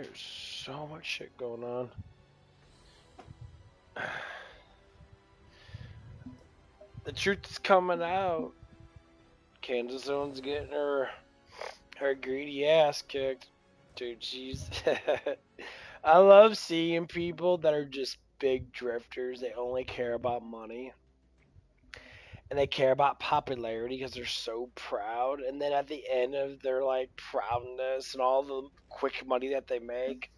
There's so much shit going on. The truth is coming out. Kansas Zone's getting her greedy ass kicked. Dude, she's... I love seeing people that are just big drifters. They only care about money. And they care about popularity because they're so proud. And then at the end of their, like, proudness and all the quick money that they make,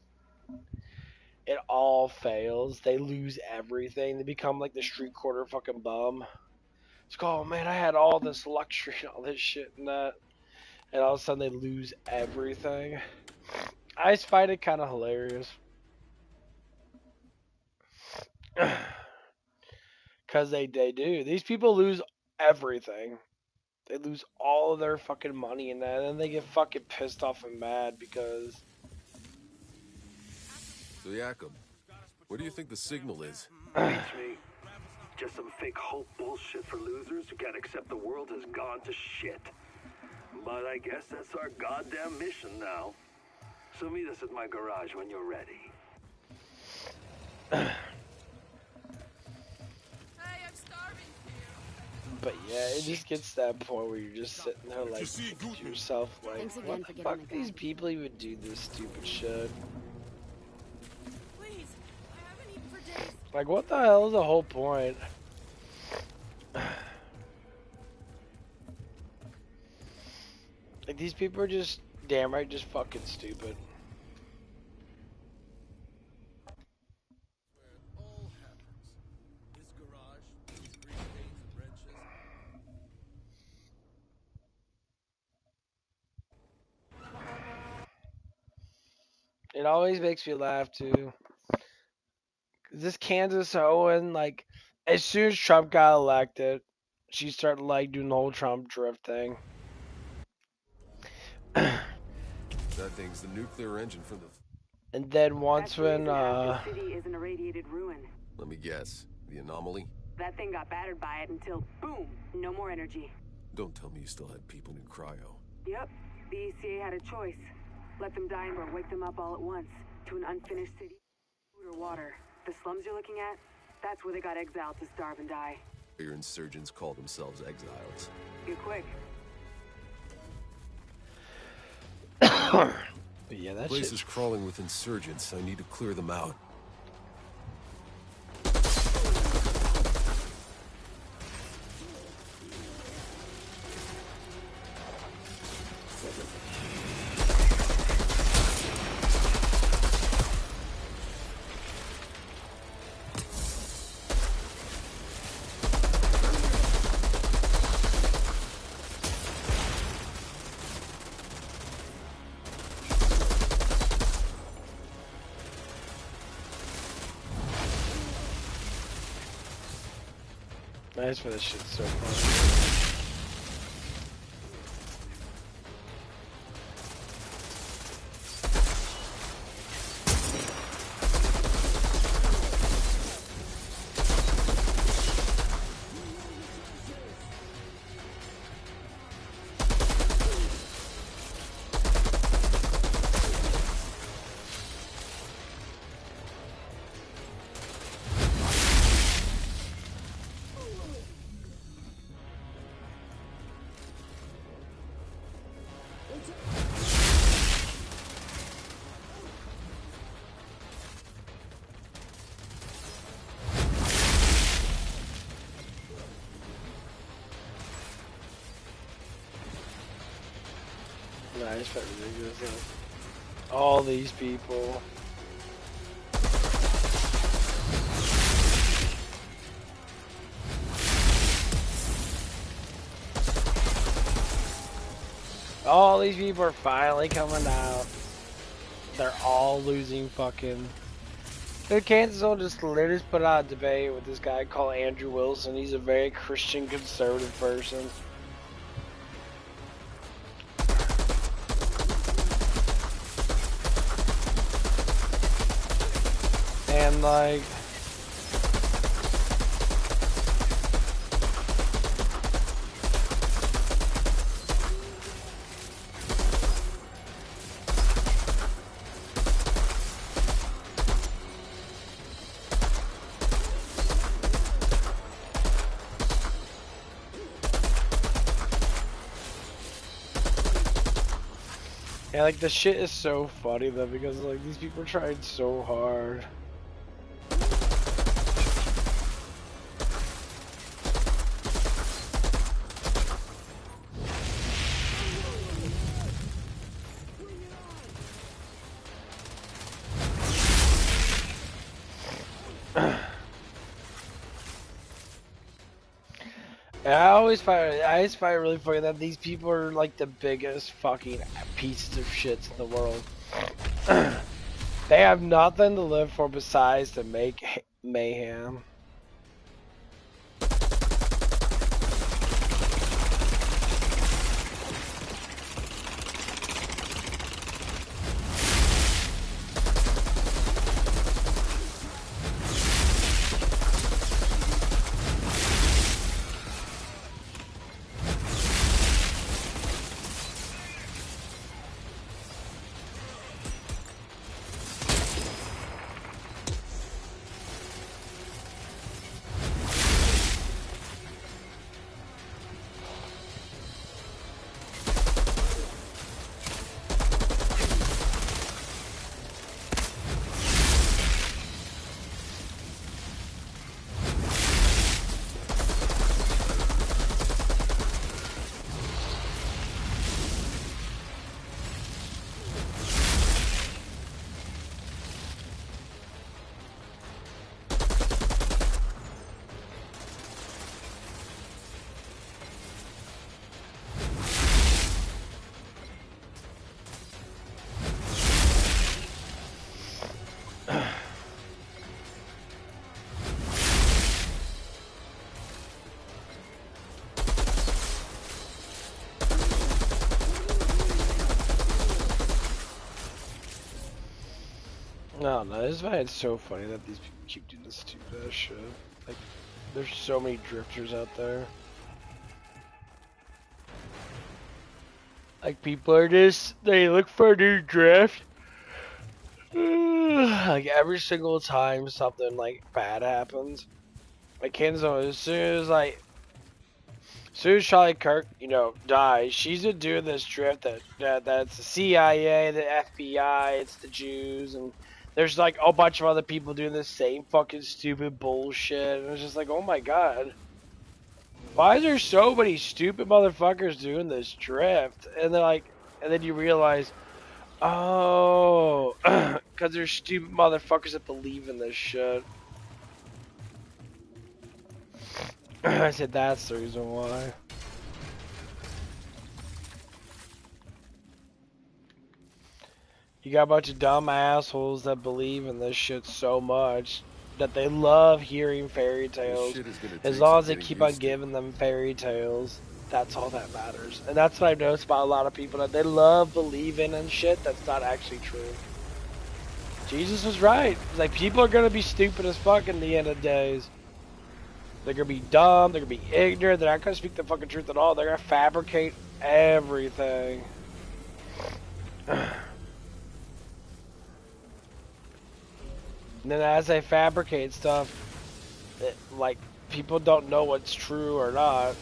it all fails. They lose everything. They become like the street corner fucking bum. It's like, oh man, I had all this luxury and all this shit and that. And all of a sudden they lose everything. I just find it kind of hilarious. Because they do. These people lose everything. They lose all of their fucking money in that. And then they get fucking pissed off and mad because... So Yakum, what do you think the signal is? Beats me. Just some fake hope bullshit for losers who can't accept the world has gone to shit. But I guess that's our goddamn mission now. So meet us at my garage when you're ready. Hey, I'm starving too. But yeah, it just gets to that point where you're just sitting there like to yourself like, what the fuck these people even do this stupid shit? Please, I haven't eaten for days. Like, what the hell is the whole point? Like, these people are just damn right just fucking stupid. Where it all happens. This garage, these green paints and wrenches. It always makes me laugh too. This Kansas Owen, like, as soon as Trump got elected, she started like doing the whole Trump drift thing. That thing's the nuclear engine for the... And then once when the city is an irradiated ruin. Let me guess. The anomaly? That thing got battered by it until, boom, no more energy. Don't tell me you still had people in cryo. Yep, the ECA had a choice. Let them die or wake them up all at once to an unfinished city, food or water. The slums you're looking at, that's where they got exiled to starve and die. Your insurgents call themselves exiles. You're quick. but yeah, that The place shit. is crawling with insurgents. I need to clear them out. That's why this shit's so fun. Nah, it's felt ridiculous though. All these people. All these people are finally coming out. They're all losing fucking... Dude, Kansas will just literally put out a debate with this guy called Andrew Wilson. He's a very Christian conservative person. And like... Yeah, like the shit is so funny though because like these people are trying so hard. And I always find it really funny that these people are like the biggest fucking pieces of shits in the world. They have nothing to live for besides to make mayhem. No, this is why it's so funny that these people keep doing this stupid ass shit. Like, there's so many drifters out there. Like, people are just, they look for a new drift. Like, every single time something, like, bad happens. Like, Kenzo, as soon as Charlie Kirk, you know, dies, she's been doing this drift that's the CIA, the FBI, it's the Jews, and there's like a bunch of other people doing the same fucking stupid bullshit. And it's just like, oh my god. Why is there so many stupid motherfuckers doing this drift? And they're like, and then you realize, oh, because there's stupid motherfuckers that believe in this shit. I said that's the reason why. You got a bunch of dumb assholes that believe in this shit so much that they love hearing fairy tales. As long as they keep on giving them fairy tales, that's all that matters. And that's what I've noticed about a lot of people, that they love believing in shit that's not actually true. Jesus was right. Like, people are gonna be stupid as fuck in the end of days. They're gonna be dumb, they're gonna be ignorant, they're not gonna speak the fucking truth at all. They're gonna fabricate everything. And then as they fabricate stuff, like, people don't know what's true or not.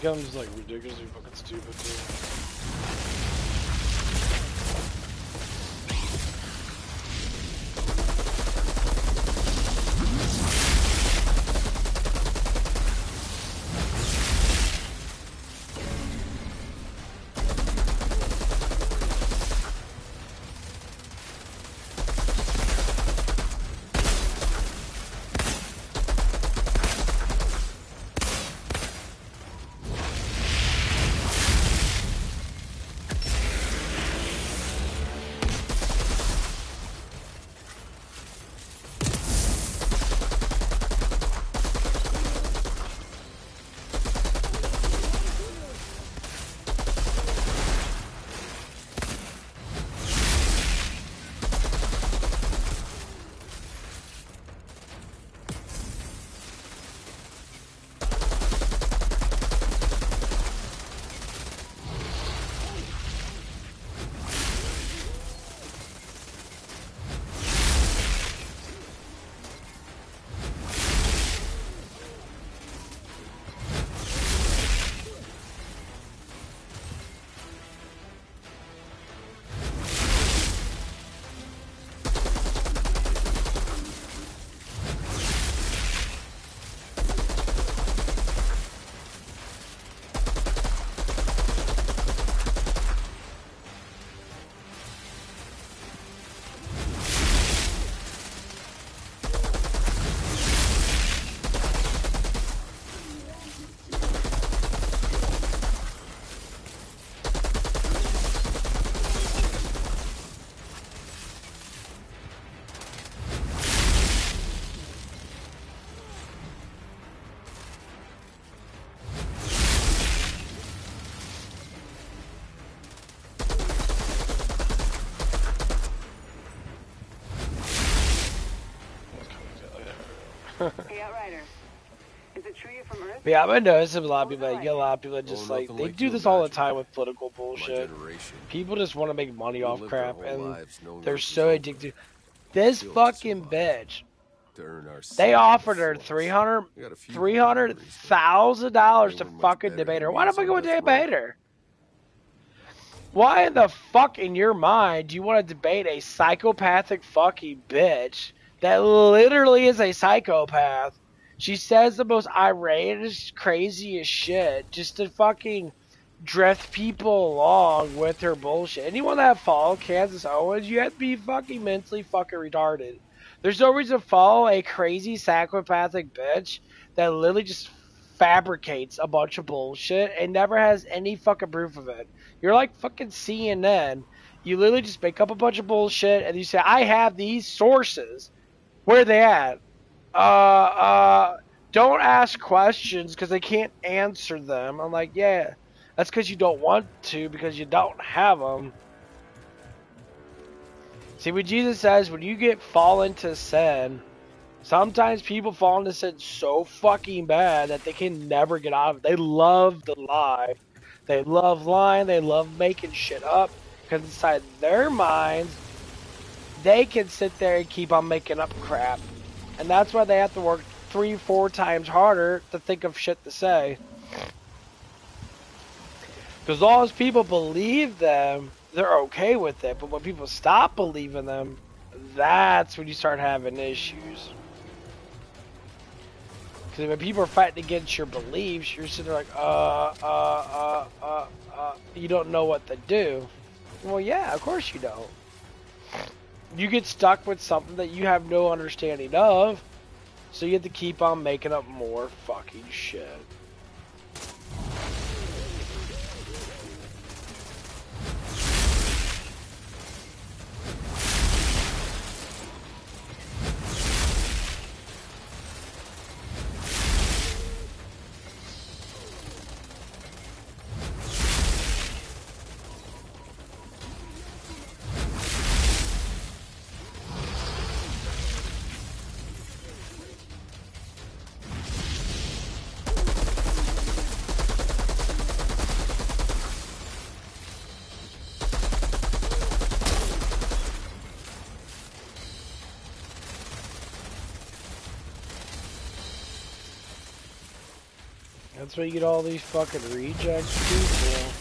Becomes like ridiculously fucking stupid too. Hey, Outrider. Is it true you're from Earth? Yeah, I noticed a lot of people. You get a lot of people that just like nothing they like do you this all the imagine. time with political My bullshit. generation. People just want to make money We off lived our crap, whole and lives knowing they're Earth was so over. addicted. This Killed to fucking survive. bitch. To earn our They seat on the offered her force. We got a few three happy hundred memories, but thousand dollars they to weren't much fucking better debate than her. Why the years fuck on would death they row. debate her? Why in the fuck in your mind do you want to debate a psychopathic fucking bitch that literally is a psychopath? She says the most outrageous, craziest shit just to fucking drift people along with her bullshit. Anyone that follow Kansas Owens, you have to be fucking mentally fucking retarded. There's no reason to follow a crazy psychopathic bitch that literally just fabricates a bunch of bullshit and never has any fucking proof of it. You're like fucking CNN. You literally just make up a bunch of bullshit and you say, I have these sources. Where are they at? Don't ask questions because they can't answer them. I'm like, yeah, that's because you don't want to because you don't have them. See what Jesus says, when you fall into sin, sometimes people fall into sin so fucking bad that they can never get out of it. They love to lie. They love lying. They love making shit up because inside their minds, they can sit there and keep on making up crap. And that's why they have to work 3-4 times harder to think of shit to say. Because as long as people believe them, they're okay with it. But when people stop believing them, that's when you start having issues. Because when people are fighting against your beliefs, you're sitting there like, you don't know what to do. Well, yeah, of course you don't. You get stuck with something that you have no understanding of, so you have to keep on making up more fucking shit. That's why you get all these fucking reject people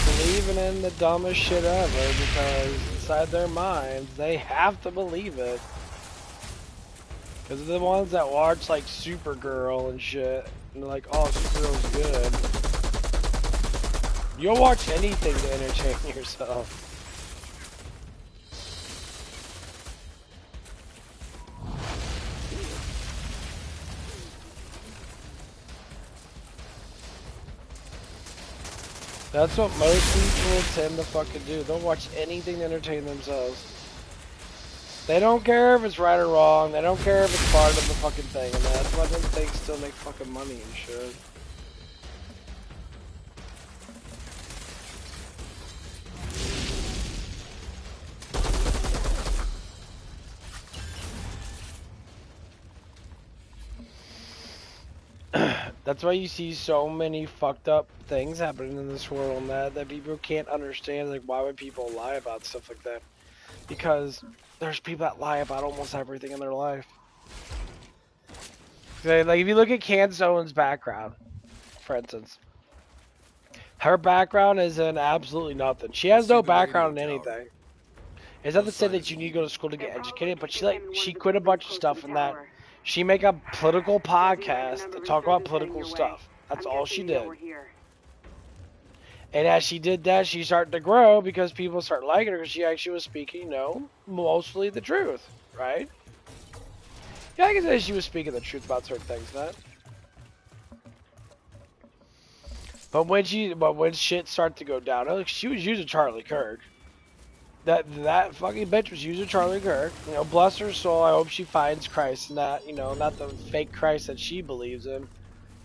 believing in the dumbest shit ever because inside their minds they have to believe it. Because they're the ones that watch like Supergirl and shit, and they're like, oh, Supergirl's good. You'll watch anything to entertain yourself. That's what most people tend to fucking do. They'll watch anything to entertain themselves. They don't care if it's right or wrong. They don't care if it's part of the fucking thing. And that's why them things still make fucking money and shit. That's why you see so many fucked up things happening in this world, man, that people can't understand. Like, why would people lie about stuff like that? Because there's people that lie about almost everything in their life. Like, if you look at Candace Owens' background, for instance, her background is in absolutely nothing. She has no background in anything. It's not to say that you need to go to school to get educated, but she quit a bunch of stuff in that. She make a political podcast to talk about political stuff. That's all she did. And as she did that, she started to grow because people start liking her because she actually was speaking, mostly the truth, right? Yeah, I can say she was speaking the truth about certain things, not. But when shit started to go down, she was using Charlie Kirk. That fucking bitch was using Charlie Kirk. Bless her soul. I hope she finds Christ, not not the fake Christ that she believes in.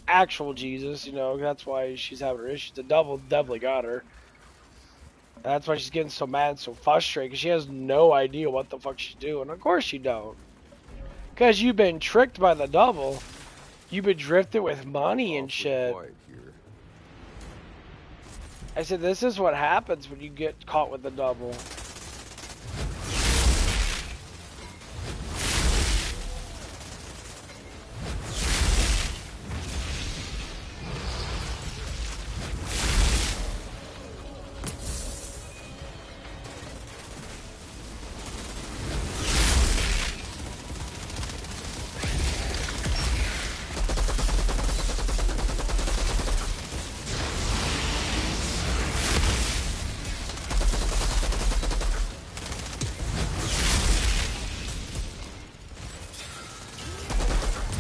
Actual Jesus, that's why she's having her issues. The devil definitely got her. That's why she's getting so mad and so frustrated because she has no idea what the fuck she's doing. Of course she don't. Cause you've been tricked by the double. You've been drifted with money and Awfully shit. quiet here. I said, this is what happens when you get caught with the double.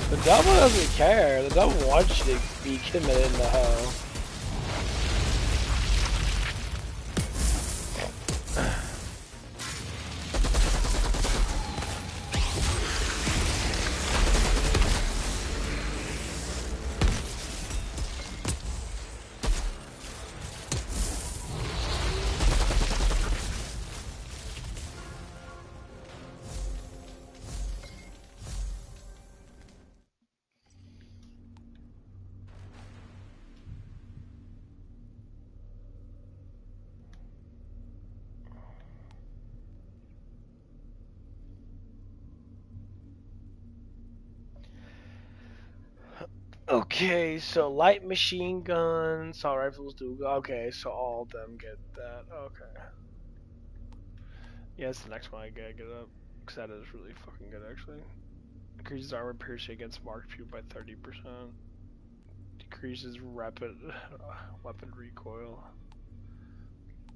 The double doesn't care. The double wants you to be committed in the hell. Okay, so light machine guns, assault rifles do. Okay, so all of them get that. Okay. Yeah, it's the next one I gotta get up. Because that is really fucking good, actually. Increases armor piercing against marked people by 30%. Decreases rapid weapon recoil.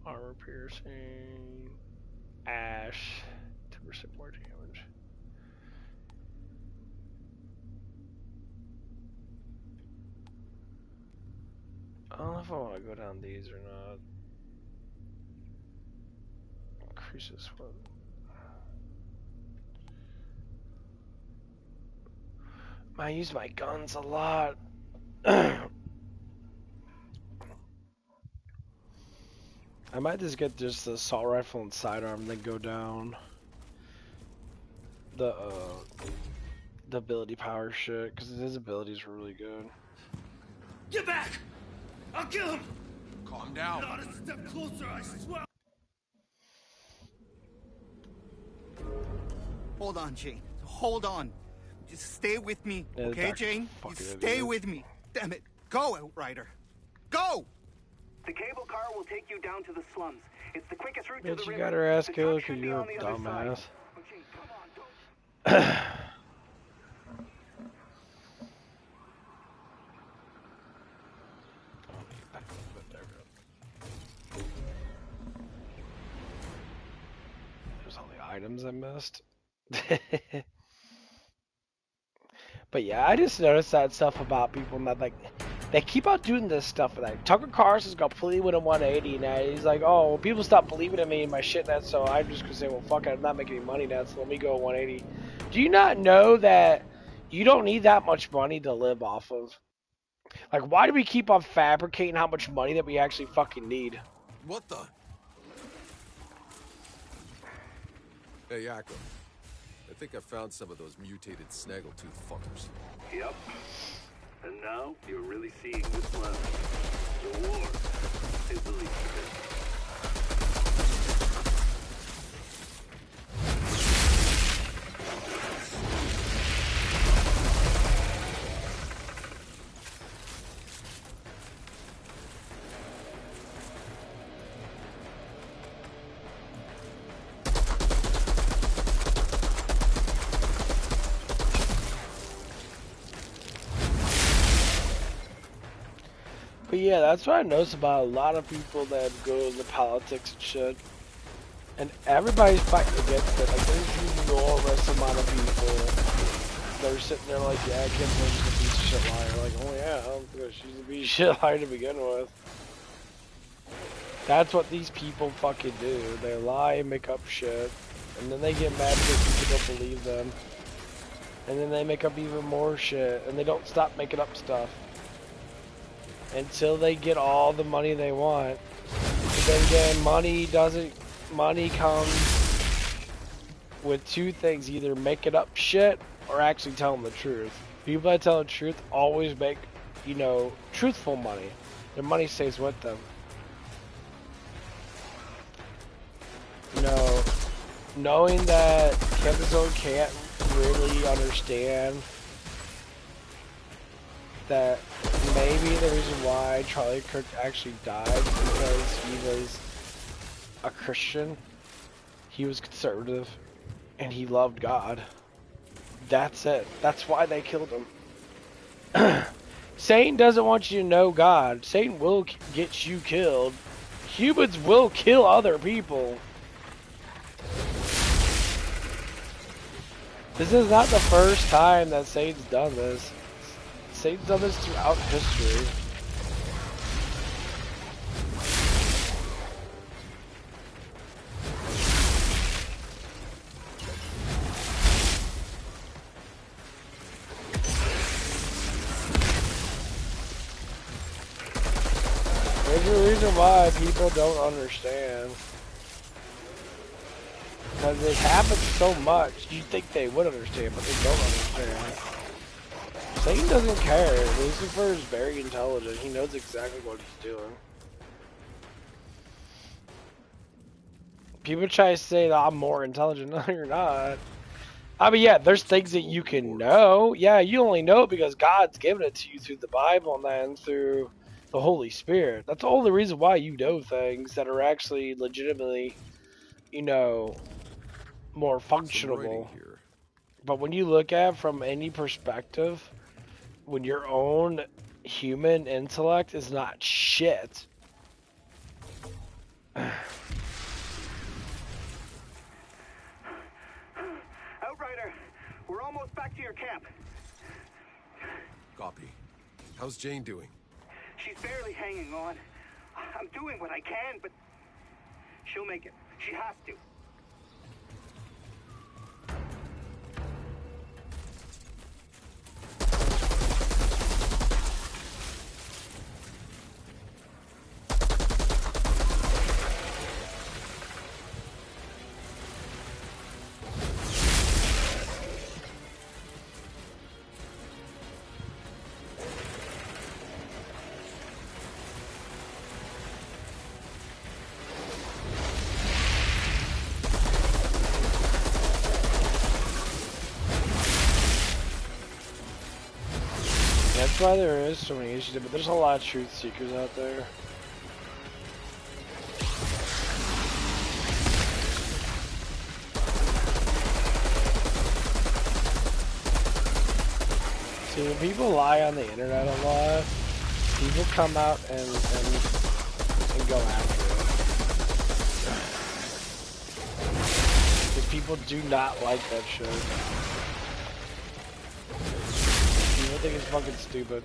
Armor piercing. Ash. 10% more damage. I don't know if I want to go down these or not. Increases what? I use my guns a lot. I might just get just the assault rifle and sidearm and then go down the ability power shit, because his abilities were really good. Get back! I'll kill him! Calm down. Not a step closer, I swear! Hold on, Jane. Hold on. Just stay with me, Yeah, the okay, doctor's Jane? fucking You stay idiot. with me. Damn it. Go, Outrider. Go! The cable car will take you down to the slums. It's the quickest route to Bitch, the you river. got her ass The killed truck because should be you're a on the other side. dumbass. Okay, come on, don't... There's all the items I missed. But yeah, I just noticed that stuff about people that like they keep on doing this stuff. Like Tucker Carlson's completely went a 180 now. He's like, oh, well, people stop believing in me and my shit now, so I'm just gonna say, well, fuck it, I'm not making any money now, so let me go 180. Do you not know that you don't need that much money to live off of? Like, why do we keep on fabricating how much money that we actually fucking need? What the? Hey, Yakko. I think I found some of those mutated snaggletooth fuckers. Yep. And now you're really seeing this land. The war is the least of it. But yeah, that's what I notice about a lot of people that go into politics and shit. And everybody's fighting against it. Like, there's an enormous amount of people that are sitting there like, yeah, Kim Jong's a piece of shit liar. Like, oh yeah, she's a piece of shit liar to begin with. That's what these people fucking do. They lie and make up shit. And then they get mad because people don't believe them. And then they make up even more shit. And they don't stop making up stuff until they get all the money they want. But then again, money comes with two things: either making up shit are actually telling the truth. People that tell the truth always make, you know, truthful money. Their money stays with them. You know, knowing that Kenzone can't really understand that maybe the reason why Charlie Kirk actually died is because he was a Christian, he was conservative, and he loved God. That's it. That's why they killed him. Satan doesn't want you to know God. Satan will get you killed. Humans will kill other people. This is not the first time that Satan's done this. Satan's done this throughout history. There's a reason why people don't understand. Because it happens so much, you'd think they would understand, but they don't understand. Satan doesn't care. Lucifer is very intelligent. He knows exactly what he's doing. People try to say that I'm more intelligent. No, you're not. I mean, yeah, there's things that you can know. Yeah, you only know it because God's given it to you through the Bible and then through the Holy Spirit. That's the only reason why you know things that are actually legitimately, you know, more functionable. Here. But when you look at it from any perspective, when your own human intellect is not shit. Outrider, we're almost back to your camp. Copy. How's Jane doing? She's barely hanging on. I'm doing what I can, but she'll make it. She has to. That's why there is so many issues, but there's a lot of truth seekers out there. See, when people lie on the internet a lot, people come out and go after it. Because people do not like that shit. I think it's fucking stupid.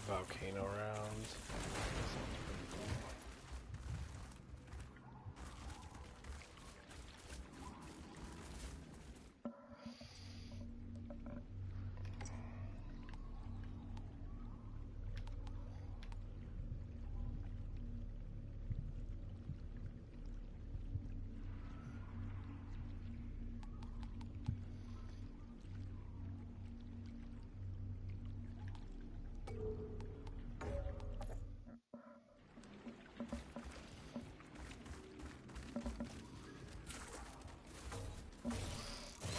Volcano rounds.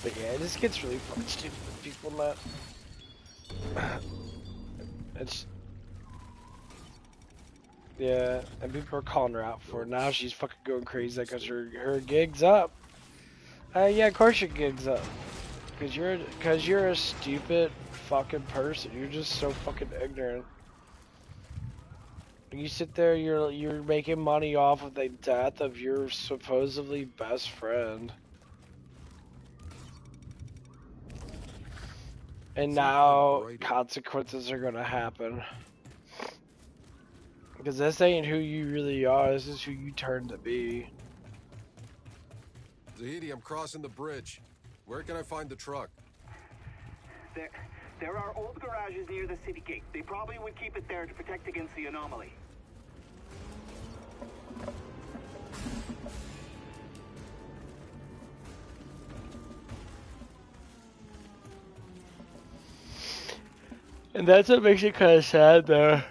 But yeah, it just gets really fucking stupid with people not. It's yeah, and people are calling her out for it. Now she's fucking going crazy because her gig's up. Yeah, of course your gig's up. Cause you're a stupid fucking person. You're just so fucking ignorant. You sit there, you're making money off of the death of your supposedly best friend. And now consequences are gonna happen. Because this ain't who you really are, this is who you turned to be. Zahidi, I'm crossing the bridge. Where can I find the truck? There are old garages near the city gate. They probably would keep it there to protect against the anomaly. And that's what makes it kind of sad, though.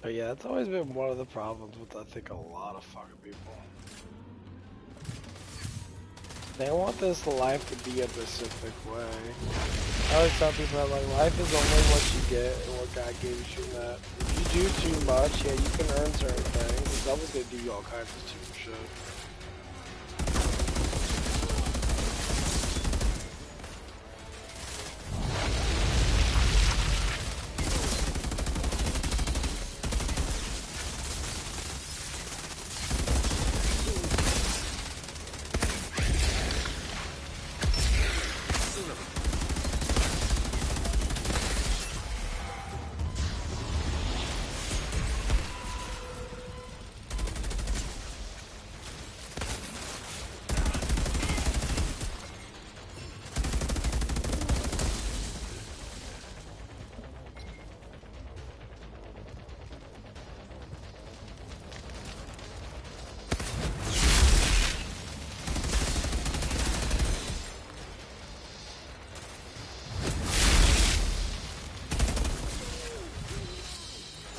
But yeah, that's always been one of the problems with, I think, a lot of fucking people. They want this life to be a specific way. I always tell people that, like, life is only what you get and what God gives you. That if you do too much, yeah, you can earn certain things. The devil's gonna do you all kinds of stupid shit.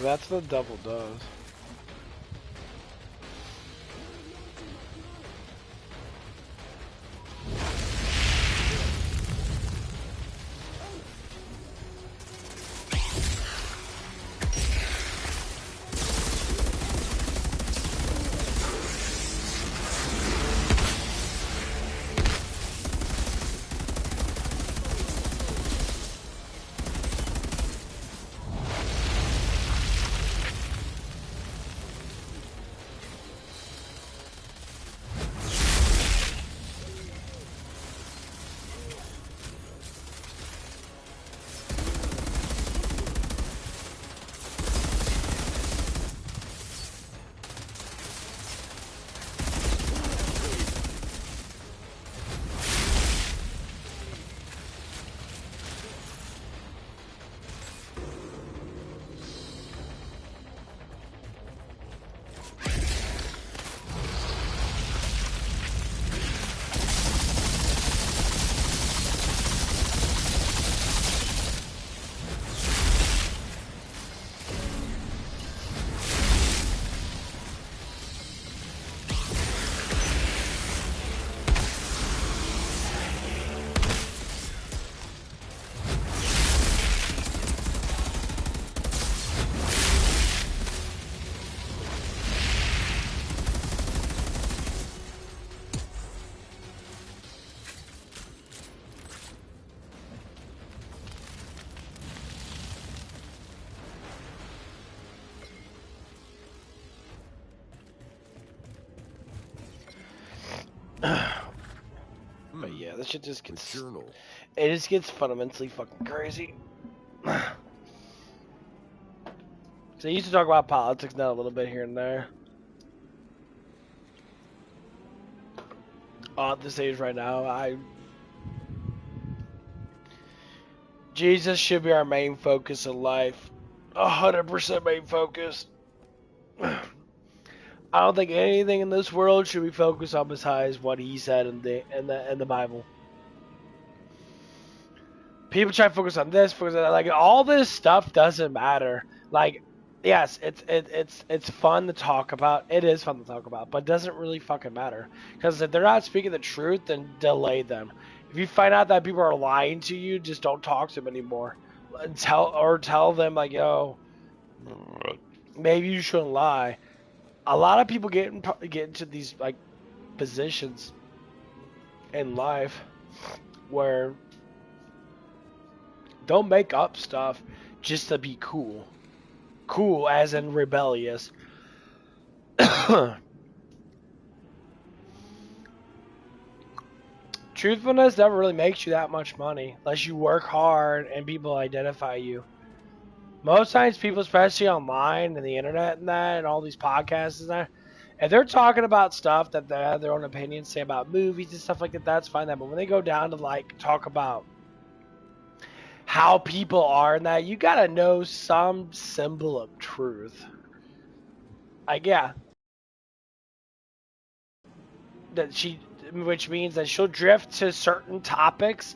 That's what the devil does. But yeah, this shit just The gets... journal. It just gets fundamentally fucking crazy. So I used to talk about politics now a little bit here and there. At this age right now, Jesus should be our main focus in life. 100% main focus. I don't think anything in this world should be focused on besides what he said in the Bible. People try to focus on this, focus on that. Like, all this stuff doesn't matter. Like, yes, it's fun to talk about. It is fun to talk about, but it doesn't really fucking matter. Because if they're not speaking the truth, then delay them. If you find out that people are lying to you, just don't talk to them anymore. And tell them, like, yo, maybe you shouldn't lie. A lot of people get into these, like, positions in life where don't make up stuff just to be cool. Cool as in rebellious. Truthfulness never really makes you that much money unless you work hard and people identify you. Most times people, especially online and the internet and that and all these podcasts and that, if they're talking about stuff that they have their own opinions, say about movies and stuff like that, that's fine. But when they go down to, like, talk about how people are and that, you gotta know some symbol of truth. Like, yeah, which means that she'll drift to certain topics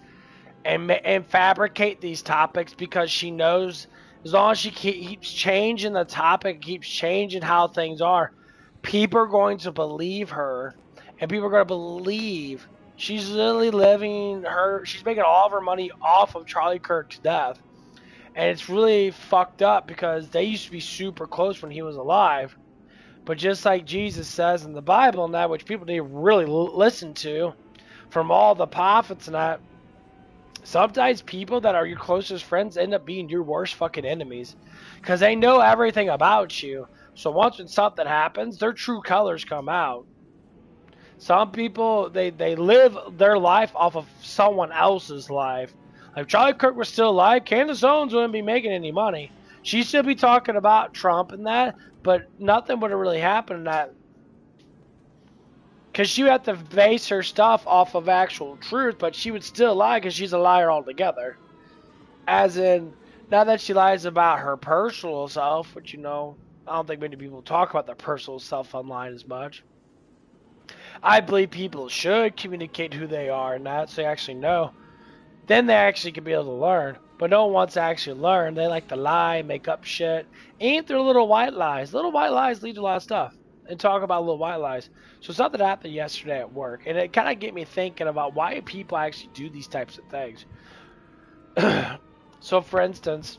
and fabricate these topics because she knows as long as she keeps changing the topic, keeps changing how things are, people are going to believe her, and people are going to believe she's literally she's making all of her money off of Charlie Kirk's death. And it's really fucked up because they used to be super close when he was alive. But just like Jesus says in the Bible and that, which people need to really listen to from all the prophets and that, sometimes people that are your closest friends end up being your worst fucking enemies because they know everything about you. So once when something happens, their true colors come out. Some people, they live their life off of someone else's life. Like, if Charlie Kirk was still alive, Candace Owens wouldn't be making any money. She'd still be talking about Trump and that, but nothing would have really happened in that. Because she would have to base her stuff off of actual truth, but she would still lie because she's a liar altogether. As in, not that she lies about her personal self, which, you know, I don't think many people talk about their personal self online as much. I believe people should communicate who they are and that, so they actually know then they actually can be able to learn. But no one wants to actually learn. They like to lie, make up shit. Ain't there little white lies? Little white lies lead to a lot of stuff. And talk about little white lies. So something happened yesterday at work, and it kind of get me thinking about why people actually do these types of things. So, for instance,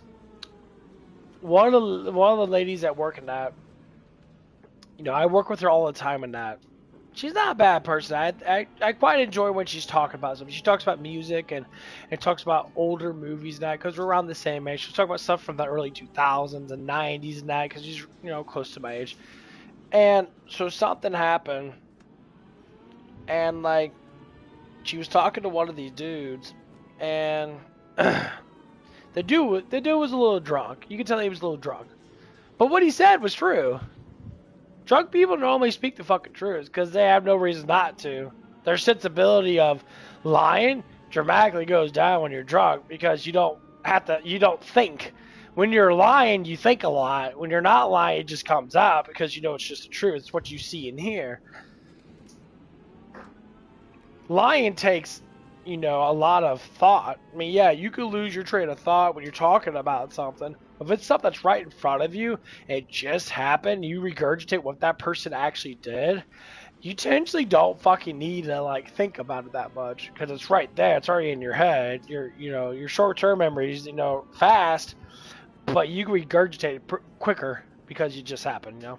one of the ladies at work in that, you know, I work with her all the time in that. She's not a bad person. I quite enjoy when she's talking about something. She talks about music and talks about older movies and that because we're around the same age. She'll talk about stuff from the early 2000s and 90s and that because she's, you know, close to my age. And so something happened, and like she was talking to one of these dudes, and the dude was a little drunk. You could tell he was a little drunk, but what he said was true. Drunk people normally speak the fucking truth because they have no reason not to. Their sensibility of lying dramatically goes down when you're drunk because you don't think. When you're lying, you think a lot. When you're not lying, it just comes out because you know it's just the truth. It's what you see and hear. Lying takes, you know, a lot of thought. I mean, yeah, you could lose your train of thought when you're talking about something. If it's something that's right in front of you, it just happened, you regurgitate what that person actually did, you potentially don't fucking need to, like, think about it that much. Because it's right there. It's already in your head. Your short-term memories, you know, fast. But you can regurgitate it quicker because it just happened, you know?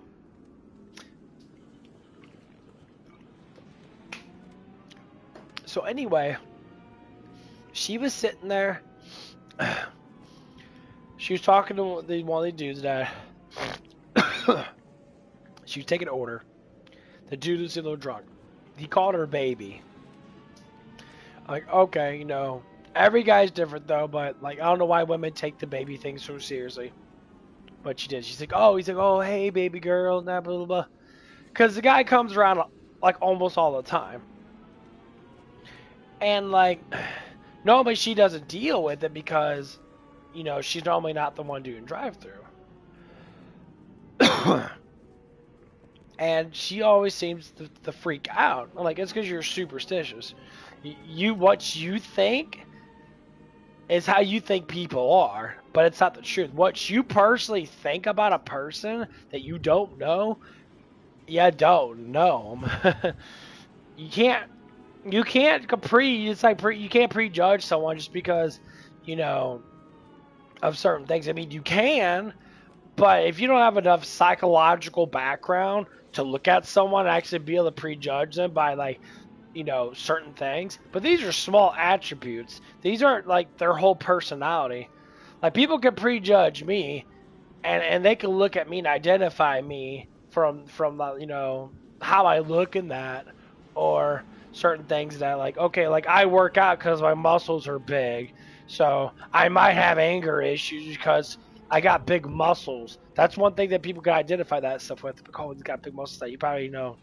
So anyway, she was sitting there. She was talking to one of the dudes that she was taking an order. The dude was a little drunk. He called her baby. Like, okay, you know, every guy's different though, but like I don't know why women take the baby thing so seriously. But she did. He's like, oh, hey, baby girl, blah, blah, blah. Because the guy comes around, like, almost all the time. And, like, normally she doesn't deal with it because, you know, she's normally not the one doing drive-thru. And she always seems to freak out. I'm like, it's because you're superstitious. What you think is how you think people are, but it's not the truth. What you personally think about a person that you don't know, you don't know them. you can't you can't prejudge someone just because, you know, of certain things. I mean, you can, but if you don't have enough psychological background to look at someone and actually be able to prejudge them by, like, you know, certain things. But these are small attributes. These aren't like their whole personality. Like, people can prejudge me and they can look at me and identify me from you know, how I look in that, or certain things that, like, okay, like I work out because my muscles are big, so I might have anger issues because I got big muscles. That's one thing that people can identify that stuff with. Oh, he's got big muscles. That you probably know.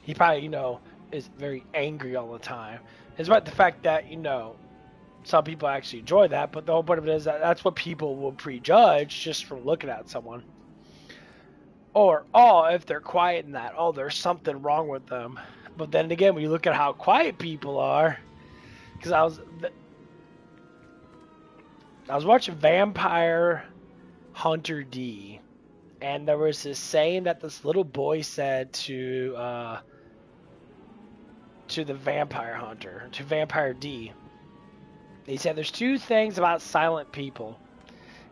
He probably, you know, is very angry all the time. It's about the fact that, you know, some people actually enjoy that, but the whole point of it is that that's what people will prejudge just from looking at someone. Or, oh, if they're quiet in that, oh, there's something wrong with them. But then again, when you look at how quiet people are, because I was watching Vampire Hunter D, and there was this saying that this little boy said to the vampire hunter, to Vampire D. He said there's two things about silent people.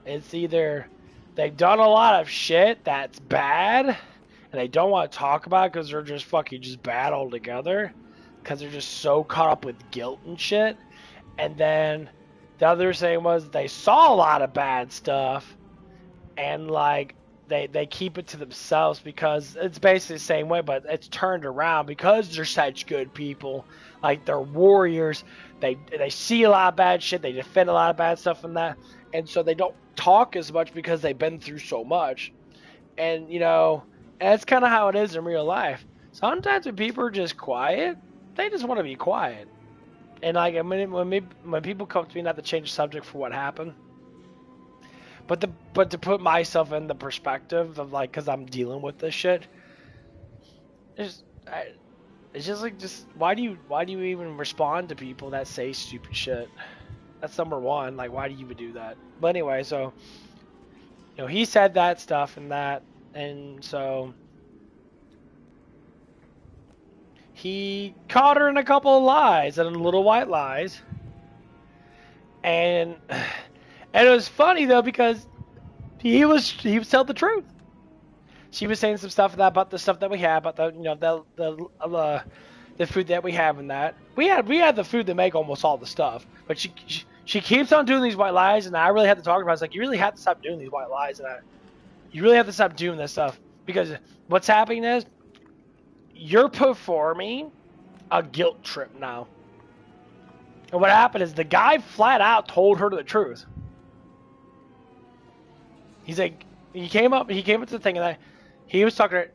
It's either they've done a lot of shit that's bad, and they don't want to talk about it because they're just fucking just bad altogether, because they're just so caught up with guilt and shit. And then the other saying was they saw a lot of bad stuff, and like they keep it to themselves because it's basically the same way, but it's turned around because they're such good people. Like, they're warriors. They see a lot of bad shit. They defend a lot of bad stuff from that. And so they don't talk as much because they've been through so much. And, you know, and that's kind of how it is in real life. Sometimes when people are just quiet, they just want to be quiet. And, like, when people come to me, not to change the subject for what happened, but to put myself in the perspective of, like, because I'm dealing with this shit, It's just like, why do you even respond to people that say stupid shit? That's number one. Like, why do you even do that? But anyway, so, you know, he said that stuff and so he caught her in a couple of lies and little white lies. And it was funny though because he was telling the truth. She was saying some stuff about the stuff that we had, about the food that we have and that. We had the food to make almost all the stuff, but she keeps on doing these white lies, and I really had to talk about it. It's like, you really have to stop doing these white lies, and you really have to stop doing this stuff, because what's happening is you're performing a guilt trip now. And what happened is the guy flat out told her the truth. He's like, he came up to the thing, and he was talking to her,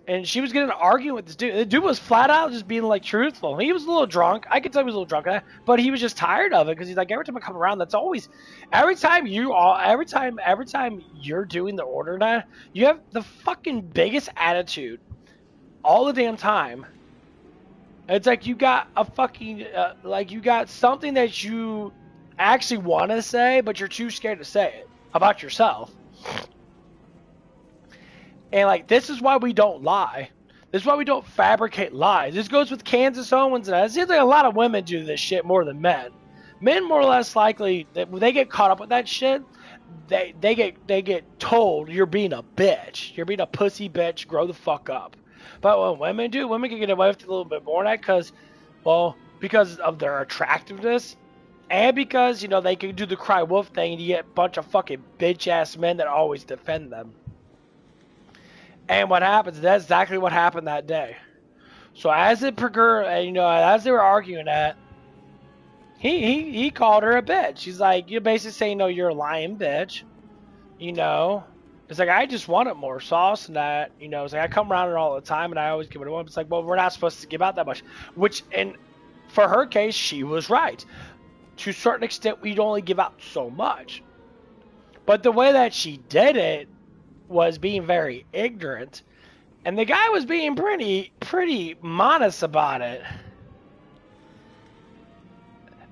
and she was getting an argument with this dude. The dude was flat out just being like truthful. He was a little drunk. I could tell he was a little drunk, but he was just tired of it, because he's like, every time I come around, that's always, every time you're doing the order now, you have the fucking biggest attitude all the damn time. It's like you got a fucking, like you got something that you actually want to say, but you're too scared to say it about yourself. And like, this is why we don't lie. This is why we don't fabricate lies. This goes with Kansas Owens, and it seems like a lot of women do this shit more than men. Men more or less likely, when they get caught up with that shit, they get told, you're being a bitch. You're being a pussy bitch. Grow the fuck up. But when women do, women can get away with a little bit more of that because of their attractiveness, and because, you know, they can do the cry wolf thing, and you get a bunch of fucking bitch ass men that always defend them. And what happens, that's exactly what happened that day. So as it progressed, you know, as they were arguing that, he called her a bitch. He's like, you're basically saying, no, you're a lying bitch. You know, it's like, I just wanted more sauce and that. You know, it's like, I come around it all the time, and I always give it away. It's like, well, we're not supposed to give out that much. Which, and for her case, she was right. To a certain extent, we'd only give out so much. But the way that she did it was being very ignorant, and the guy was being pretty modest about it.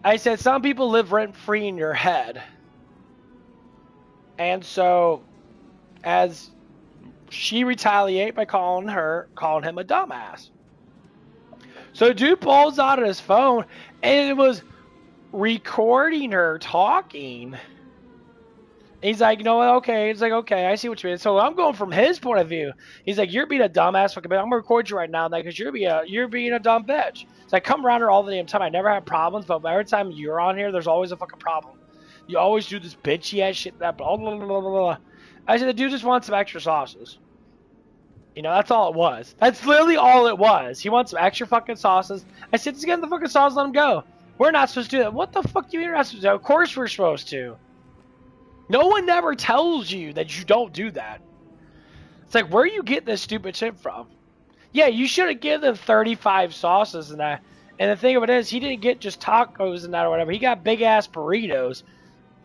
I said, some people live rent-free in your head. And so, as she retaliated by calling him a dumbass. So dude pulls out his phone, and it was recording her talking. He's like, you know what, okay. He's like, okay, I see what you mean. So I'm going from his point of view. He's like, you're being a dumbass fucking bitch. I'm going to record you right now because you're being a dumb bitch. So I come around her all the damn time. I never have problems, but every time you're on here, there's always a fucking problem. You always do this bitchy ass shit, that blah, blah, blah, blah, blah. I said, the dude just wants some extra sauces. You know, that's all it was. That's literally all it was. He wants some extra fucking sauces. I said, just get the fucking sauce, let him go. We're not supposed to do that. What the fuck do you mean we're not supposed to do? Of course we're supposed to. No one ever tells you that you don't do that. It's like, where you get this stupid shit from? Yeah, you should have given them 35 sauces and that. And the thing of it is, he didn't get just tacos and that or whatever. He got big ass burritos.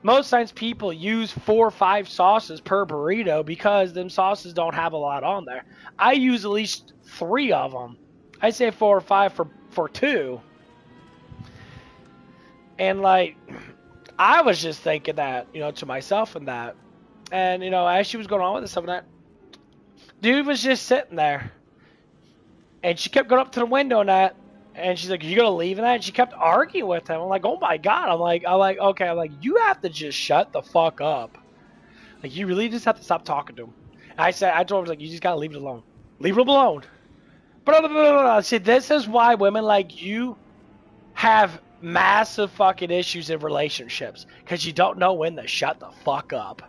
Most times people use 4 or 5 sauces per burrito because them sauces don't have a lot on there. I use at least 3 of them. I say 4 or 5 for 2. And like, I was just thinking that, you know, to myself and that. And, you know, as she was going on with this stuff and that, dude was just sitting there. And she kept going up to the window and that. And she's like, you gonna leave and that? And she kept arguing with him. I'm like, oh my God. I'm like, okay. I'm like, you have to just shut the fuck up. Like, you really just have to stop talking to him. And I told her, like, you just gotta leave it alone. Leave it alone. But see, this is why women like you have massive fucking issues in relationships, because you don't know when to shut the fuck up.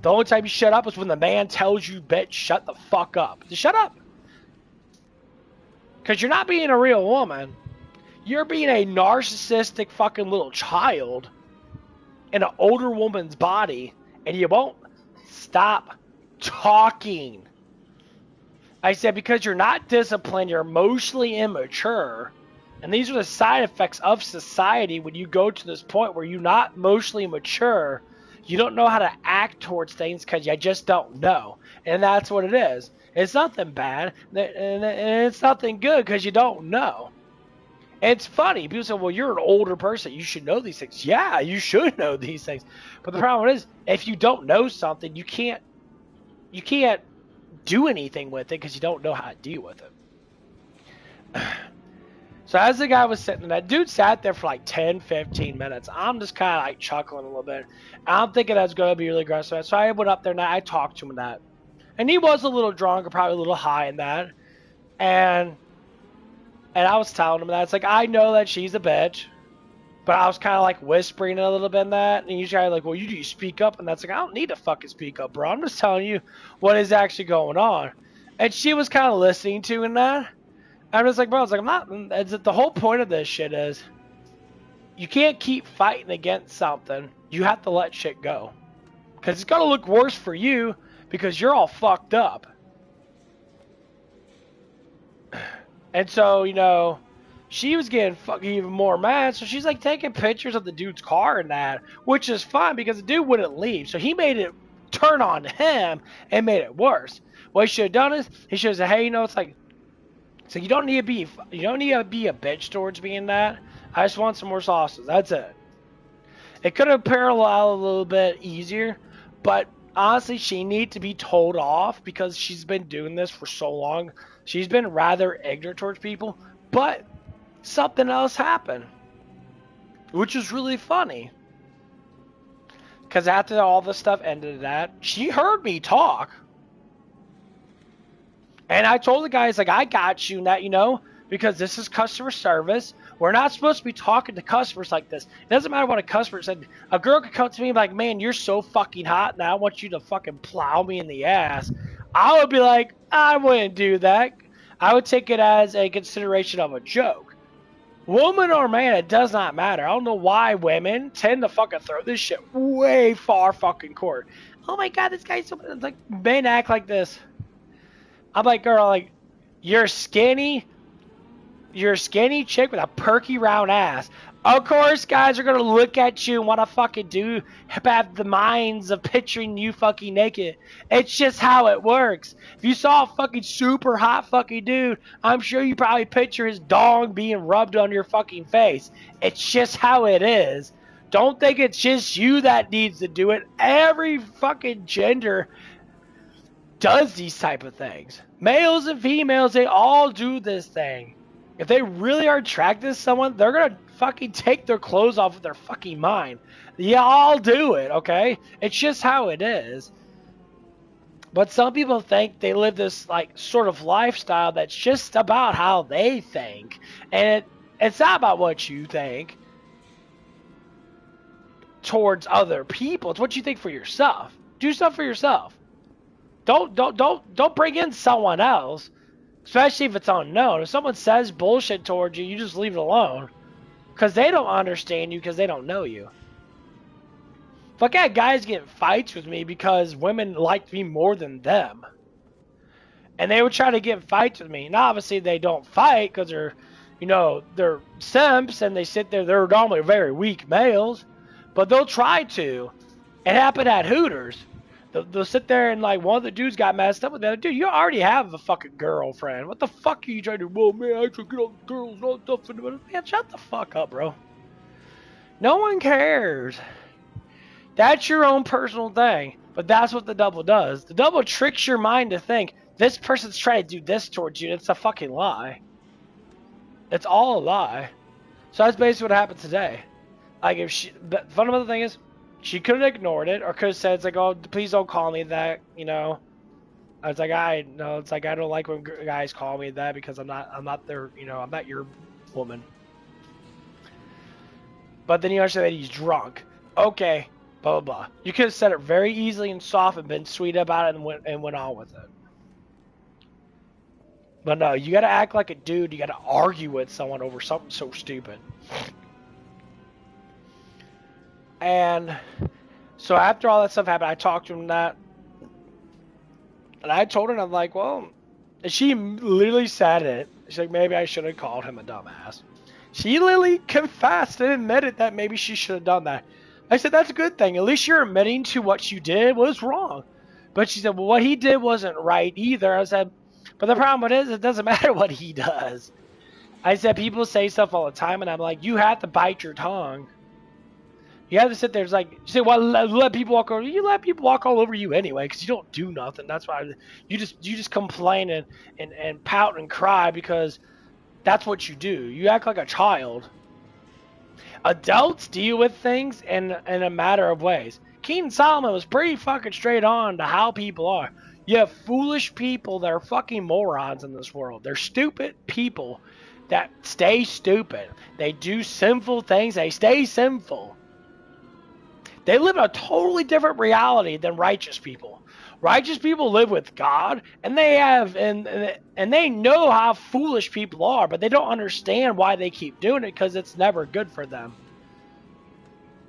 The only time you shut up is when the man tells you, bitch, shut the fuck up. Just shut up. Because you're not being a real woman. You're being a narcissistic fucking little child in an older woman's body, and you won't stop talking. I said, because you're not disciplined, you're emotionally immature. And these are the side effects of society when you go to this point where you're not emotionally mature. You don't know how to act towards things because you just don't know. And that's what it is. It's nothing bad, and it's nothing good because you don't know. It's funny. People say, well, you're an older person. You should know these things. Yeah, you should know these things. But the problem is, if you don't know something, you can't do anything with it because you don't know how to deal with it. So as the guy was sitting there, that dude sat there for like 10, 15 minutes. I'm just kind of like chuckling a little bit. I'm thinking that's going to be really aggressive. So I went up there and I talked to him in that. And he was a little drunk or probably a little high in that. And I was telling him that. It's like, I know that she's a bitch. But I was kind of like whispering a little bit in that. And he's kind of like, well, you speak up. And that's like, I don't need to fucking speak up, bro. I'm just telling you what is actually going on. And she was kind of listening to in that. I'm just like, bro, it's like, I'm not, the whole point of this shit is you can't keep fighting against something. You have to let shit go. Because it's going to look worse for you because you're all fucked up. And so, you know, she was getting fucking even more mad. So she's like taking pictures of the dude's car and that, which is fine because the dude wouldn't leave. So he made it turn on him and made it worse. What he should have done is he should have said, hey, you know, it's like, so you don't need to be a bitch towards being that. I just want some more sauces. That's it. It could have paralleled a little bit easier, but honestly, she needs to be told off because she's been doing this for so long. She's been rather ignorant towards people, but something else happened, which is really funny. Because after all this stuff ended that, she heard me talk. And I told the guys, like, I got you, that, you know, because this is customer service. We're not supposed to be talking to customers like this. It doesn't matter what a customer said. A girl could come to me and be like, man, you're so fucking hot, and I want you to fucking plow me in the ass. I would be like, I wouldn't do that. I would take it as a consideration of a joke. Woman or man, it does not matter. I don't know why women tend to fucking throw this shit way far fucking court. Oh my god, this guy's so... Like, men act like this. I'm like, girl, like, you're a skinny chick with a perky round ass. Of course, guys are gonna look at you and want to fucking have the minds of picturing you fucking naked. It's just how it works. If you saw a fucking super hot fucking dude, I'm sure you probably picture his dong being rubbed on your fucking face. It's just how it is. Don't think it's just you that needs to do it. Every fucking gender does these type of things. Males and females, they all do this thing. If they really are attracted to someone, they're gonna fucking take their clothes off of their fucking mind. Y'all do it, okay? It's just how it is. But some people think they live this, like, sort of lifestyle that's just about how they think. And it's not about what you think towards other people. It's what you think for yourself. Do stuff for yourself. Don't bring in someone else, especially if it's unknown. If someone says bullshit towards you, you just leave it alone, because they don't understand you because they don't know you. Fuck, I had guys getting fights with me because women liked me more than them, and they would try to get in fights with me. Now, obviously, they don't fight because they're, you know, they're simps and they sit there. They're normally very weak males, but they'll try to. It happened at Hooters. They'll sit there and, like, one of the dudes got messed up with the other dude. You already have a fucking girlfriend. What the fuck are you trying to do? Well, man, I should get all the girls all stuff. Man, shut the fuck up, bro. No one cares. That's your own personal thing. But that's what the double does. The double tricks your mind to think this person's trying to do this towards you. It's a fucking lie. It's all a lie. So that's basically what happened today. Like, if she... The fundamental thing is, she could have ignored it, or could have said, it's like, oh, please don't call me that, you know. I was like, it's like, I don't like when guys call me that because I'm not their, you know, I'm not your woman. But then you understand that he's drunk. Okay, blah, blah, blah. You could have said it very easily and soft and been sweet about it and went on with it. But no, you gotta act like a dude. You gotta argue with someone over something so stupid. And so after all that stuff happened, I talked to him that, and I told her, I'm like, well, and she literally said it. She's like, maybe I should have called him a dumbass. She literally confessed and admitted that maybe she should have done that. I said, that's a good thing. At least you're admitting to what you did was wrong. But she said, well, what he did wasn't right either. I said, but the problem is, it doesn't matter what he does. I said, people say stuff all the time, and I'm like, you have to bite your tongue. You have to sit there. It's like, you say, well, let people walk over. You let people walk all over you anyway, because you don't do nothing. That's why you just complain and pout and cry because that's what you do. You act like a child. Adults deal with things in a matter of ways. King Solomon was pretty fucking straight on to how people are. You have foolish people that are fucking morons in this world. They're stupid people that stay stupid. They do sinful things. They stay sinful. They live in a totally different reality than righteous people. Righteous people live with God, and they have and they know how foolish people are, but they don't understand why they keep doing it because it's never good for them.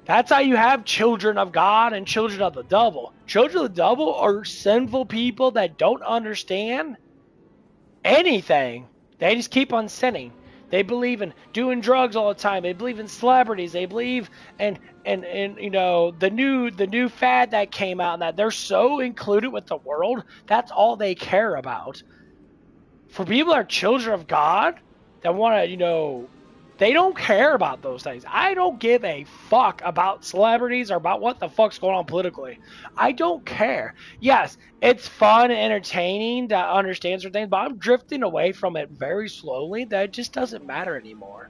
That's how you have children of God and children of the devil. Children of the devil are sinful people that don't understand anything. They just keep on sinning. They believe in doing drugs all the time. They believe in celebrities. They believe in you know the new fad that came out, and that they're so included with the world. That's all they care about. For people that are children of God that want to, they don't care about those things. I don't give a fuck about celebrities or about what the fuck's going on politically. I don't care. Yes, it's fun and entertaining to understand certain things, but I'm drifting away from it very slowly. That it just doesn't matter anymore.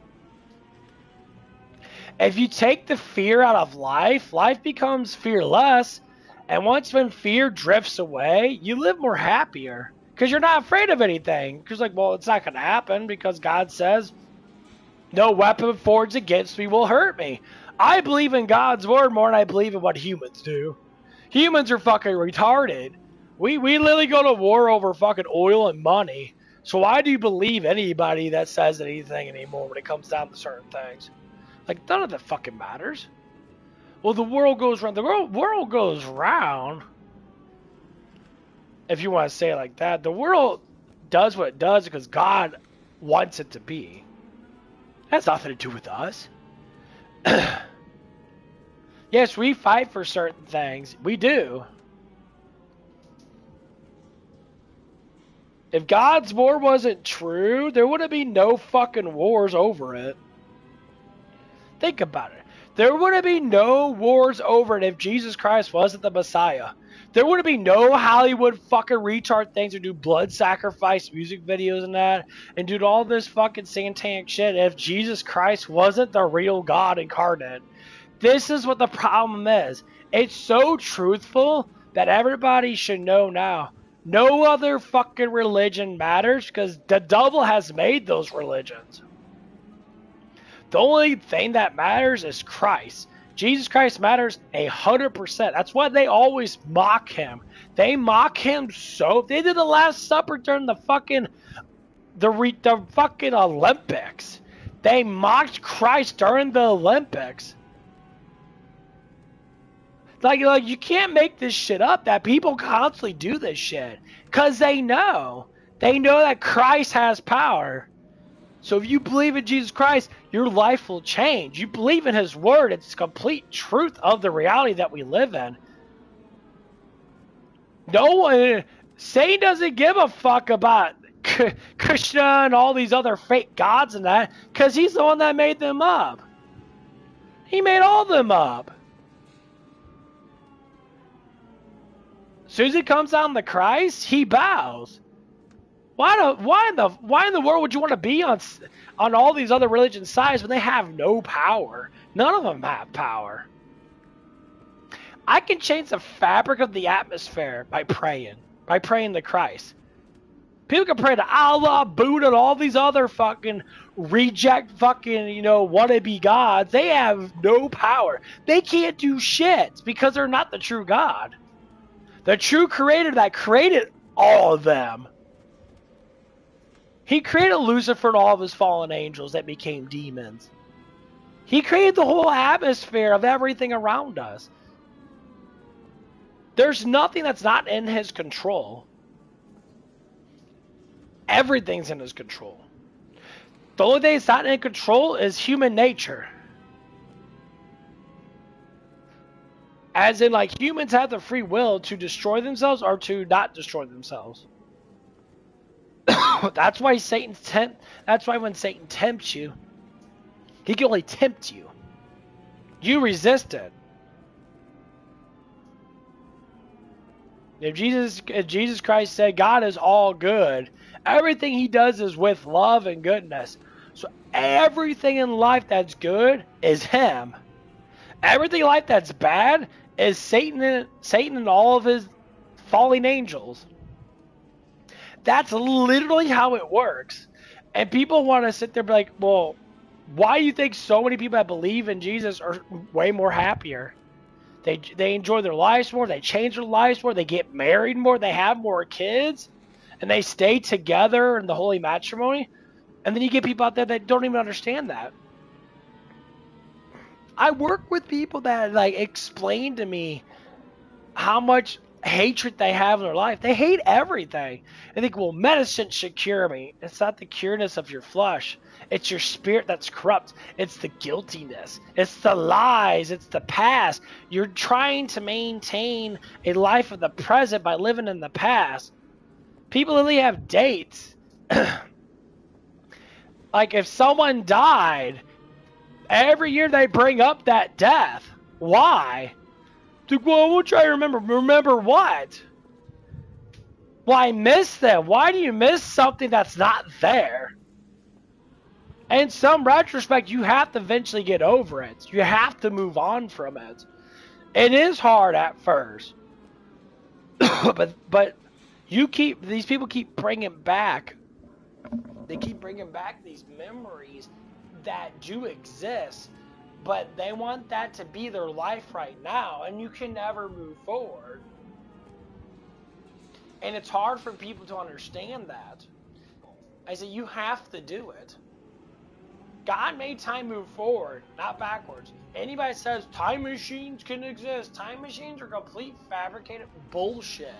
If you take the fear out of life, life becomes fearless. And once when fear drifts away, you live more happier. Because you're not afraid of anything. Because well, it's not going to happen because God says, no weapon forged against me will hurt me. I believe in God's word more than I believe in what humans do. Humans are fucking retarded. We literally go to war over fucking oil and money. So why do you believe anybody that says anything anymore when it comes down to certain things? Like, none of that fucking matters. Well, the world goes round. The world goes round. If you want to say it like that. The world does what it does because God wants it to be. That has nothing to do with us. Yes, we fight for certain things. We do. If God's war wasn't true, there would be no fucking wars over it. Think about it. There would be no wars over it if Jesus Christ wasn't the Messiah. There would be no Hollywood fucking retard things or do blood sacrifice music videos and that and do all this fucking satanic shit if Jesus Christ wasn't the real God incarnate. This is what the problem is. It's so truthful that everybody should know now. No other fucking religion matters because the devil has made those religions. The only thing that matters is Christ. Jesus Christ matters 100%. That's why they always mock him. They mock him so. They did the Last Supper during the fucking Olympics. They mocked Christ during the Olympics. Like you can't make this shit up. That people constantly do this shit because they know that Christ has power. So if you believe in Jesus Christ, your life will change. You believe in his word. It's complete truth of the reality that we live in. No one, Satan doesn't give a fuck about Krishna and all these other fake gods and that because he's the one that made them up. He made all of them up. As soon as he comes down to Christ, he bows. Why in the world would you want to be on all these other religion sides when they have no power? None of them have power. I can change the fabric of the atmosphere by praying to Christ. People can pray to Allah, Buddha, and all these other fucking reject fucking, wannabe gods. They have no power. They can't do shit because they're not the true God. The true creator that created all of them. He created Lucifer and all of his fallen angels that became demons. He created the whole atmosphere of everything around us. There's nothing that's not in his control. Everything's in his control. The only thing that's not in control is human nature. As in, like, humans have the free will to destroy themselves or to not destroy themselves. That's why that's why when Satan tempts you, he can only tempt you. You resist it. If Jesus Christ said God is all good, everything he does is with love and goodness. So everything in life that's good is him. Everything in life that's bad is Satan and all of his fallen angels. That's literally how it works. And people want to sit there and be like, well, why do you think so many people that believe in Jesus are way more happier? They enjoy their lives more, they change their lives more, they get married more, they have more kids, and they stay together in the holy matrimony. And then you get people out there that don't even understand that. I work with people that like explain to me how much hatred they have in their life. They hate everything. They think, well, medicine should cure me. It's not the cureness of your flesh. It's your spirit that's corrupt. It's the guiltiness. It's the lies. It's the past. You're trying to maintain a life of the present by living in the past. People literally have dates. Like if someone died, every year they bring up that death. Why? Like, well, we'll try to remember. Remember what? Well, I miss them. Why do you miss something that's not there? In some retrospect, you have to eventually get over it. You have to move on from it. It is hard at first. but these people keep bringing back. They keep bringing back these memories that do exist. But they want that to be their life right now, and you can never move forward. And it's hard for people to understand that. I say you have to do it. God made time move forward, not backwards. Anybody says time machines can exist, time machines are complete fabricated bullshit.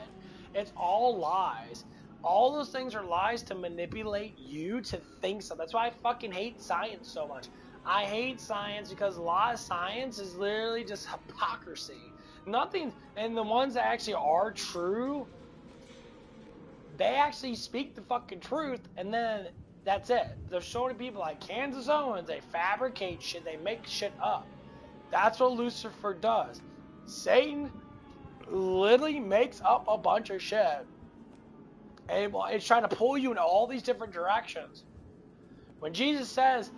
It's all lies. All those things are lies to manipulate you to think so. That's why I fucking hate science so much. I hate science because a lot of science is literally just hypocrisy. Nothing, and the ones that actually are true, they actually speak the fucking truth, and then that's it. There's so many people like Kansas Owens, they fabricate shit, they make shit up. That's what Lucifer does. Satan literally makes up a bunch of shit. And it's trying to pull you in all these different directions. When Jesus says,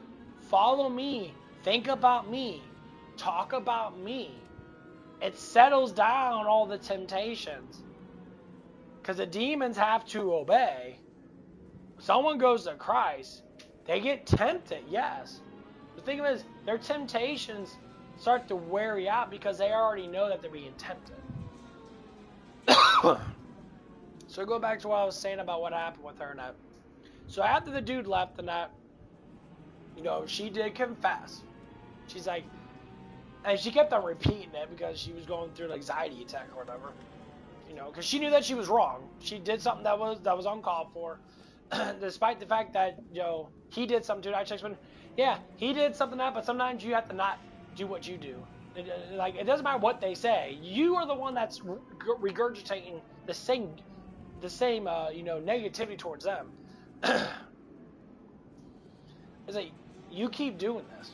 follow me, think about me, talk about me, it settles down all the temptations. Because the demons have to obey. Someone goes to Christ, they get tempted, yes. The thing is, their temptations start to wear you out because they already know that they're being tempted. So go back to what I was saying about what happened with her and that. So after the dude left and that, you know, she did confess. She's like, and she kept on repeating it because she was going through an anxiety attack or whatever. You know, because she knew that she was wrong. She did something that was uncalled for. Despite the fact that, you know, he did something to her. I checked, yeah, he did something to that, but sometimes you have to not do what you do. Like, it doesn't matter what they say. You are the one that's regurgitating the same you know, negativity towards them. It's like, you keep doing this.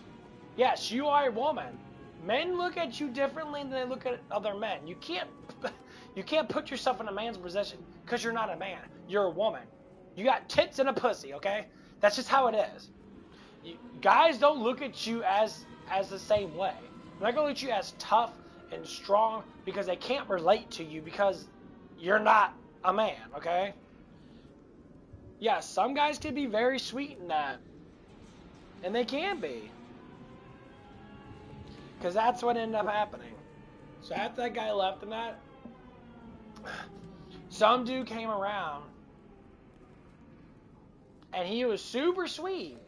Yes, you are a woman. Men look at you differently than they look at other men. You can't put yourself in a man's position because you're not a man. You're a woman. You got tits and a pussy, okay? That's just how it is. Guys don't look at you as the same way. They're not going to look at you as tough and strong because they can't relate to you because you're not a man, okay? Yeah, some guys can be very sweet in that. And they can be. Because that's what ended up happening. So after that guy left and that, some dude came around. And he was super sweet.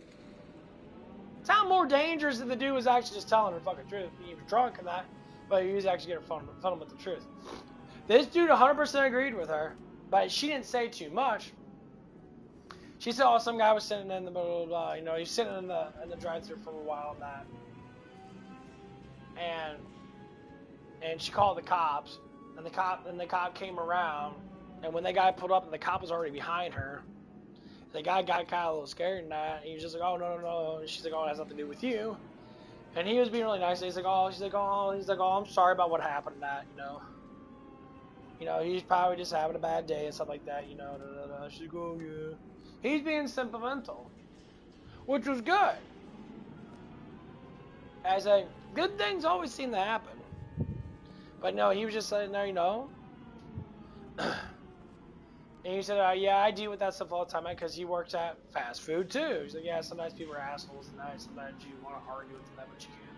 Sound more dangerous if the dude was actually just telling her the fucking truth. He was drunk and that, but he was actually getting fun with the truth. This dude 100% agreed with her, but she didn't say too much. She said, oh, some guy was sitting in the blah, blah, blah. You know, he's sitting in the drive-thru for a while and that. And and she called the cops, and the cop came around, and when the guy pulled up, and the cop was already behind her, the guy got kind of a little scared and that, and he was just like, oh, no, and she's like, oh, it has nothing to do with you, and he was being really nice, and he's like, oh, I'm sorry about what happened and that, he's probably just having a bad day and stuff like that, She's like, oh, yeah. He's being sentimental, which was good. I say, good things always seem to happen. But no, he was just sitting there, And he said, yeah, I deal with that stuff all the time because he works at fast food too. He's like, yeah, sometimes people are assholes and that, sometimes you want to argue with them, but you can't.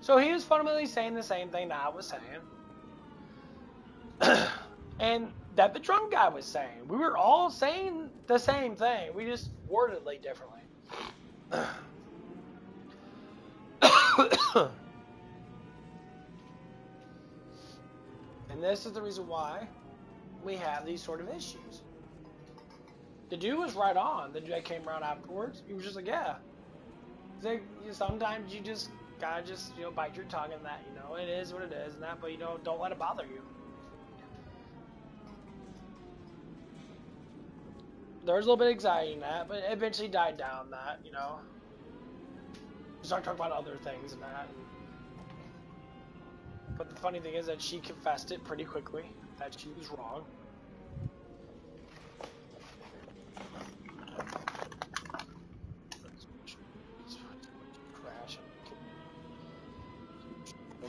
So he was fundamentally saying the same thing that I was saying. And that the drunk guy was saying. We were all saying the same thing. We just worded it differently. And this is the reason why we have these sort of issues. The dude was right on. The dude that came around afterwards, he was just like, yeah. He's like, sometimes you just gotta bite your tongue and that, it is what it is and that, but don't let it bother you. There was a little bit of anxiety in that, but it eventually died down that, We started talking about other things and that. But the funny thing is that she confessed it pretty quickly, that she was wrong. Crash.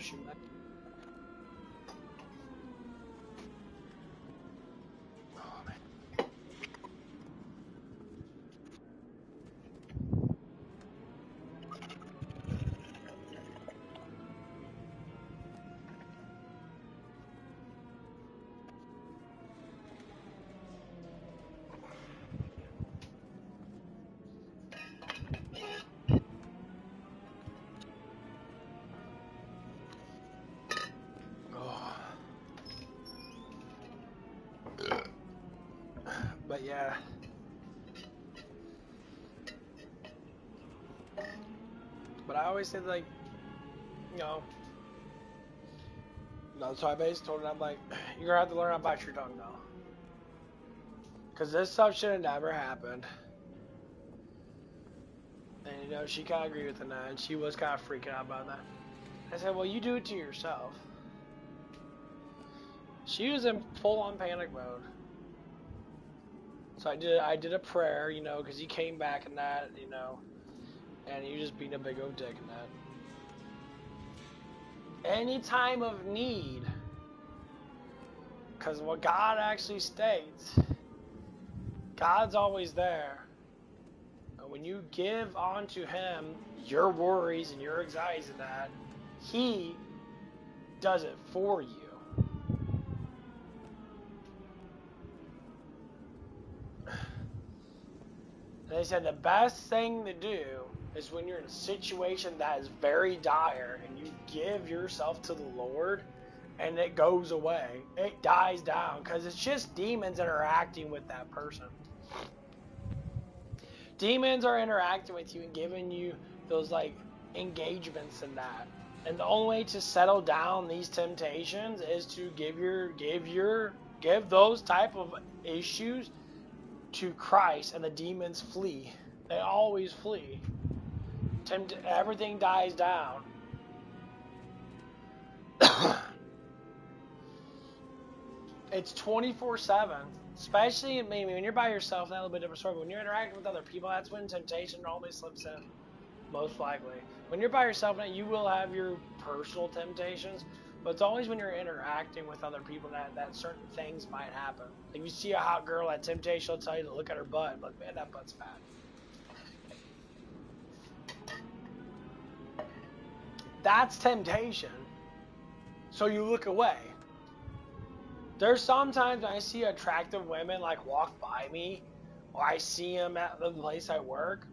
Oh, man. But yeah. But I always say so I basically told her, I'm like, you're gonna have to learn how to bite your tongue now. Cause this stuff should have never happened. And she kinda agreed with it now, and she was kinda freaking out about that. I said, well, you do it to yourself. She was in full-on panic mode. So I did a prayer, because he came back and that, and he was just being a big old dick and that. Any time of need, because what God actually states, God's always there. And when you give onto Him your worries and your anxieties and that, He does it for you. They said the best thing to do is when you're in a situation that is very dire and you give yourself to the Lord and it goes away. It dies down because it's just demons interacting with that person. Demons are interacting with you and giving you those engagements and that. And the only way to settle down these temptations is to give those type of issues to Christ, and the demons flee. They always flee. Everything dies down. It's 24/7. Especially, maybe when you're by yourself, that's a little bit different story. But when you're interacting with other people, that's when temptation normally slips in. Most likely. When you're by yourself, now you will have your personal temptations. But it's always when you're interacting with other people that certain things might happen. If you see a hot girl at temptation, will tell you to look at her butt. And be like, man, that butt's fat. That's temptation. So you look away. There's sometimes when I see attractive women walk by me, or I see them at the place I work.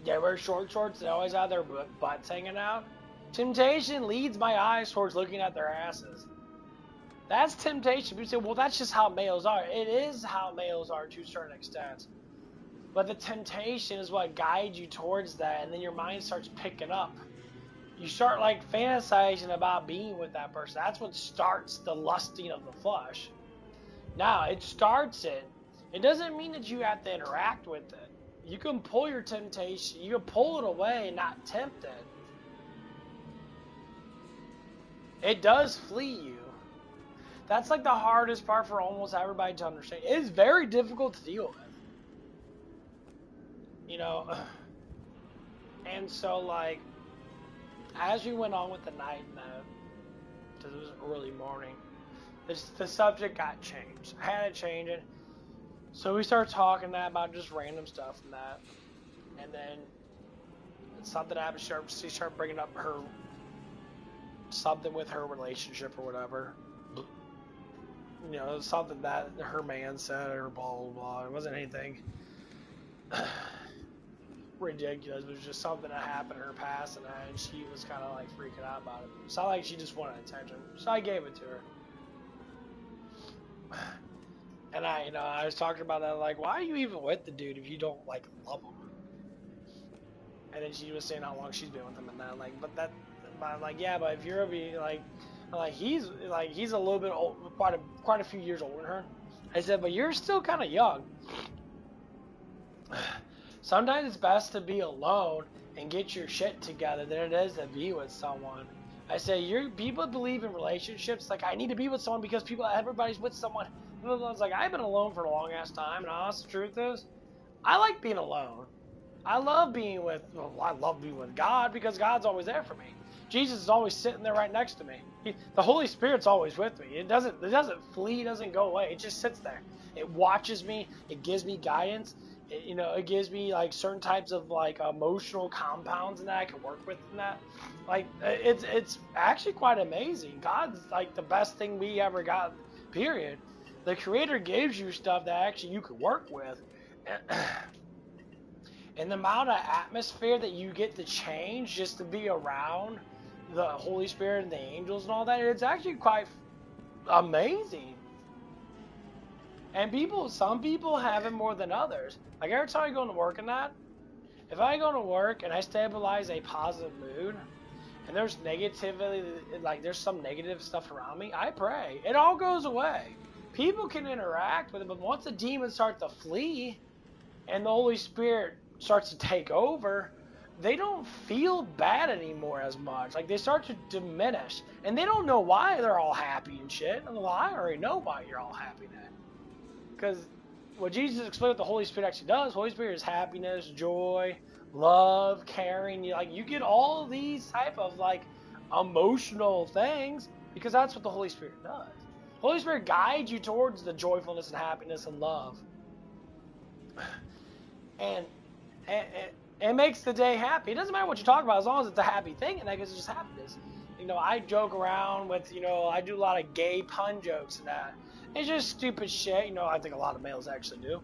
They wear short shorts. They always have their butts hanging out. Temptation leads my eyes towards looking at their asses. That's temptation. People say, well, that's just how males are. It is how males are to a certain extent. But the temptation is what guides you towards that, and then your mind starts picking up you start like fantasizing about being with that person. That's what starts the lusting of the flesh. Now, it starts it. It doesn't mean that you have to interact with it. You can pull your temptation, you can pull it away and not tempt it. It does flee you. That's like the hardest part for almost everybody to understand. It's very difficult to deal with. You know, and so like, as we went on with the night and because it was early morning, the subject got changed. I had to change it. So we started talking about just random stuff and that. And then something happened. She started bringing up something with her relationship or whatever. You know, something that her man said or blah, blah, blah. It wasn't anything ridiculous. It was just something that happened in her past, and she was kind of like freaking out about it. It's not like she just wanted attention. So I gave it to her. And I was talking about that, like, why are you even with the dude if you don't, like, love him? And then she was saying how long she's been with him and that, like, but yeah, but if you're he's a little bit old, quite a few years older than her. I said, but you're still kind of young. Sometimes it's best to be alone and get your shit together than it is to be with someone. I say, people believe in relationships, like, I need to be with someone because everybody's with someone. I was like, I've been alone for a long ass time, and honest truth is, I like being alone. I love being with God because God's always there for me. Jesus is always sitting there right next to me. The Holy Spirit's always with me. It doesn't flee, it doesn't go away. It just sits there. It watches me. It gives me guidance. It gives me like certain types of like emotional compounds and that I can work with and that. Like it's actually quite amazing. God's like the best thing we ever got. Period. The Creator gives you stuff that actually you can work with. And the amount of atmosphere that you get to change just to be around the Holy Spirit and the angels and all that, it's actually quite amazing. And some people have it more than others. Like every time I go to work and that, if I go to work and I stabilize a positive mood, and there's negativity, like there's some negative stuff around me, I pray. It all goes away. People can interact with it, but once the demons start to flee and the Holy Spirit starts to take over, they don't feel bad anymore as much. Like they start to diminish, and they don't know why they're all happy and shit. Well, I already know why you're all happy then, because what Jesus explained what the Holy Spirit actually does. Holy Spirit is happiness, joy, love, caring. You get all of these type of like emotional things because that's what the Holy Spirit does. Holy Spirit guides you towards the joyfulness and happiness and love. And it makes the day happy. It doesn't matter what you talk about as long as it's a happy thing, and that gives just happiness. I joke around with, I do a lot of gay pun jokes and that. It's just stupid shit. I think a lot of males actually do.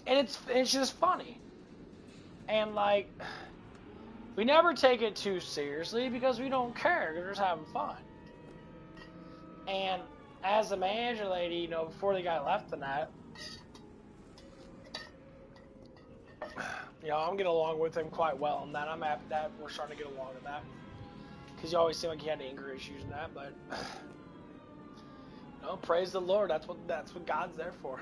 And it's just funny. And like, we never take it too seriously because we don't care. We're just having fun. And as the manager lady, before the guy left the night, I'm getting along with him quite well on that. I'm happy that we're starting to get along with that. Because you always seem like he had anger issues and that, but praise the Lord. That's what God's there for.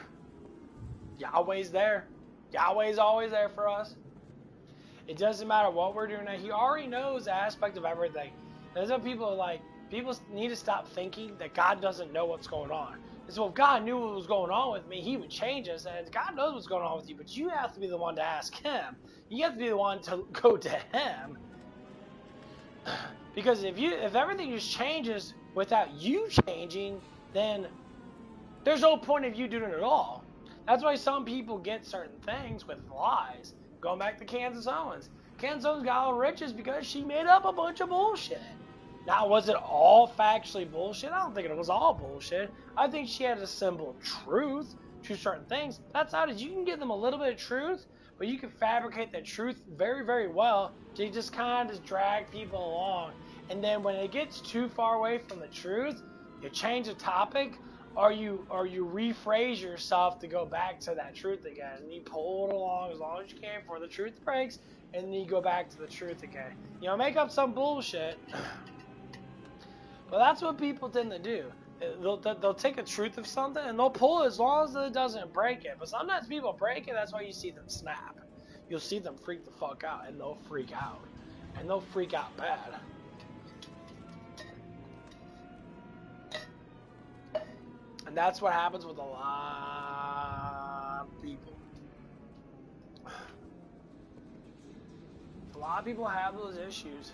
Yahweh's there. Yahweh's always there for us. It doesn't matter what we're doing. He already knows the aspect of everything. There's some people people need to stop thinking that God doesn't know what's going on. So if God knew what was going on with me, He would change us. And God knows what's going on with you, but you have to be the one to ask Him. You have to be the one to go to Him. Because if everything just changes without you changing, then there's no point of you doing it at all. That's why some people get certain things with lies. Going back to Kansas Owens. Kansas Owens got all riches because she made up a bunch of bullshit. Now, was it all factually bullshit? I don't think it was all bullshit. I think she had a simple truth to certain things. That's how it is. You can give them a little bit of truth, but you can fabricate that truth very, very well to just kind of just drag people along. And then when it gets too far away from the truth, you change the topic, or you rephrase yourself to go back to that truth again. And you pull it along as long as you can before the truth breaks, and then you go back to the truth again. You know, make up some bullshit. But that's what people tend to do. They'll take a truth of something and they'll pull it as long as it doesn't break it. But sometimes people break it, that's why you see them snap. You'll see them freak the fuck out, and they'll freak out. And they'll freak out bad. And that's what happens with a lot of people. A lot of people have those issues.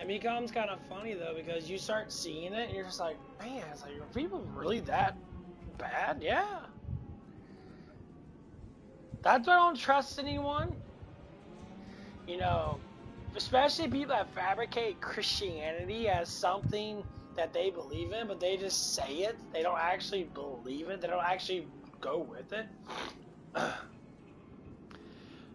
It becomes kind of funny though, because you start seeing it and you're just like, man, it's like, are people really that bad? Yeah. That's why I don't trust anyone. You know, especially people that fabricate Christianity as something that they believe in, but they just say it. They don't actually believe it. They don't actually go with it.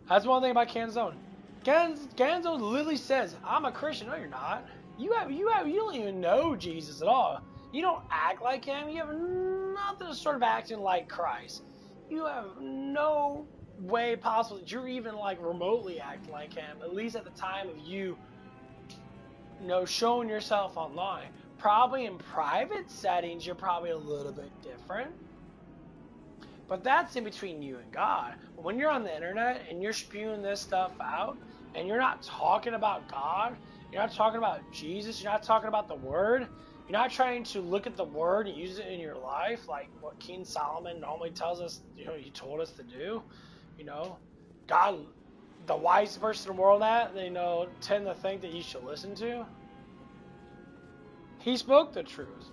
That's one thing about Canzone. Canzone literally says, "I'm a Christian." No, you're not. You don't even know Jesus at all. You don't act like him. You have nothing sort of acting like Christ. You have no way possible that you're even like remotely acting like him. At least at the time of you know, showing yourself online. Probably in private settings, you're probably a little bit different. But that's in between you and God. But when you're on the internet and you're spewing this stuff out, and you're not talking about God, you're not talking about Jesus, you're not talking about the Word, you're not trying to look at the Word and use it in your life, like what King Solomon normally tells us, you know, he told us to do. You know, God, the wisest person in the world, that they know tend to think that you should listen to. He spoke the truth.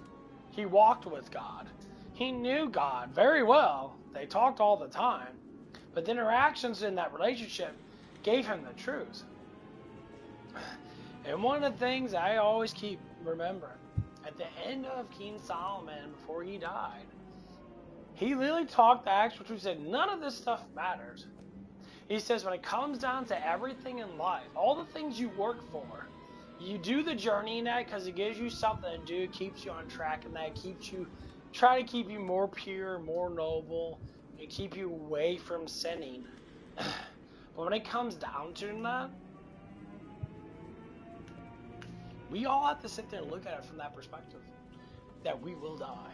He walked with God. He knew God very well. They talked all the time. But the interactions in that relationship gave him the truth. And one of the things I always keep remembering, at the end of King Solomon, before he died, he literally talked the actual truth. He said, none of this stuff matters. He says, when it comes down to everything in life, all the things you work for, you do the journey in that because it gives you something to do, it keeps you on track, and that keeps you, try to keep you more pure, more noble, and keep you away from sinning. But when it comes down to that, we all have to sit there and look at it from that perspective, that we will die.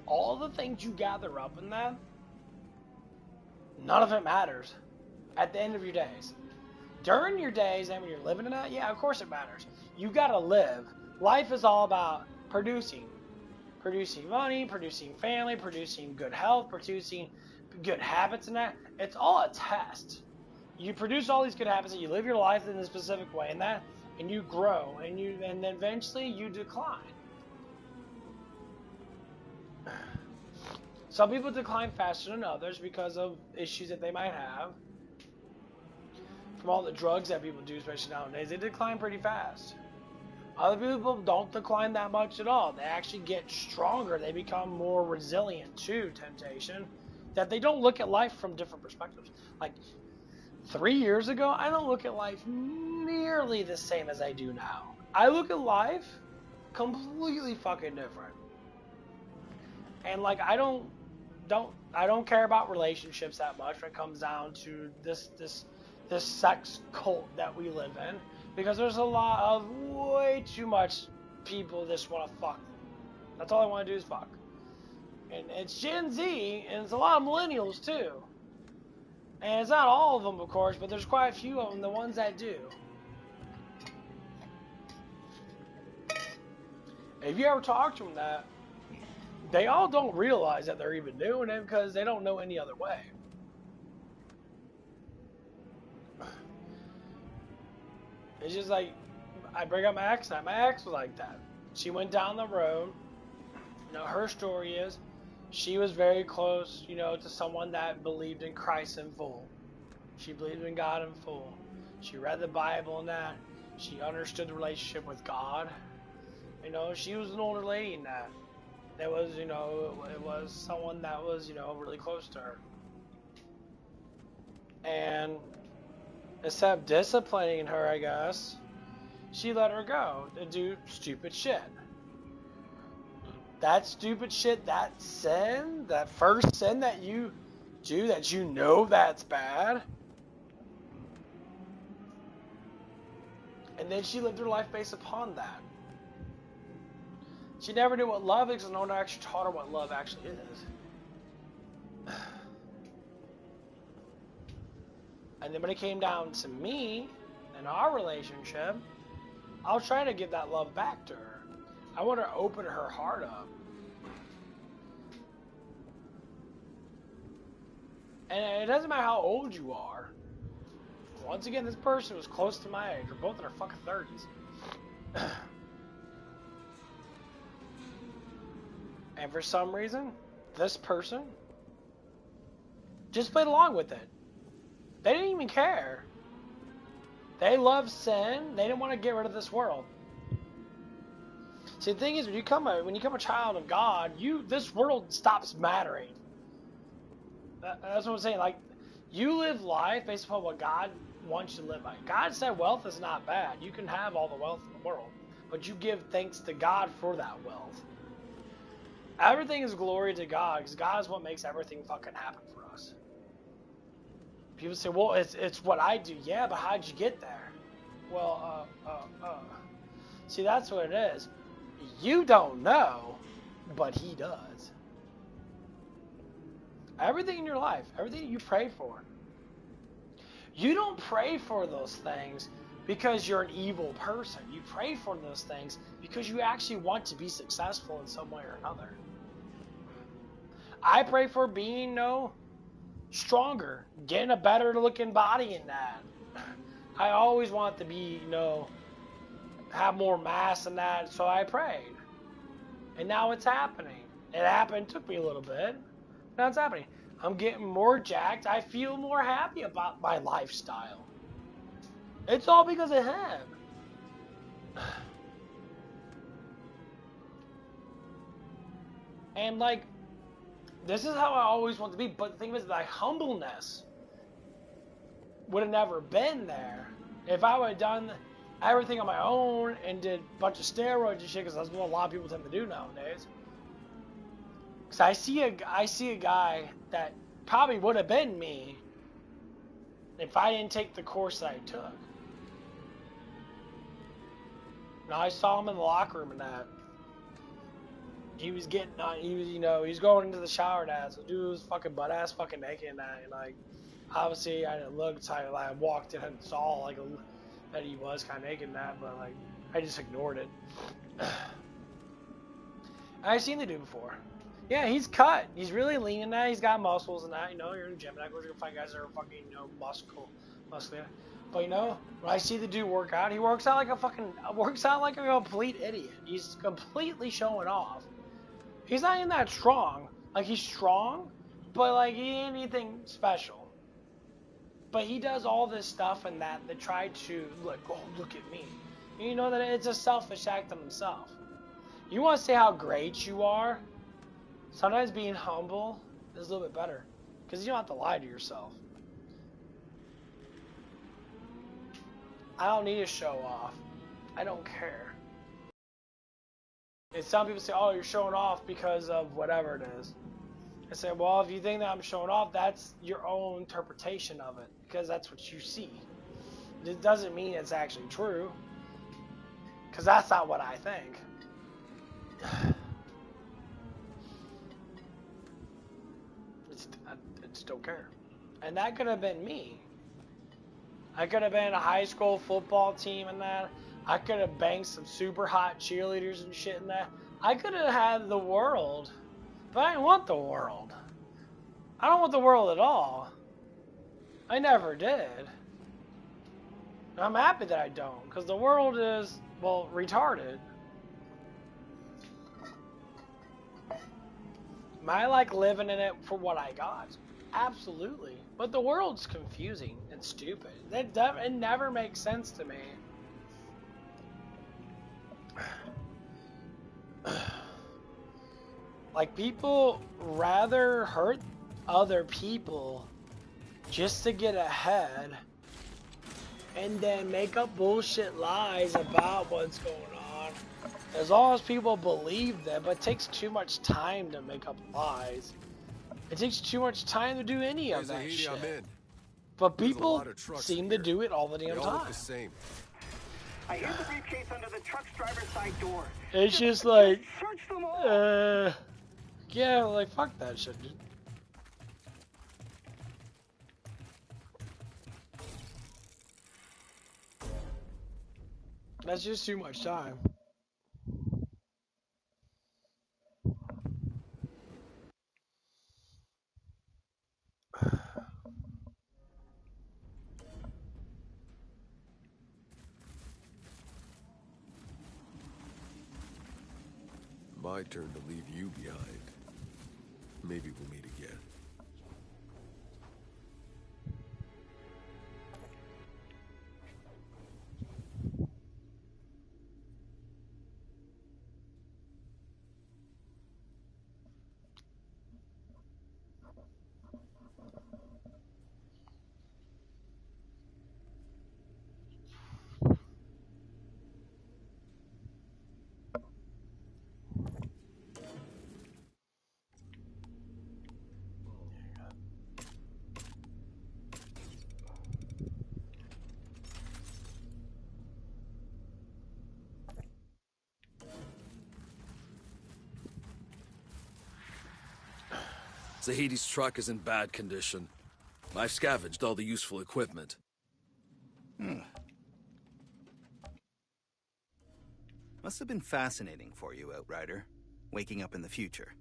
All the things you gather up in that, none of it matters at the end of your days. During your days and when you're living in that, yeah, of course it matters. You gotta live. Life is all about producing. Producing money, producing family, producing good health, producing good habits and that. It's all a test. You produce all these good habits and you live your life in a specific way and that, and you grow and then eventually you decline. Some people decline faster than others because of issues that they might have. From all the drugs that people do, especially nowadays, they decline pretty fast. Other people don't decline that much at all. They actually get stronger. They become more resilient to temptation. That they don't look at life from different perspectives. Like 3 years ago, I don't look at life nearly the same as I do now. I look at life completely fucking different. And like I don't care about relationships that much when it comes down to this sex cult that we live in, because there's a lot of way too much people just want to fuck. That's all I want to do is fuck. And it's Gen Z, and it's a lot of millennials too. And it's not all of them, of course, but there's quite a few of them, the ones that do. If you ever talk to them that, they all don't realize that they're even doing it because they don't know any other way. It's just like, I bring up my ex, and my ex was like that. She went down the road. You know, her story is, she was very close, you know, to someone that believed in Christ in full. She believed in God in full. She read the Bible and that. She understood the relationship with God. You know, she was an older lady in that. That was, you know, it was someone that was, you know, really close to her. And instead of disciplining her, I guess, she let her go to do stupid shit. That stupid shit, that sin, that first sin that you do that you know that's bad. And then she lived her life based upon that. She never knew what love is because no one actually taught her what love actually is. And then when it came down to me and our relationship, I was trying to give that love back to her. I want to open her heart up. And it doesn't matter how old you are. Once again, this person was close to my age. We're both in our fucking 30s. And for some reason, this person just played along with it. They didn't even care. They loved sin. They didn't want to get rid of this world. See, the thing is, when you become a child of God, this world stops mattering. That's what I'm saying. Like, you live life based upon what God wants you to live by. God said wealth is not bad. You can have all the wealth in the world, but you give thanks to God for that wealth. Everything is glory to God, because God is what makes everything fucking happen for us. People say, well, it's what I do. Yeah, but how'd you get there? Well, see, that's what it is. You don't know, but He does. Everything in your life, everything you pray for. You don't pray for those things because you're an evil person. You pray for those things because you actually want to be successful in some way or another. I pray for being, stronger, getting a better looking body in that. I always want to be, have more mass in that, so I prayed. And now it's happening. It happened, took me a little bit. Now it's happening. I'm getting more jacked. I feel more happy about my lifestyle. It's all because of Him. And like, this is how I always want to be. But the thing is, my humbleness would have never been there if I would have done everything on my own and did a bunch of steroids and shit, because that's what a lot of people tend to do nowadays. Because I see a guy that probably would have been me if I didn't take the course that I took. Now, I saw him in the locker room and that. He was getting, he was going into the shower and that. So dude was fucking butt ass fucking naked and that. And like, obviously I didn't look, so I walked in and saw like that he was kind of naked and that, but like, I just ignored it. I've seen the dude before. Yeah, he's cut. He's really lean in that. He's got muscles and that. You're in the gym and that. You're gonna find guys that are fucking, muscular. But when I see the dude work out, he works out like a complete idiot. He's completely showing off. He's not even that strong. Like, he's strong, but like, he ain't anything special. But he does all this stuff and that try to look at me. You know that it's a selfish act of himself. You want to say how great you are? Sometimes being humble is a little bit better, because you don't have to lie to yourself. I don't need to show off. I don't care. And some people say, oh, you're showing off because of whatever it is. I say, well, if you think that I'm showing off, that's your own interpretation of it, because that's what you see. It doesn't mean it's actually true, because that's not what I think. I just don't care. And that could have been me. I could have been a high school football team and that. I could have banged some super hot cheerleaders and shit in that. I could have had the world, but I didn't want the world. I don't want the world at all. I never did. And I'm happy that I don't, because the world is, well, retarded. Am I like living in it for what I got? Absolutely. But the world's confusing and stupid. It never makes sense to me. Like, people rather hurt other people just to get ahead and then make up bullshit lies about what's going on. As long as people believe them, but it takes too much time to make up lies. It takes too much time to do any Hey, of that Zahidi, shit. I'm in. But There's a people lot of trucks seem in to here. do it all the They damn all look time. the same. I hear the briefcase under the truck's driver's side door. It's just like, Search them all. yeah, like fuck that shit, dude. That's just too much time. My turn to leave you behind. Maybe we'll meet again. Zahidi's truck is in bad condition. I've scavenged all the useful equipment. Must have been fascinating for you, Outrider. Waking up in the future.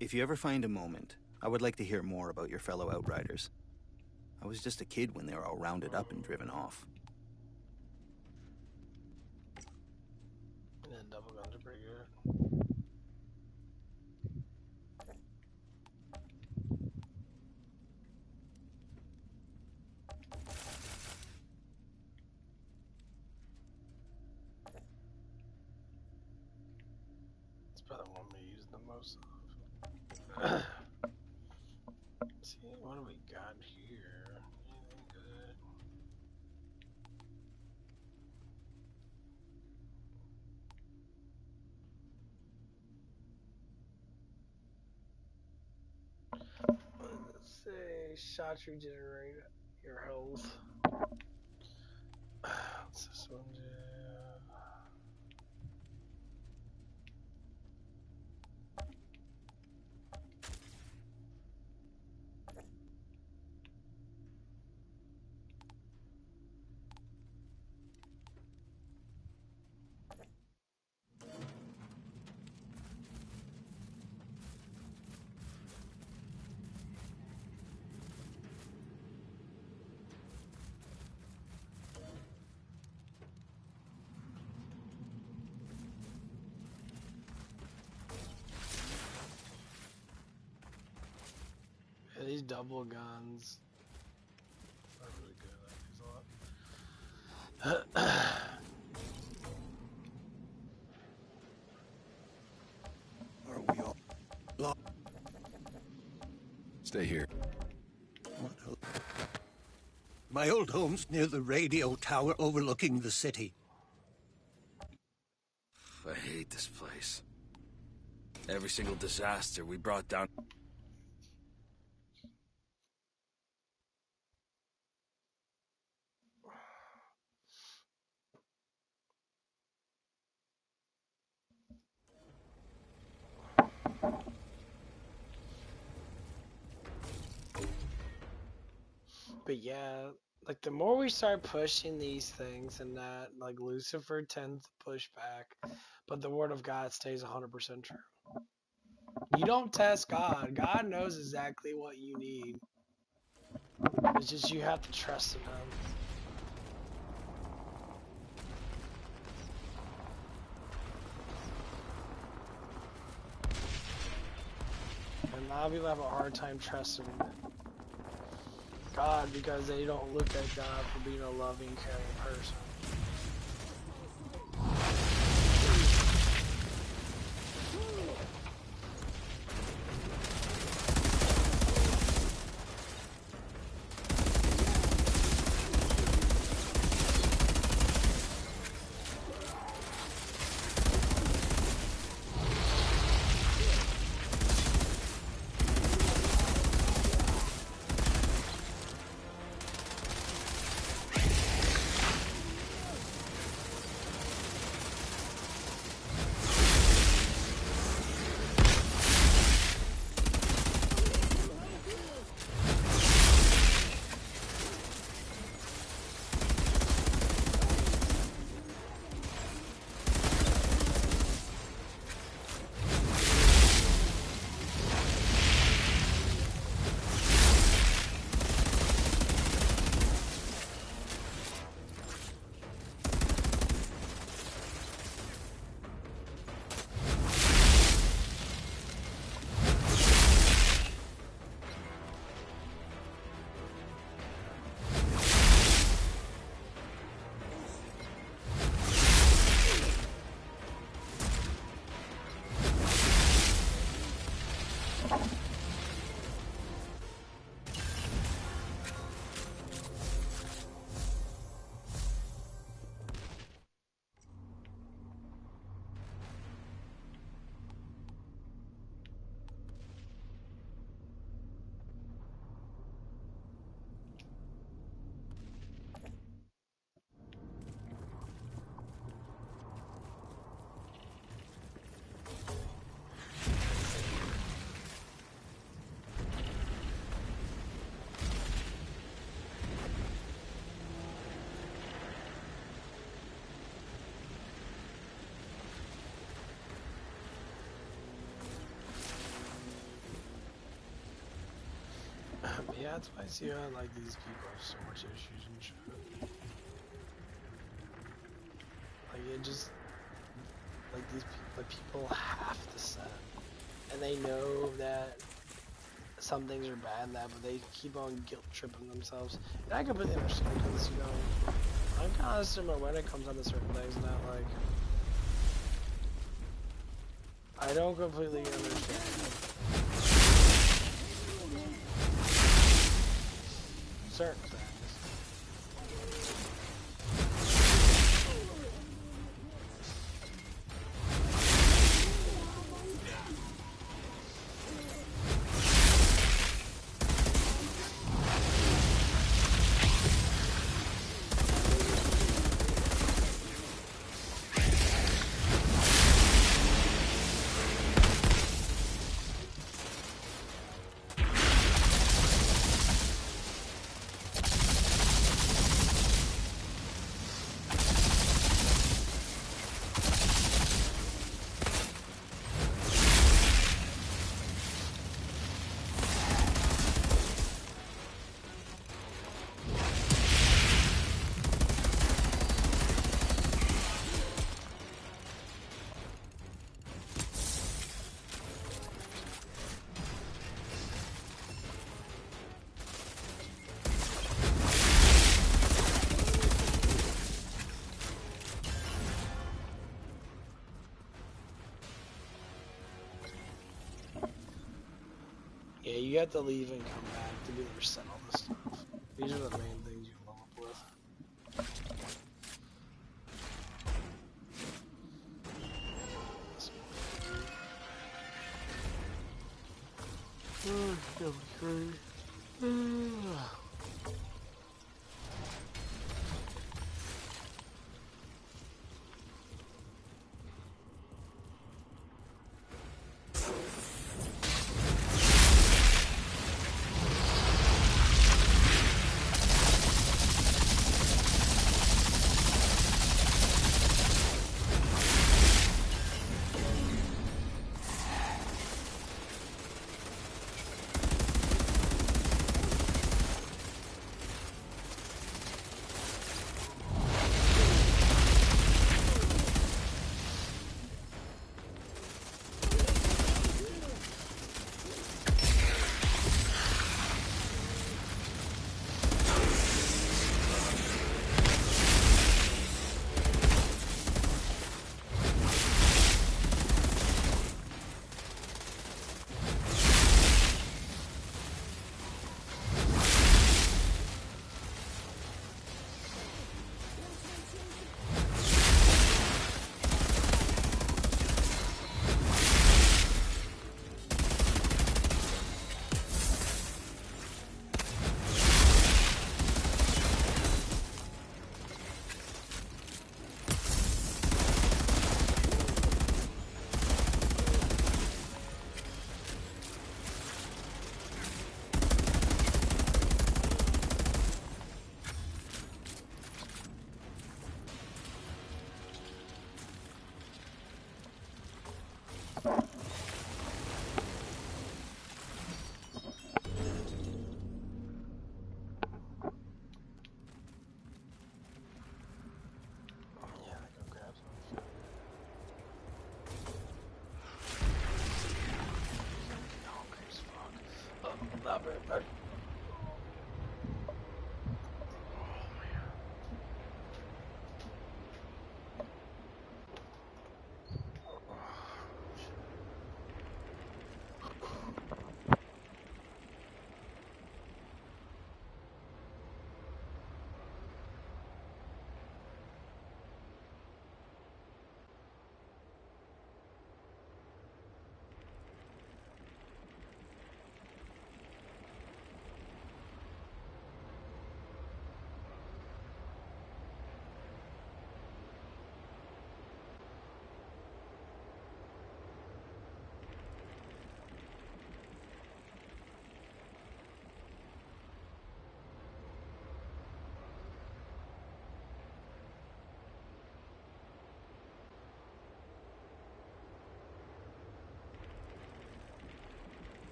If you ever find a moment, I would like to hear more about your fellow Outriders. I was just a kid when they were all rounded up and driven off. Yeah, double guns are pretty good. It's probably the one we use the most of. See, what do we got here? Anything good? Let's say shots regenerate your health. What's this one do? Yeah, these double guns are really good. I like these a lot. Are we all lost? Stay here. My old home's near the radio tower overlooking the city. I hate this place. Every single disaster we brought down... But yeah, like the more we start pushing these things and that, like Lucifer tends to push back, but the word of God stays 100% true. You don't test God. God knows exactly what you need. It's just you have to trust in Him. And a lot of people have a hard time trusting God because they don't look at God for being a loving, caring person. Yeah, that's why I see how like these people have so much issues and shit. Like it just like these people have to sin, and they know that some things are bad and that, but they keep on guilt tripping themselves. And I completely understand because I'm kind of similar when it comes on to certain things, and that like I don't completely understand certain things. Yeah, you have to leave and come back to be able to set all this stuff. These are the main things you level up with.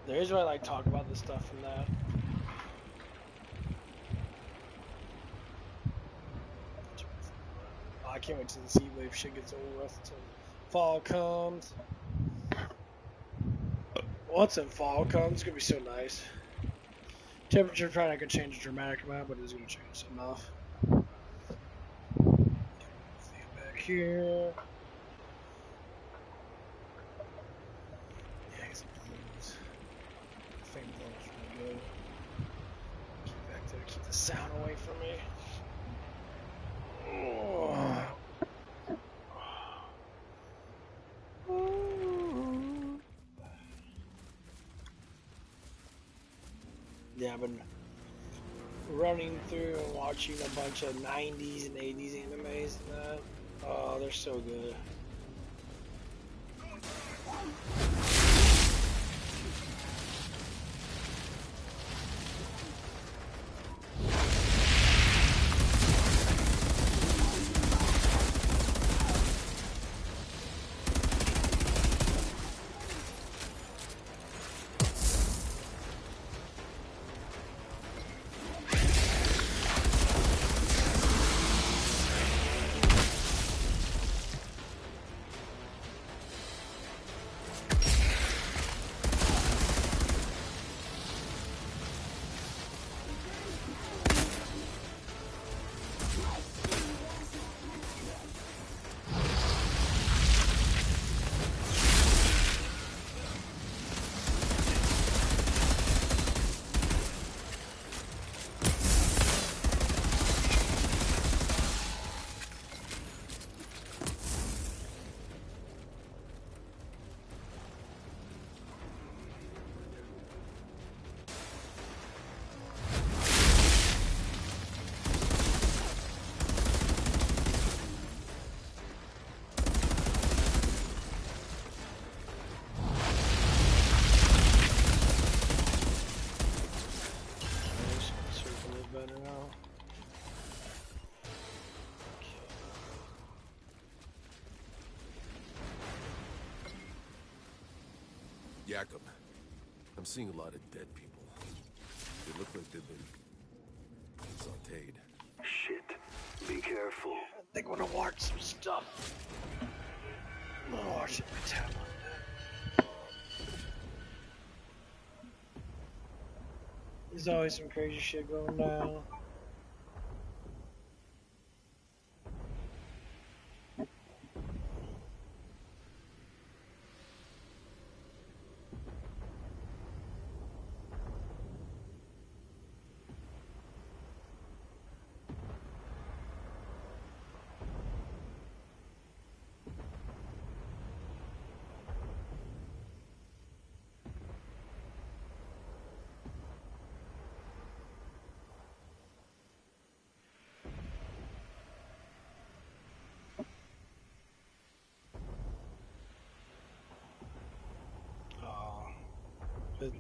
The reason why I like talk about this stuff from that. Oh, I can't wait till the heat wave shit gets over with until fall comes. Once in fall comes, it's gonna be so nice. Temperature probably not gonna change a dramatic amount, but it is gonna change enough. Fan back here. Yeah, he's blues. Fan blows really good. Keep back there, keep the sound away from me. Oh. Yeah, I've been running through and watching a bunch of 90s and 80s animes and that. Oh, they're so good. Jakob, I'm seeing a lot of dead people. They look like they've been sauteed. Shit. Be careful. I think I'm gonna watch some stuff. I'm gonna watch it on my tablet. There's always some crazy shit going down.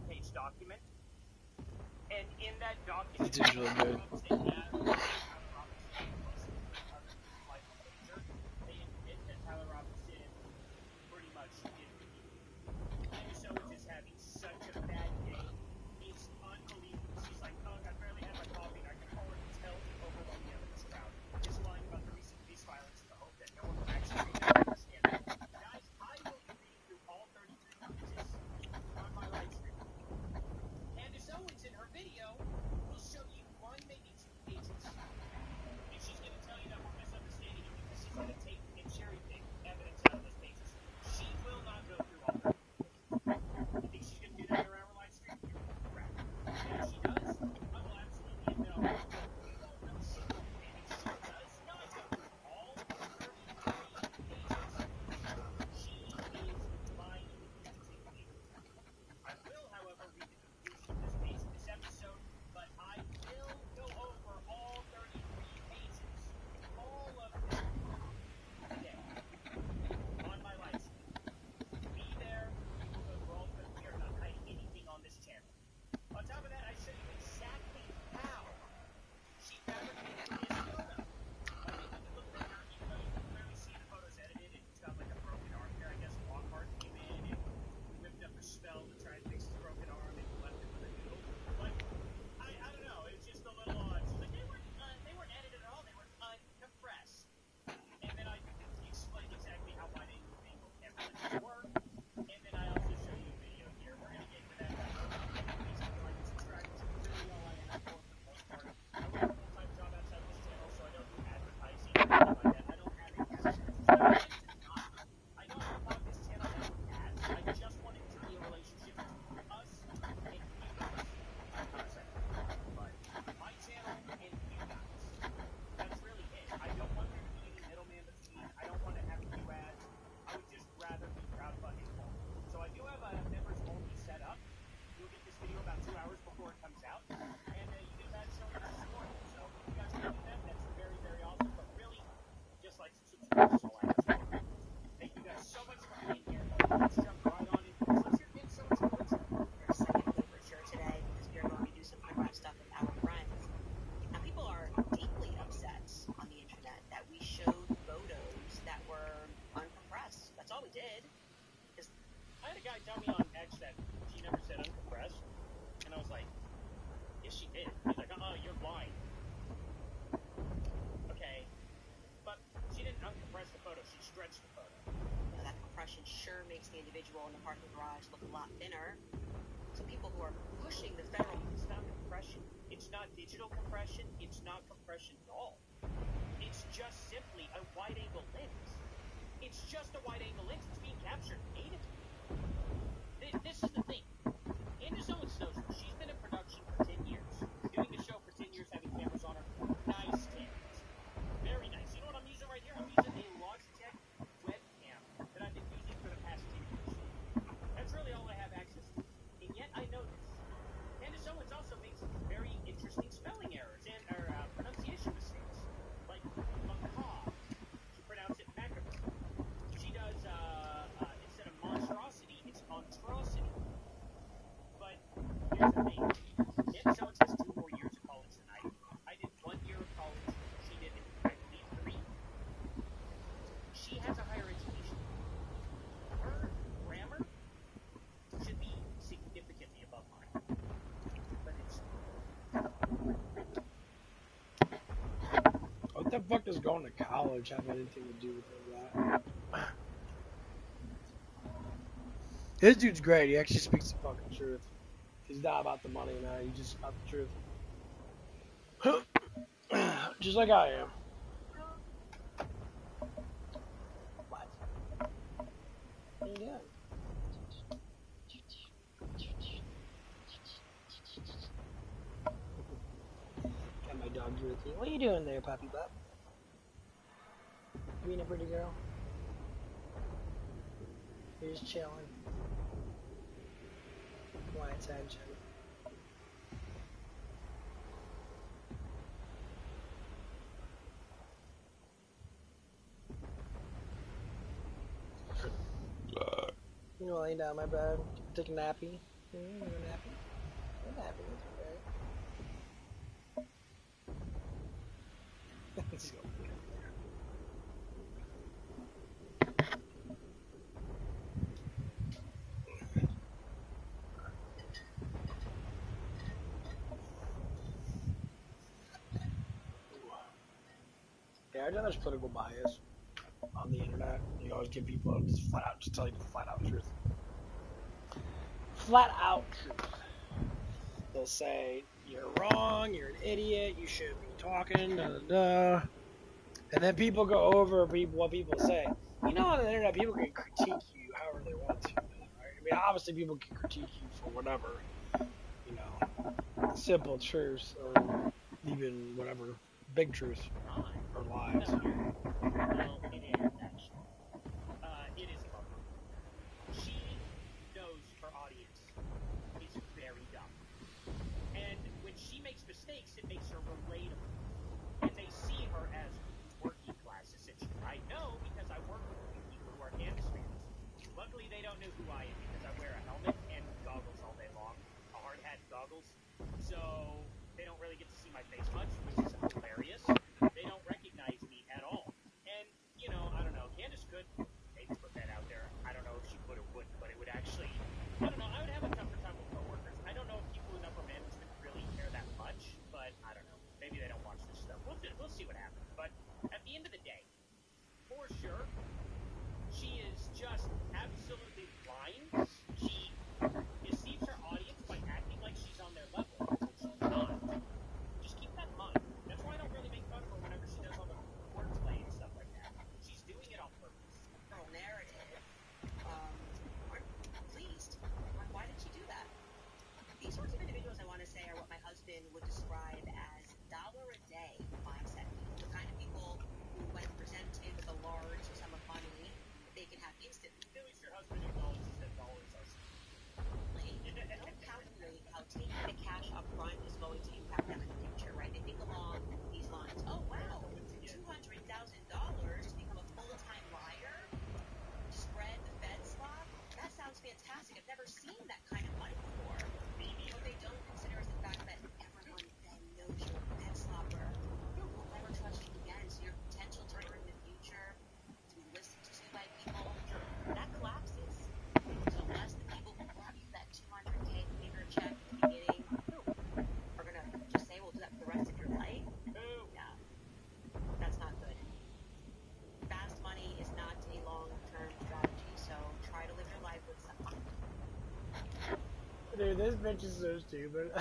Page document, and in that document, This dude's really good. they admit that Tyler Robinson pretty much did what he did. And so is just having such a bad day. It's unbelievable. She's like, oh, I barely had my coffee, and I can already tell the overwhelming evidence crowd is lying about the recent police violence in the hope that no one will actually understand it. Guys, I will be reading through all 33 pages on my live stream. Candace Owens in her video will show you one, maybe 2 pages sure makes the individual in the parking garage look a lot thinner. So people who are pushing the federal... It's not compression. It's not digital compression. It's not compression at all. It's just simply a wide-angle lens. It's just a wide-angle lens. It's being captured natively. This is the thing. Candace Owens knows this. She's been in production for 10 years. Doing a show for 10 years, having cameras on her. Nice cameras. Very nice. You know what I'm using right here? I'm using a Logitech webcam that I've been using for the past 10 years. That's really all I have access to. And yet I know this. Candace Owens also makes very interesting spelling errors and pronunciation mistakes. Like macabre. She pronounced it macabre. She does, instead of monstrosity, it's monstrosity. But here's the thing. Candace Owens has 2 more years of college than I do. I did 1 year of college. She did, I believe, 3. She has a higher education. Her grammar should be significantly above mine. But it's... What the fuck does going to college have anything to do with that? This dude's great. He actually speaks the fucking truth. He's not about the money, man. He's just about the truth. Just like I am. What? Yeah. Got my dog Ruthie. What are you doing there, puppy pup? Being a pretty girl? You're just chilling. Quiet attention. You know, laying down my bed, take a nappy. You know, a nappy. A nappy, it's okay. Let's go. Yeah, I know there's political bias on the internet. You always give people just flat out, just tell you the flat out truth. Flat out truth. They'll say, you're wrong, you're an idiot, you shouldn't be talking, da da da. And then people go over what people say. You know, on the internet, people can critique you however they want to. Right? I mean, obviously, people can critique you for whatever, you know, simple truths or even whatever, big truths or lies. Well, it is actually. It is above her. She knows her audience is very dumb. And when she makes mistakes, it makes her relatable. And they see her as working class, essentially. I know because I work with a few people who are Candace fans. Luckily, they don't know who I am because I wear a helmet and goggles all day long. A hard hat and goggles. So they don't really get to see my face much, which is hilarious. They don't recognize me at all. And, you know, I don't know. Candace could maybe put that out there. I don't know if she would or wouldn't, but it would actually... I don't know. I would have a tougher time with coworkers. I don't know if people in upper management really care that much, but I don't know. Maybe they don't watch this stuff. We'll see what happens. But at the end of the day, for sure, she is just absolutely blind. She deceives her audience by acting like she's on their level, which she's not. Just keep that in mind. That's why I don't really make fun of her whenever she does all the wordplay and stuff like that. She's doing it on purpose. Girl narrative. Aren't pleased. Why did she do that? These sorts of individuals, I want to say, are what my husband would describe as $1-a-day mindset people. The kind of people who, when presented with a large sum of money, they can have instantly. At least your husband this bitch is so stupid.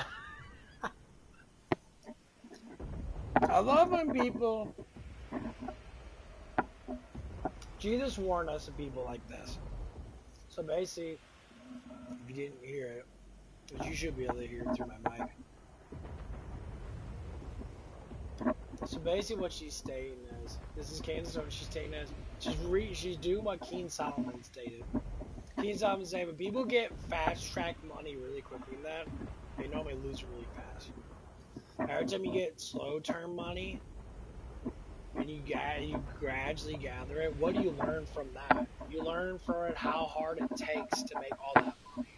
I love when people... Jesus warned us of people like this. So basically, if you didn't hear it, which you should be able to hear it through my mic. So basically what she's stating is, this is Candace Owens, she's stating is, she's doing what King Solomon stated. King Solomon saying, when people get fast-track money really quickly in that, they normally lose it really fast. Every time you get slow-term money, and you gradually gather it, what do you learn from that? You learn from it how hard it takes to make all that money.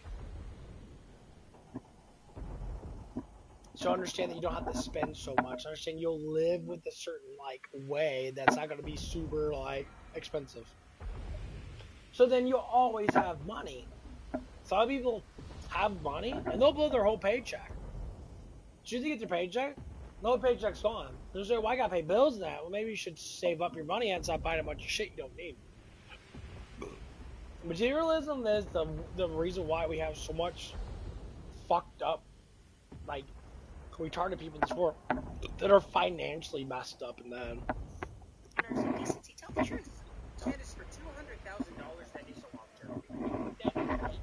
So understand that you don't have to spend so much. Understand you'll live with a certain way that's not going to be super expensive. So then you'll always have money. So a lot of people have money and they'll blow their whole paycheck. As soon as they get their paycheck, the whole paycheck's gone. They'll say, well, I got to pay bills now. Well, maybe you should save up your money and stop buying a bunch of shit you don't need. Materialism is the reason why we have so much fucked up, retarded people in this world that are financially messed up and then. Decency, tell the truth. Candace, for $200,000, that is a long-term agreement.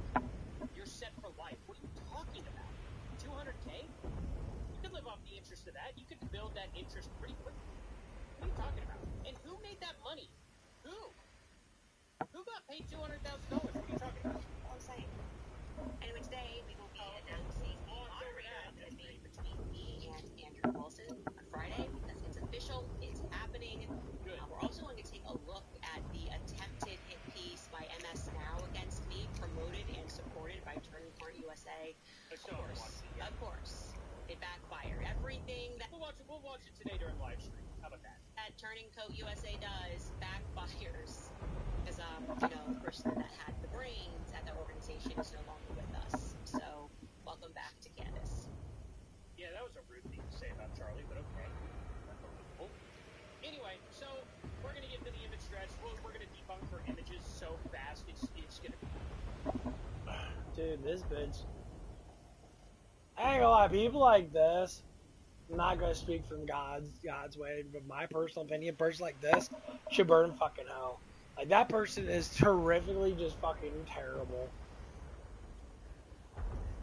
You're set for life. What are you talking about? $200K? You could live off the interest of that. You could build that interest pretty quickly. What are you talking about? And who made that money? Who? Who got paid $200,000? What are you talking about? All I'm saying. Anyway, today we will be announcing the OUTRIDER between me and Andrew Wilson on Friday because it's official, it's happening. Good. We're also going to take a look at the attempted hit piece by MS Now against me, promoted and supported by Turning Point USA. Of course, it backfired. Everything that We'll watch it today during live stream. How about that? Turning Coat USA does backfires because the person that had the brains at the organization is no longer with us. So welcome back to Candace. Yeah, that was a rude thing to say about Charlie, but okay. Unbelievable. Anyway, so we're gonna get to the image stretch. We're gonna debunk her images so fast. It's gonna be. Dude, this bitch. I ain't gonna lie, people like this, I'm not gonna speak from God's way, but my personal opinion, a person like this should burn fucking hell. Like, that person is terrifically just fucking terrible.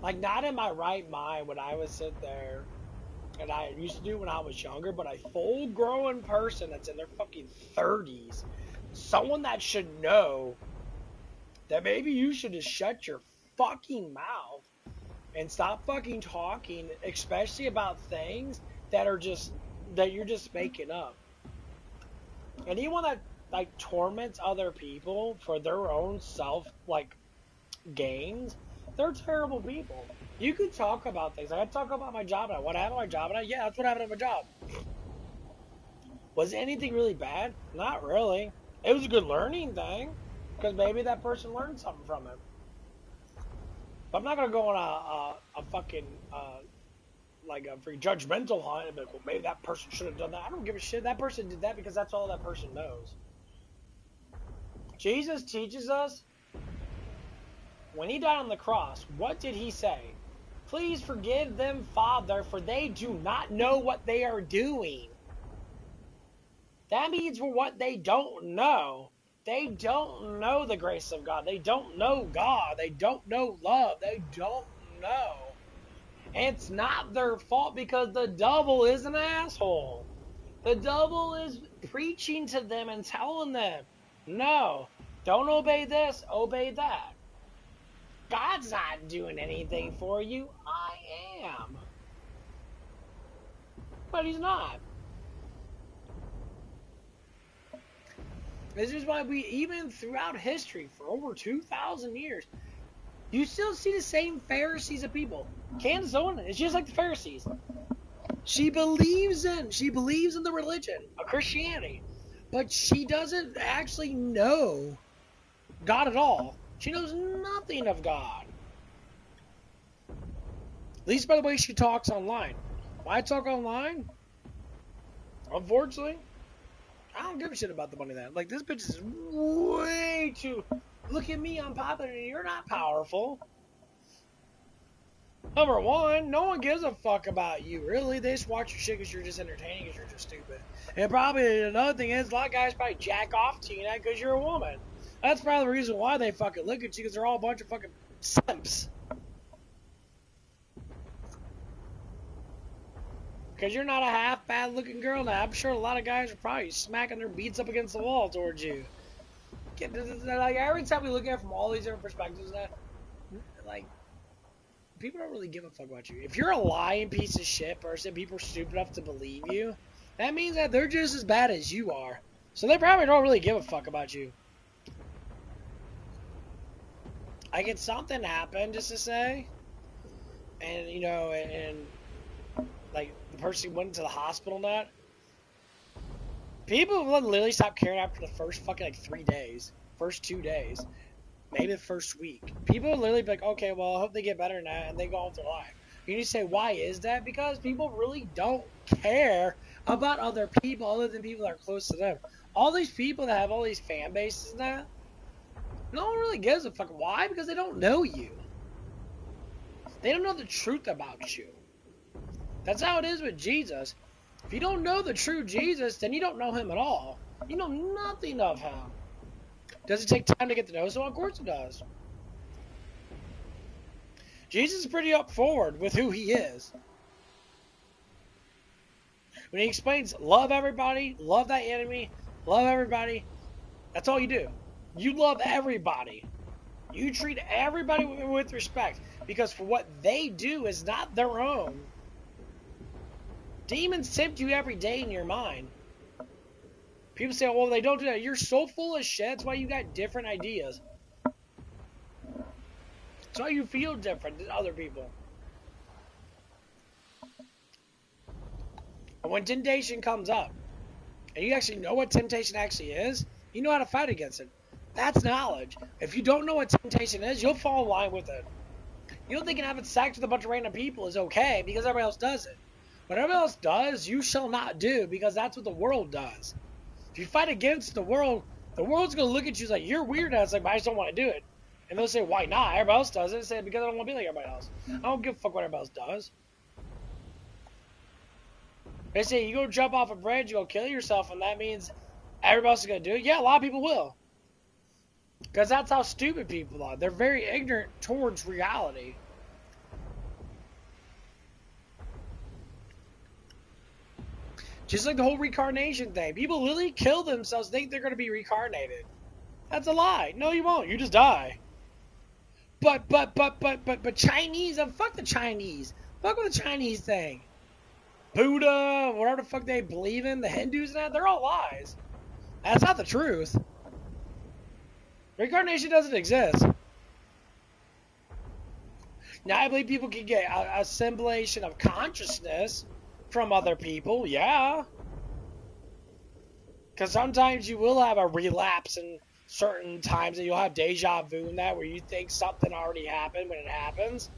Like, not in my right mind when I would sit there, and I used to do when I was younger, but a full-grown person that's in their fucking 30s, someone that should know that maybe you should just shut your fucking mouth and stop fucking talking, especially about things that you're just making up. Anyone that torments other people for their own gains, they're terrible people. You could talk about things. I talk about my job now. What happened to my job now? Yeah, that's what happened to my job. Was anything really bad? Not really. It was a good learning thing, because maybe that person learned something from it. But I'm not gonna go on a fucking a free judgmental hunt and be like, well, maybe that person should have done that. I don't give a shit. That person did that because that's all that person knows. Jesus teaches us, when he died on the cross, what did he say? Please forgive them, Father, for they do not know what they are doing. That means for what they don't know. They don't know the grace of God. They don't know God. They don't know love. They don't know. And it's not their fault because the devil is an asshole. The devil is preaching to them and telling them, no, don't obey this, obey that. God's not doing anything for you. I am. But he's not. This is why even throughout history, for over 2,000 years, you still see the same Pharisees of people. Candace Owens is just like the Pharisees. She believes in the religion of Christianity, but she doesn't actually know God at all. She knows nothing of God. At least by the way she talks online. When I talk online, unfortunately, I don't give a shit about the money that. Like, this bitch is way too... Look at me, I'm popular, and you're not powerful. Number one, no one gives a fuck about you, really. They just watch your shit because you're just entertaining, because you're just stupid. And probably another thing is, a lot of guys probably jack off to you because you're a woman. That's probably the reason why they fucking look at you, because they're all a bunch of fucking simps. Because you're not a half bad looking girl now. I'm sure a lot of guys are probably smacking their beats up against the wall towards you. Like, every time we look at it from all these different perspectives, like, people don't really give a fuck about you. If you're a lying piece of shit person, people are stupid enough to believe you, that means that they're just as bad as you are. So they probably don't really give a fuck about you. Like, it's something happened, just to say, and, you know, and like, the person went to the hospital and that, people will literally stop caring after the first fucking, like, 3 days. First 2 days. Maybe the first week. People will literally be like, okay, well, I hope they get better now, and they go on with their life. You need to say, why is that? Because people really don't care about other people other than people that are close to them. All these people that have all these fan bases and that, no one really gives a fuck. Why? Because they don't know you. They don't know the truth about you. That's how it is with Jesus. If you don't know the true Jesus, then you don't know him at all. You know nothing of him. Does it take time to get to know someone? Of course it does. Jesus is pretty up forward with who he is. When he explains, love everybody, love thy enemy, love everybody, that's all you do. You love everybody. You treat everybody with respect. Because for what they do is not their own. Demons tempt you every day in your mind. People say, well, they don't do that. You're so full of shit. That's why you got different ideas. That's why you feel different than other people. And when temptation comes up, and you actually know what temptation actually is, you know how to fight against it. That's knowledge. If you don't know what temptation is, you'll fall in line with it. You don't think having sex with a bunch of random people is okay because everybody else does it. What everybody else does, you shall not do because that's what the world does. If you fight against the world's going to look at you like, you're weird. And it's like, but I just don't want to do it. And they'll say, why not? Everybody else does it. They say, because I don't want to be like everybody else. I don't give a fuck what everybody else does. They say, you go jump off a bridge, you go kill yourself, and that means everybody else is going to do it. Yeah, a lot of people will. Because that's how stupid people are. They're very ignorant towards reality. Just like the whole reincarnation thing. People literally kill themselves, think they're going to be reincarnated. That's a lie. No, you won't. You just die. But Chinese, fuck the Chinese. Fuck with the Chinese thing. Buddha, whatever the fuck they believe in, the Hindus and that, they're all lies. That's not the truth. Reincarnation doesn't exist. Now, I believe people can get a assimilation of consciousness from other people, yeah. Because sometimes you will have a relapse in certain times, and you'll have deja vu in that, where you think something already happened when it happens.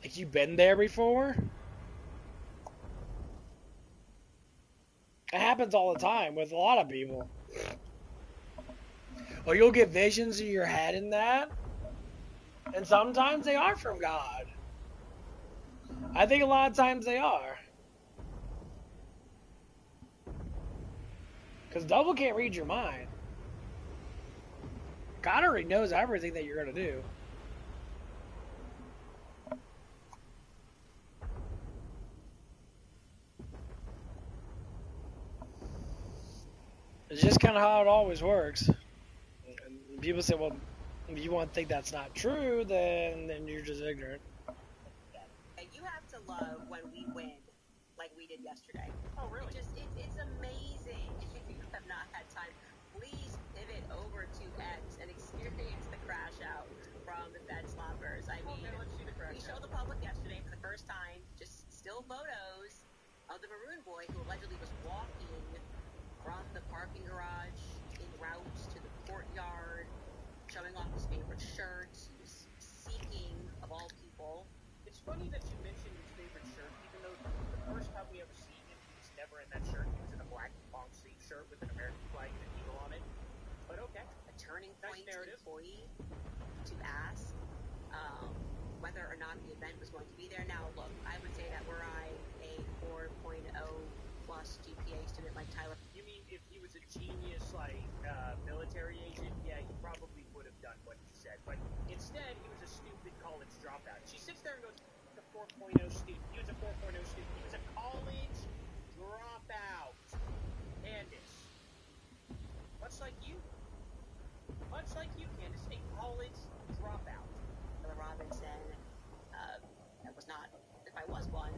Like you've been there before. It happens all the time with a lot of people. Or you'll get visions in your head in that. And sometimes they are from God. I think a lot of times they are. Because devil can't read your mind. God already knows everything that you're going to do. It's just kind of how it always works. And people say, well, if you want to think that's not true, then you're just ignorant. You have to love when we win, like we did yesterday. Oh, really? It's amazing. If you have not had time, please pivot over to X and experience the crash out from the Fed Sloppers. I mean, let's see the crash we showed the public yesterday for the first time, just still photos of the maroon boy who allegedly was walking from the parking garage en route to the courtyard, showing off his favorite shirt. He was seeking, of all people. It's funny that you mentioned his favorite shirt, even though the first time we ever seen him, he was never in that shirt. He was in a black long sleeve shirt with an American flag and an eagle on it. But okay. A turning point narrative. employee to ask. whether or not the event was going to be there. Now, look, I would say that were I a 4.0 plus GPA student like Tyler. You mean if he was a genius, like, military agent, yeah, he probably would have done what he said. But instead, he was a stupid college dropout. She sits there and goes, a 4.0 student. He was a 4.0 student. He was a college dropout. Candace. Much like you. Much like you, Candace. A college dropout. Tyler Robinson, that was not, if I was one,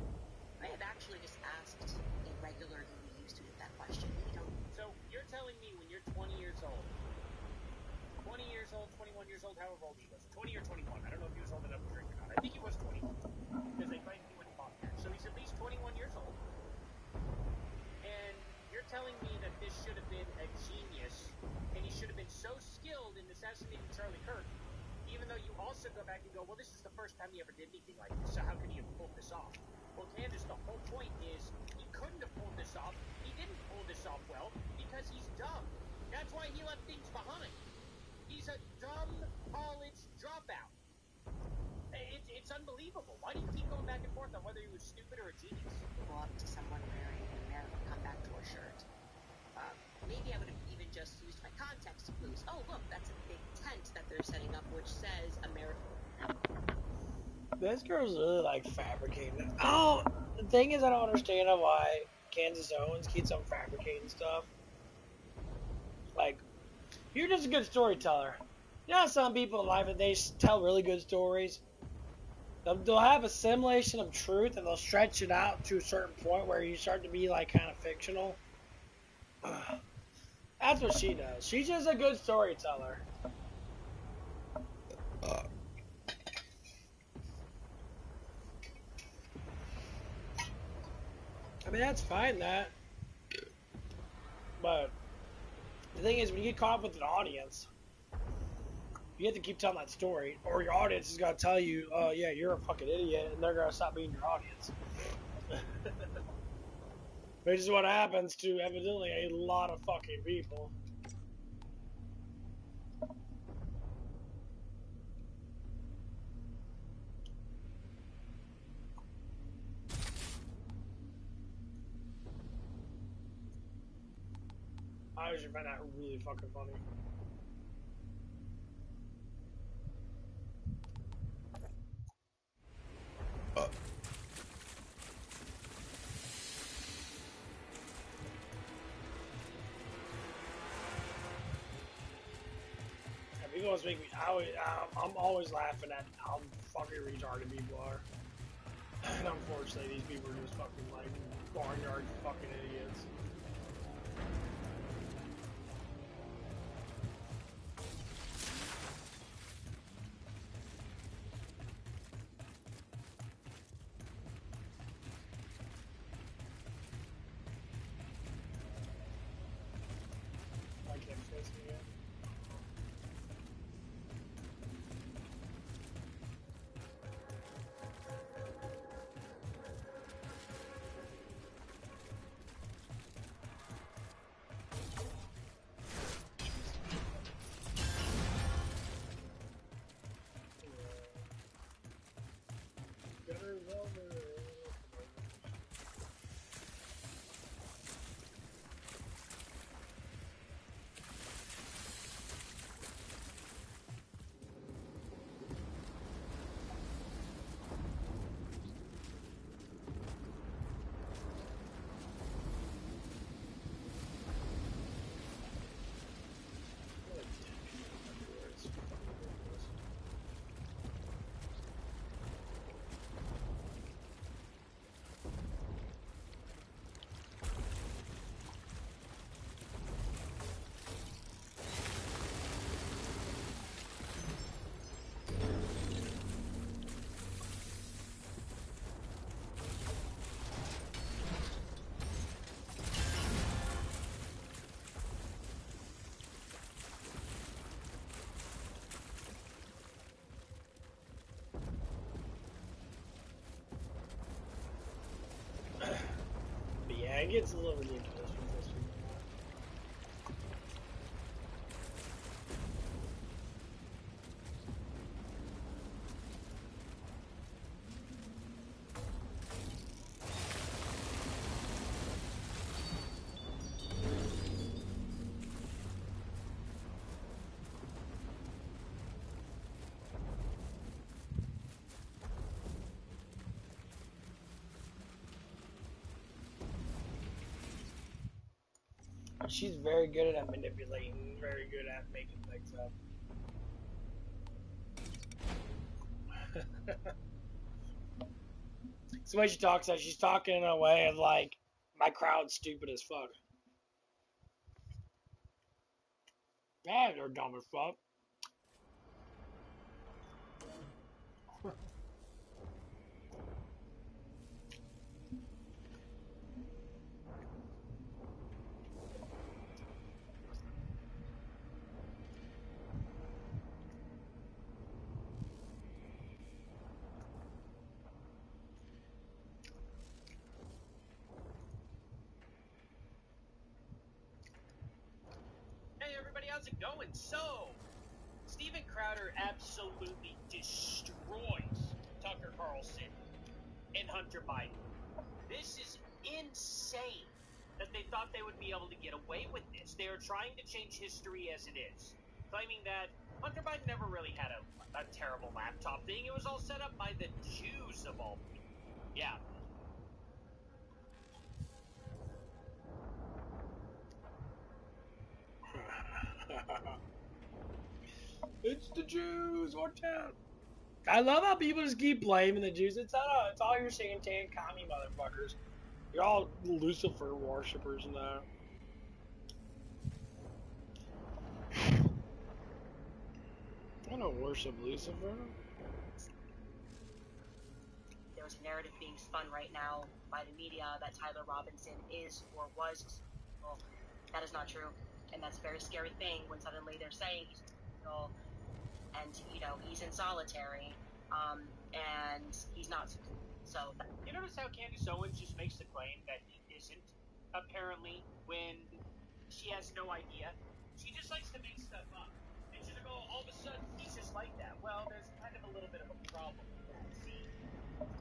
I have actually just asked a regular UVU student that question. You know. So you're telling me when you're 20 years old, 20 years old, 21 years old, however old he was, 20 or 21, I don't know if he was old enough to drink or not. I think he was 21, because they claimed he went to Boston. So he's at least 21 years old. And you're telling me that this should have been a genius, and he should have been so skilled in assassinating Charlie Kirk, even though you also go back and go, well, this is the first time he ever did anything like this, so how could he have pulled this off? Well, Candace, the whole point is he couldn't have pulled this off. He didn't pull this off well because he's dumb. That's why he left things behind. He's a dumb college dropout. It's unbelievable. Why do you keep going back and forth on whether he was stupid or a genius? Go up to someone wearing an American comeback tour shirt. Maybe I would have even just used my context clues. Oh, look, that's a big tent that they're setting up, which says American. This girl's really like fabricating. Oh, the thing is, I don't understand why Kansas Owens keeps on fabricating stuff. Like, you're just a good storyteller. You know, some people in life, they tell really good stories. They'll have a simulation of truth, and they'll stretch it out to a certain point where you start to be like kind of fictional. That's what she does. She's just a good storyteller. I mean, that's fine, that. But the thing is, when you get caught up with an audience, you have to keep telling that story, or your audience is going to tell you, oh, yeah, you're a fucking idiot, and they're going to stop being your audience. Which is what happens to, evidently, a lot of fucking people. I usually find that really fucking funny. People always make me. I'm always laughing at how fucking retarded people are. And unfortunately, these people are just fucking like barnyard fucking idiots. I can't face me yet. But yeah, it gets a little ridiculous with this one. She's very good at manipulating, very good at making things up. It's the way she talks, she's talking in a way of like, my crowd's stupid as fuck. Yeah, they're dumb as fuck. Hey everybody, how's it going? So, Steven Crowder absolutely destroys Tucker Carlson and Hunter Biden. This is insane that they thought they would be able to get away with this. They are trying to change history as it is, claiming that Hunter Biden never really had a terrible laptop thing. It was all set up by the Jews of all people. Yeah. It's the Jews, watch out. I love how people just keep blaming the Jews. It's all your Santan commie motherfuckers. You're all Lucifer worshippers and that. I don't worship Lucifer. There's a narrative being spun right now by the media that Tyler Robinson is or was. Well, that is not true, and that's a very scary thing when suddenly they're saying he's ill and he's in solitary, and he's not. So you notice how Candace Owens just makes the claim that he isn't, apparently, when she has no idea. She just likes to make stuff up. And she's like, oh, all of a sudden, he's just like that. Well, there's kind of a little bit of a problem with that. See,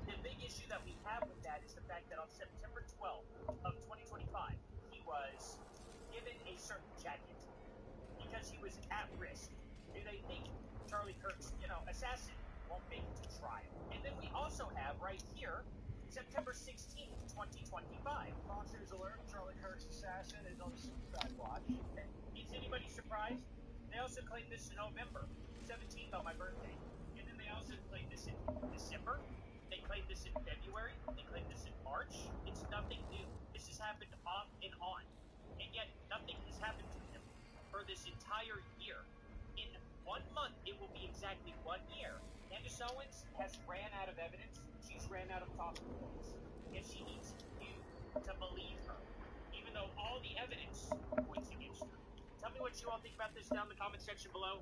the big issue that we have with that is the fact that on September 12th of 2025, he was given a certain jacket because he was at risk. Do they think Charlie Kirk's, assassin won't make it to trial? And then we also have right here, September 16th, 2025. Fox's alert, Charlie Kirk's assassin is on suicide watch. Is anybody surprised? They also claimed this in November 17th on my birthday. And then they also claimed this in December. They claimed this in February. They claimed this in March. It's nothing new. This has happened off and on. And yet nothing has happened to him for this entire year. In 1 month, it will be exactly 1 year. Candace Owens has ran out of evidence. She's ran out of talking points. And she needs you to believe her, even though all the evidence points against her. Tell me what you all think about this down in the comment section below.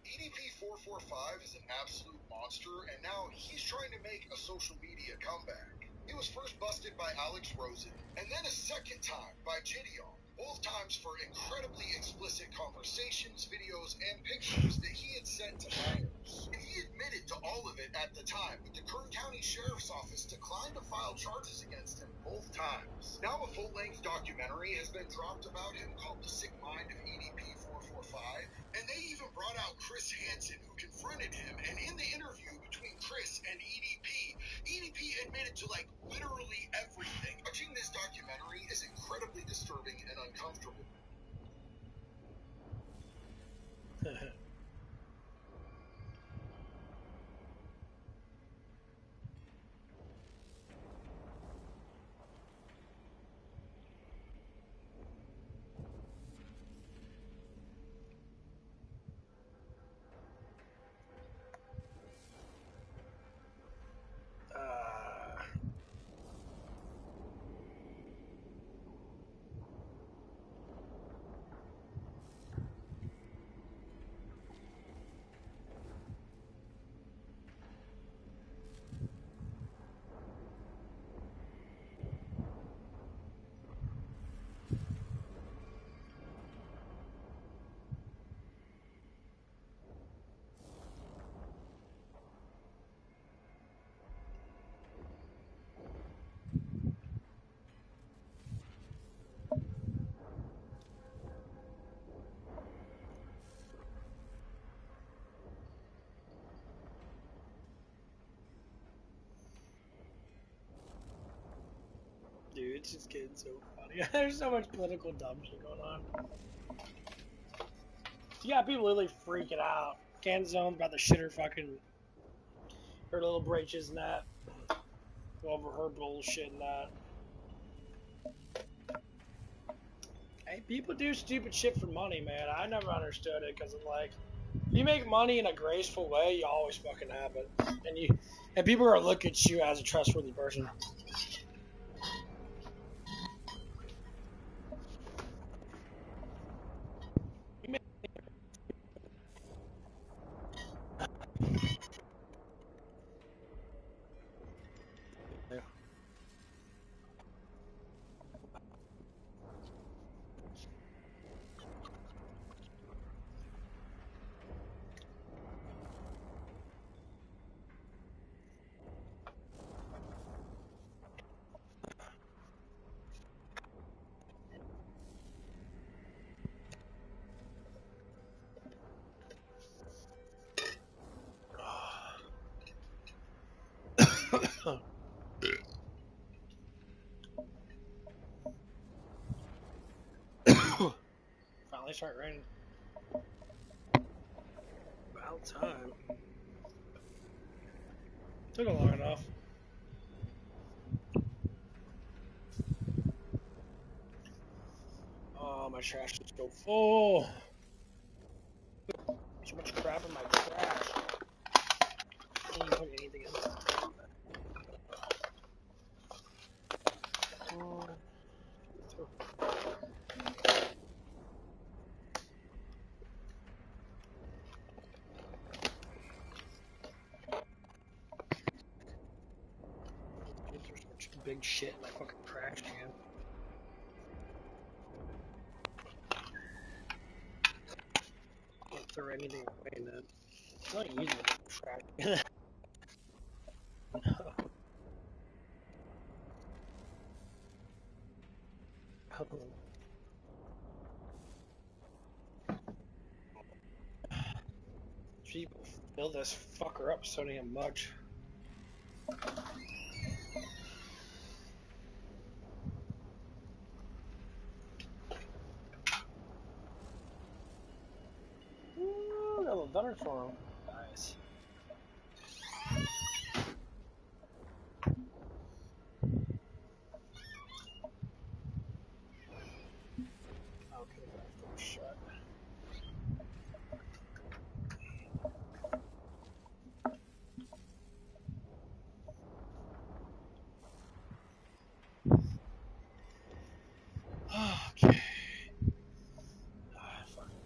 EDP-445 is an absolute monster, and now he's trying to make a social media comeback. He was first busted by Alex Rosen, and then a second time by Gideon, both times for incredibly explicit conversations, videos, and pictures that he had sent to minors. And he admitted to all of it at the time, but the Kern County Sheriff's Office declined to file charges against him both times. Now a full-length documentary has been dropped about him called The Sick Mind of EDP-445, and they even brought out Chris Hansen, who confronted him, and in the interview between Chris and EDP admitted to, literally everything. Watching this documentary is incredibly disturbing and uncomfortable. It's just getting so funny. There's so much political dumb shit going on. You got people literally freaking out. Kansas Zone's about to shit her little britches and that. Over her bullshit and that. Hey, people do stupid shit for money, man. I never understood it because I'm like, if you make money in a graceful way, you always fucking have it, and people are gonna look at you as a trustworthy person. Finally start raining. About time. Took long enough. Oh, my trash is so full. So much crap in my trash. Can't even put anything in there. There's so much big shit in my fucking trash can. Can't throw anything away in that. It's not easy to get trash can. People fill this fucker up so damn much. Ooh, got a little thunderstorm. Nice. Okay, that door shut. Okay. Fucking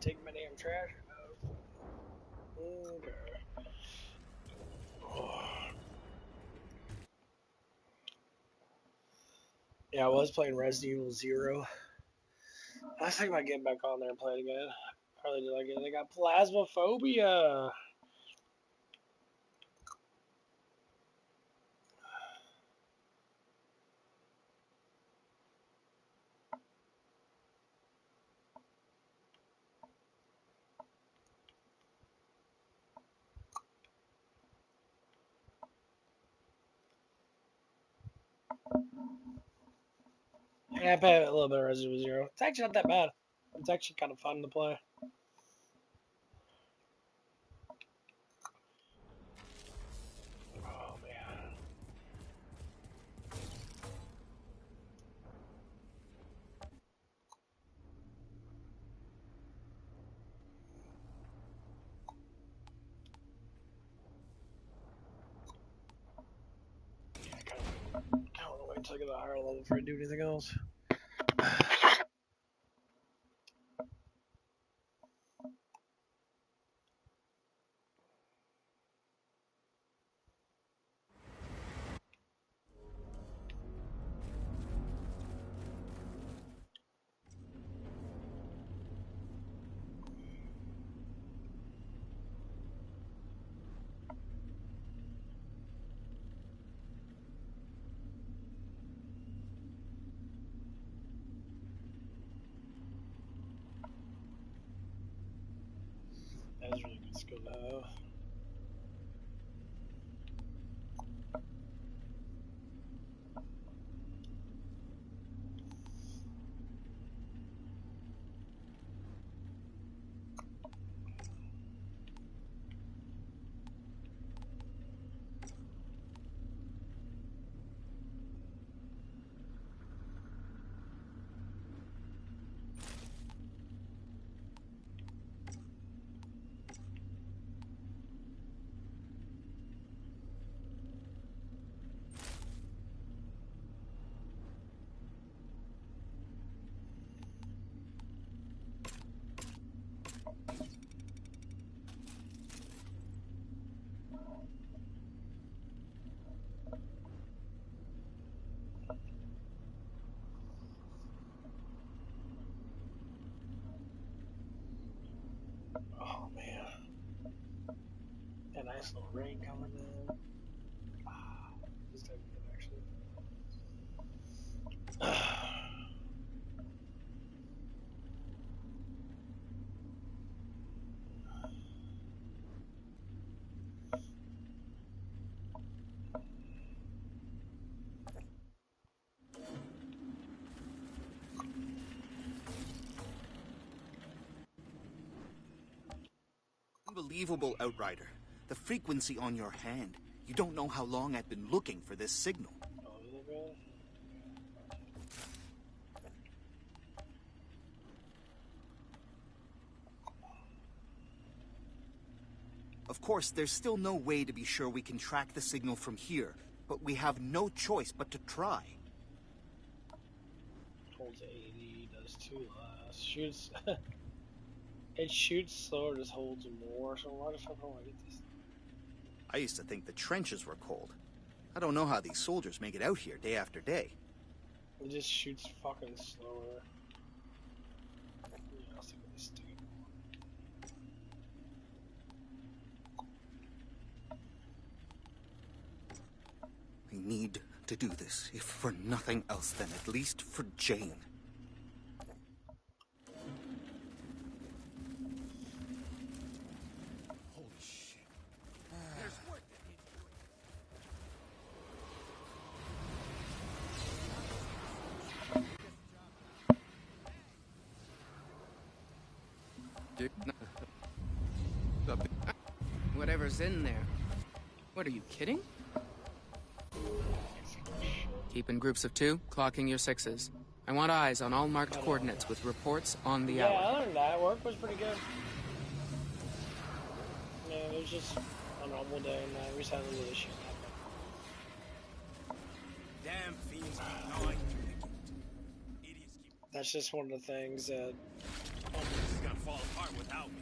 take my damn trash out. Okay. Yeah, I was playing Resident Evil 0. I was thinking about getting back on there and play it again. I really do like it. They got plasmophobia. Yeah, I played a little bit of Resident Evil 0. It's actually not that bad. It's actually kind of fun to play. Oh, man. Yeah, I kind of want to wait until I get to a higher level before I do anything else. That was really good skill though. nice little rain coming in. This type of good, actually. Unbelievable, Outrider. The frequency on your hand. You don't know how long I've been looking for this signal. Oh, is it really? Of course, there's still no way to be sure we can track the signal from here, but we have no choice but to try. Holds 80, does 2 less. Shoots. It shoots slower, just holds more. So why the fuck do I get this? I used to think the trenches were cold. I don't know how these soldiers make it out here day after day. It just shoots fucking slower. Yeah, I'll stick with this stupid I need to do this, if for nothing else, then at least for Jane. Holy shit. There's work that needs doing. Whatever's in there. What, are you kidding? Keep in groups of 2, clocking your 6s. I want eyes on all marked coordinates with reports on the yeah, hour. other than that, work was pretty good. Yeah, it was just a normal day, and we just had a little issue. Damn fiends keep gnawing through the gate. Idiots keep... That's just one of the things that All this is gonna fall apart without me.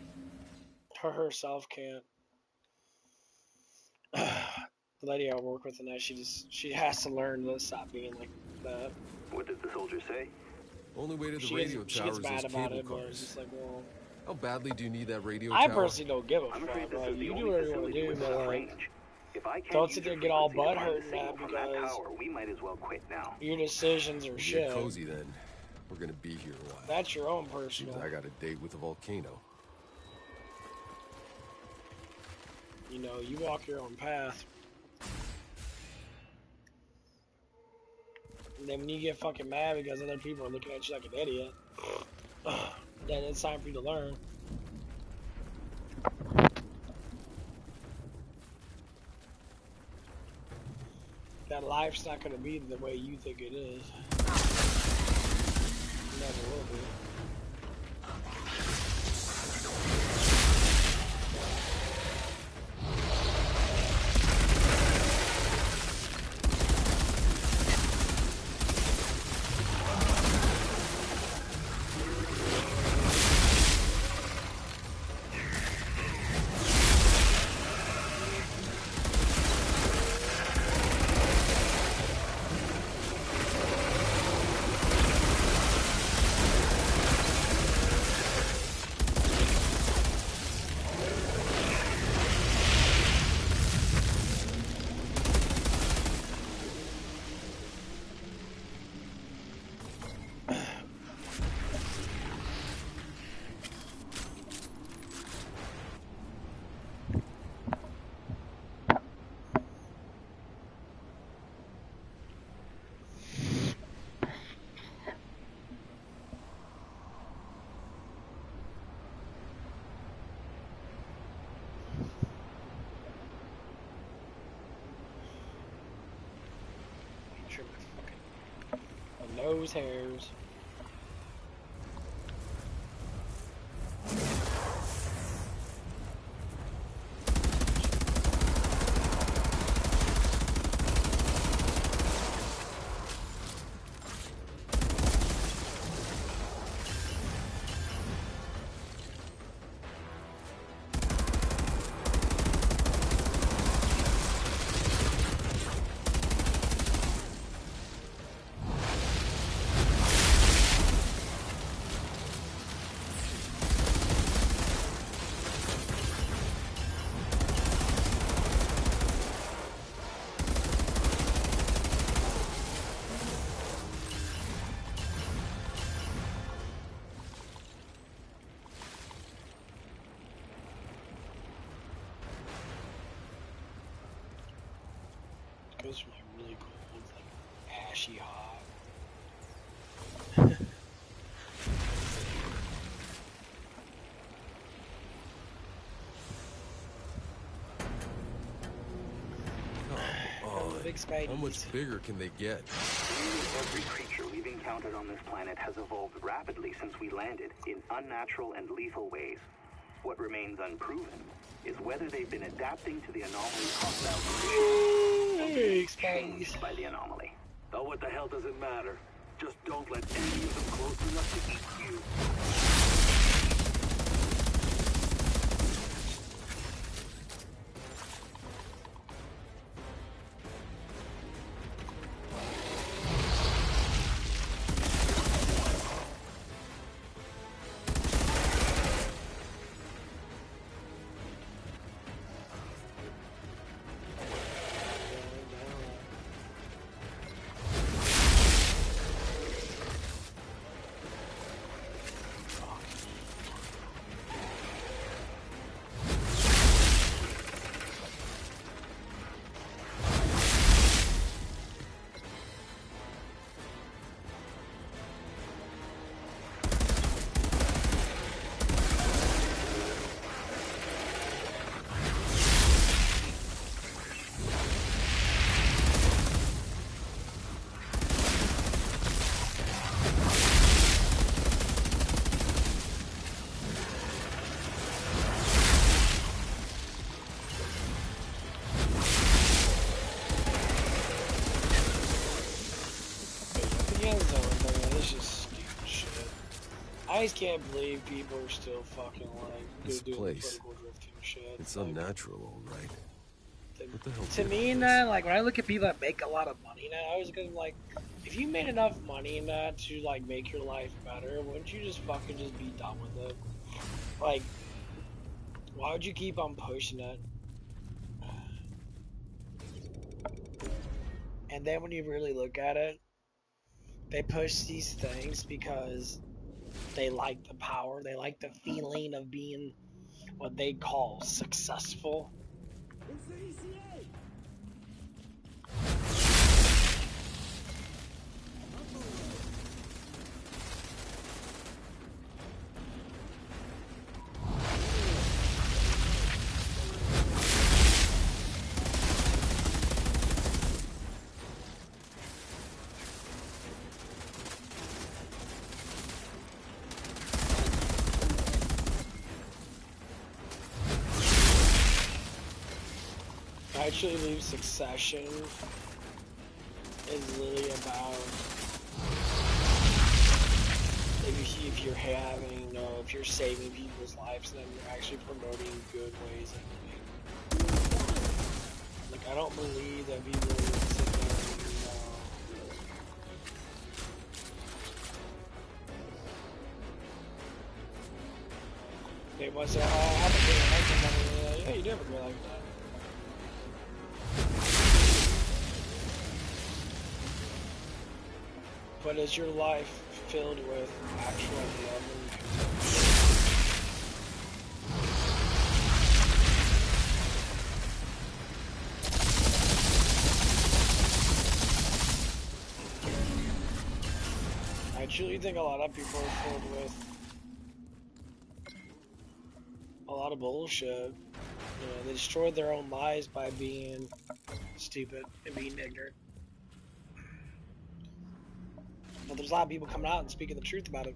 her herself can't. The lady I work with tonight, she has to learn to stop being like that. What did the soldier say? Only way to the She radio gets tower is mad those about cable it, but it's cars. just like, well, How badly do you need that radio I tower? personally don't give a I'm fuck. afraid this Like, is the you do only whatever you want to facility do, with but enough like, range. If I can't don't use sit there your and get all frequency to find butthurt the and that signal from that because tower, we might as well quit now. your decisions are We'll shit. get cozy then. We're gonna be here a while. That's your own Seems personal. I got a date with a volcano. You know, you walk your own path. And then when you get fucking mad because other people are looking at you like an idiot, then it's time for you to learn. That life's not going to be the way you think it is. It never will be. Trim my nose hairs. goes from like really cold to like ashy hot. Big How much bigger can they get? Every creature we've encountered on this planet has evolved rapidly since we landed in unnatural and lethal ways. What remains unproven is whether they've been adapting to the anomaly's hostile conditions or changed by the anomaly. Oh, what the hell does it matter? Just don't let any of them close enough to eat you. I just can't believe people are still fucking like This doing place. political drifting shit. It's like, unnatural, all right. What the hell? To me, now, like when I look at people that make a lot of money now, I was gonna like, if you made enough money now to like make your life better, wouldn't you just fucking just be done with it? Like, why would you keep on pushing it? And then when you really look at it, they push these things because they like the power, they like the feeling of being what they call successful. I actually believe Succession is really about if you're having, if you're saving people's lives, then you're actually promoting good ways of living. Like, I don't believe that people sit there and, they must say, oh, I have a great life. Yeah, you do have a great life. But is your life filled with actual love and I truly think a lot of people are filled with a lot of bullshit. You know, they destroyed their own lives by being stupid and being ignorant. But there's a lot of people coming out and speaking the truth about it.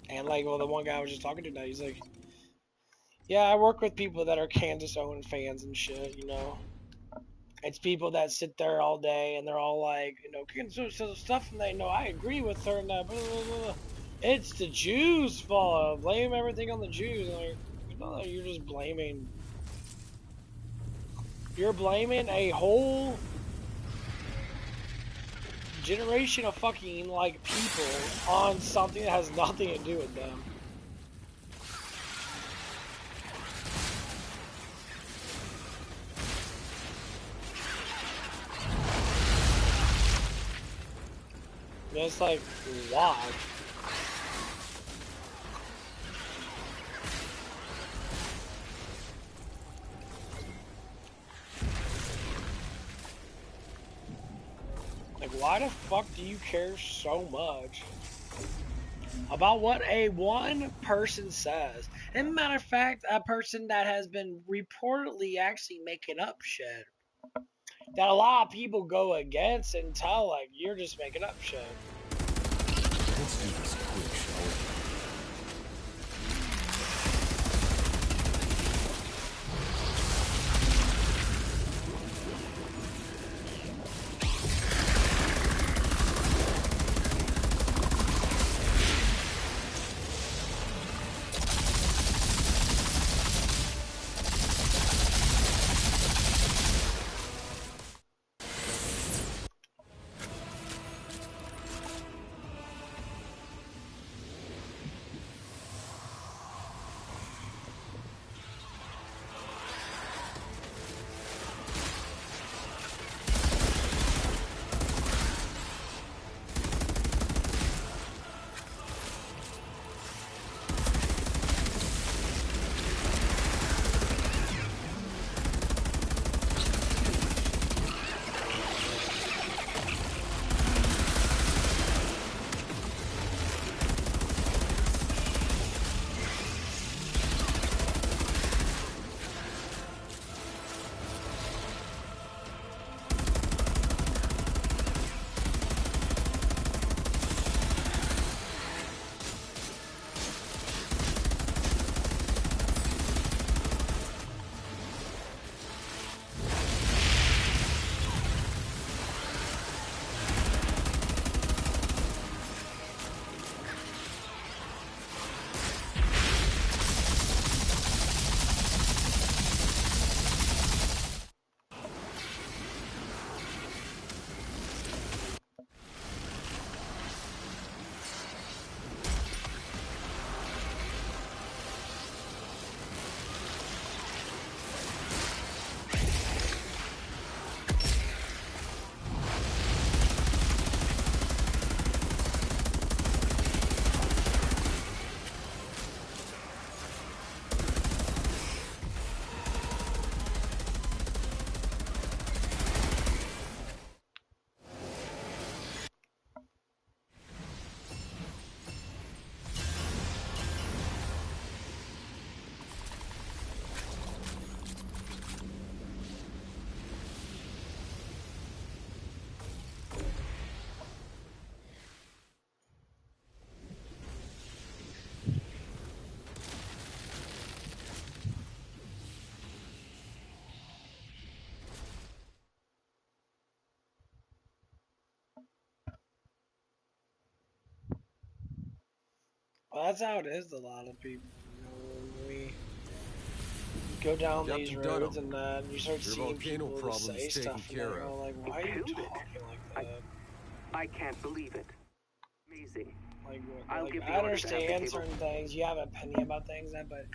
And like, well, the one guy I was just talking to now, he's like, yeah, I work with people that are Kansas Owen fans and shit, you know. It's people that sit there all day and they're all like, you know, Kansas stuff, and they know I agree with her and blah, blah, blah. It's the Jews' fault. Blame everything on the Jews. And like, you know, you're just blaming. You're blaming a whole generation of fucking like people on something that has nothing to do with them. And it's like, why? Like, why the fuck do you care so much about what a one person says? And matter of fact, a person that has been reportedly actually making up shit that a lot of people go against and tell like you're just making up shit. Let's do this quick, shall we? Well, that's how it is with a lot of people. You know, when we go down these Captain roads Dunham, and then you start your seeing volcano people just problem say is taken stuff and care they're of. like, why are you Killed it. talking like that? I can't believe it. Amazing. I'll Like give the I order to have the understand cable. certain things. You have an opinion about things, but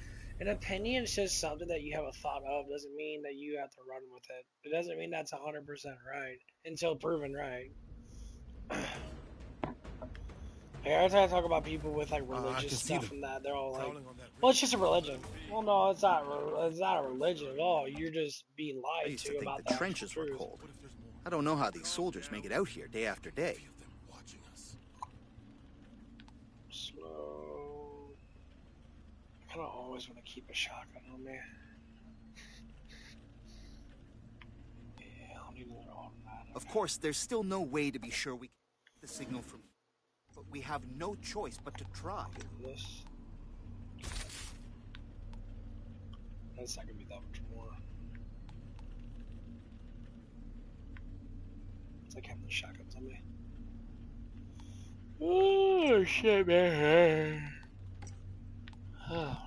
an opinion is just something that you have a thought of. Doesn't mean that you have to run with it. It doesn't mean that's 100% right until proven right. Like, every time I talk about people with like religious can see stuff them. and that, they're all like, Prowling on that "Well, it's just a religion." Well, no, it's not. It's not a religion at all. You're just being I lied used to to think about the the actual trenches were truth. cold. I don't know how these soldiers make it out here day after day. Slow. I kind of always want to keep a shotgun on me. Yeah, I'll need another automatic. Of course, there's still no way to be sure we can get the signal from, but we have no choice but to try. This. That's not gonna be that much more. It's like having the shotguns on me. Oh shit, man. Oh.